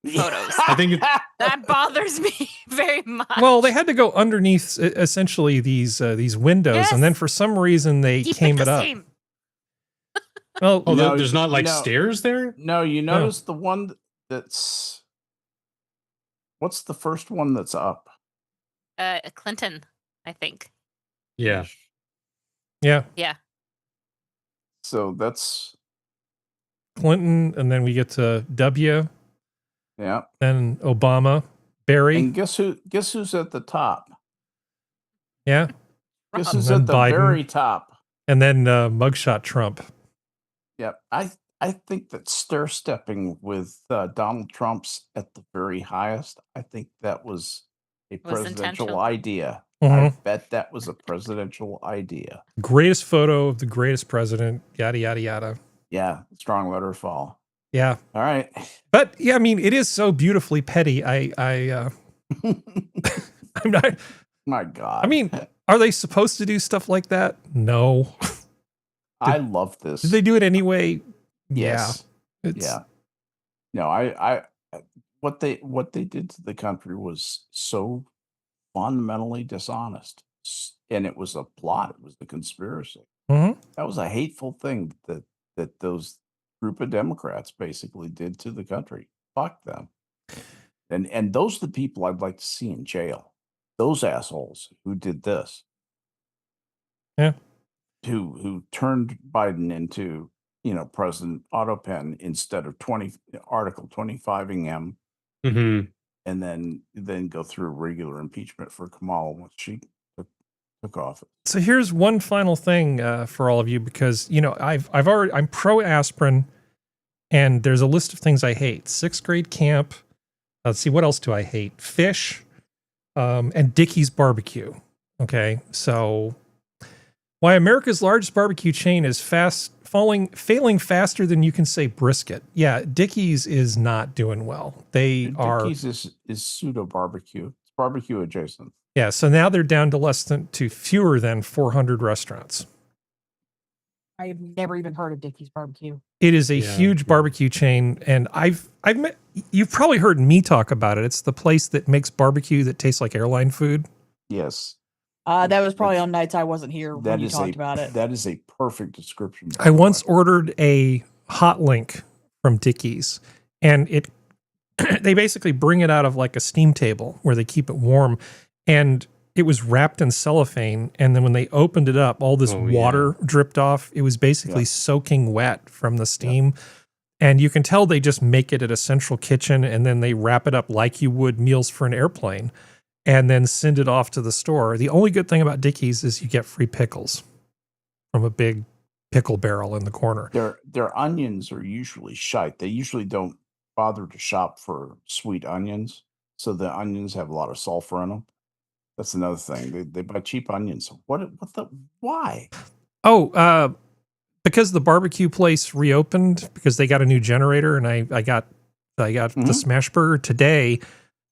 photos.
I think
That bothers me very much.
Well, they had to go underneath essentially these windows, and then for some reason they
Keep
came
it
it
the
up.
same.
Well,
there's not like stairs there?
No, you notice the one that's what's the first one that's up?
Clinton, I think.
Yeah.
Yeah.
Yeah.
So that's
Clinton, and then we get to W.
Yeah.
Then Obama, Barry.
And guess who's at the top?
Yeah.
Guess
And
who's
then
at the
Biden.
very top?
And then mugshot Trump.
Yep. I think that stair stepping with Donald Trump's at the very highest. I think that was a presidential
intentional.
idea. I bet that was a presidential idea.
Greatest photo of the greatest president, yada, yada, yada.
Yeah. Strong letter fall.
Yeah.
All right.
But yeah, I mean, it is so beautifully petty. I'm not.
My God.
I mean, are they supposed to do stuff like that? No.
I love this.
Did they do it anyway?
Yes.
Yeah. It's,
Yeah. No, I what they did to the country was so fundamentally dishonest. And it was a plot, it was a conspiracy.
Mhm.
That was a hateful thing that those group of Democrats basically did to the country. Fuck them. And those are the people I'd like to see in jail. Those assholes who did this.
Yeah.
Who turned Biden into, President Autopen instead of Article 25ing him,
Mm-hmm.
and then go through regular impeachment for Kamala once she took office.
So here's one final thing for all of you, because I'm pro aspirin, and there's a list of things I hate. 6th grade camp. Let's see, what else do I hate? Fish, and Dickey's barbecue. Okay, so why America's largest barbecue chain is failing faster than you can say brisket. Yeah, Dickey's is not doing well.
Dickey's is pseudo barbecue. It's barbecue adjacent.
Yeah, so now they're down to fewer than 400 restaurants.
I've never even heard of Dickie's Barbecue.
It is a huge barbecue chain, and you've probably heard me talk about it. It's the place that makes barbecue that tastes like airline food.
Yes.
That was probably on nights I wasn't here when you talked about it.
That is a perfect description.
I once ordered a hot link from Dickie's, and they basically bring it out of like a steam table where they keep it warm, and it was wrapped in cellophane, and then when they opened it up, all this water dripped off. It was basically soaking wet from the steam. And you can tell they just make it at a central kitchen, and then they wrap it up like you would meals for an airplane, and then send it off to the store. The only good thing about Dickie's is you get free pickles from a big pickle barrel in the corner.
Their onions are usually shite. They usually don't bother to shop for sweet onions, so the onions have a lot of sulfur in them. That's another thing. They buy cheap onions. Why?
Oh, because the barbecue place reopened, because they got a new generator, and I got the smash burger today.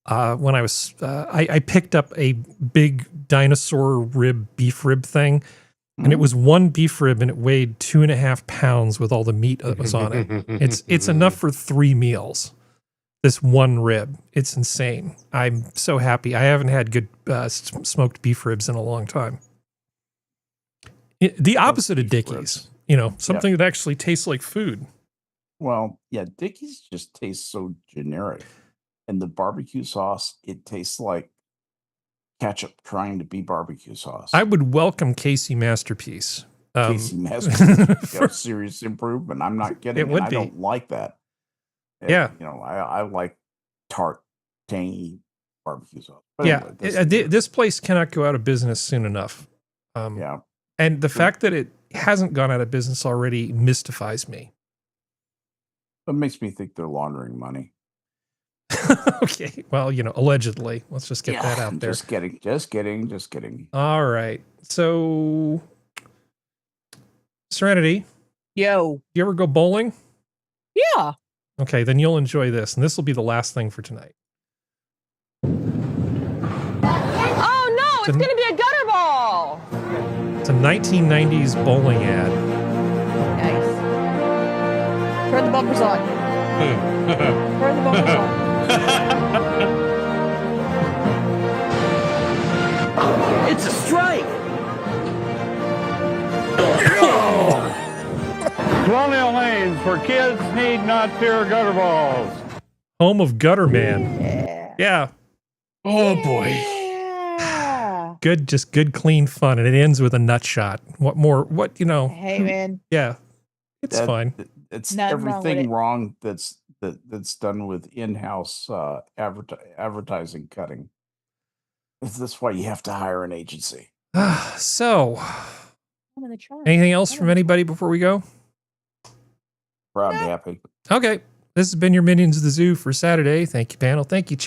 When I was, I picked up a big dinosaur beef rib thing, and it was one beef rib, and it weighed 2.5 pounds with all the meat that was on it. It's enough for 3 meals. This one rib. It's insane. I'm so happy. I haven't had good smoked beef ribs in a long time. The opposite of Dickie's, something that actually tastes like food.
Well, yeah, Dickie's just tastes so generic. And the barbecue sauce, it tastes like ketchup trying to be barbecue sauce.
I would welcome Casey Masterpiece.
Casey Masterpiece, serious improvement. I'm not kidding.
It would
I
be.
don't like that.
Yeah.
I like tart, tangy barbecue sauce. But
Yeah.
anyway,
This place cannot go out of business soon enough. And the fact that it hasn't gone out of business already mystifies me.
It makes me think they're laundering money.
Okay. Well, allegedly. Let's just get that out there.
Just kidding.
All right. So, Serenity.
Yo.
You ever go bowling?
Yeah.
Okay, then you'll enjoy this, and this will be the last thing for tonight.
Oh no, it's going to be a gutter ball.
It's a 1990s bowling ad.
Nice. Turn the bumpers on. Turn the bumpers on.
It's a strike!
Colonial lanes for kids need not fear gutter balls.
Home of Gutter Man. Yeah.
Oh boy.
Just good, clean fun, and it ends with a nut shot. What more?
Hey, man.
Yeah, it's fine.
It's
Nothing
everything
wrong
that's done with in-house advertising cutting. That's why you have to hire an agency.
So, anything else from anybody before we go?
Proud and happy.
Okay. This has been your Minions of the Zoo for Saturday. Thank you, panel. Thank you, chat.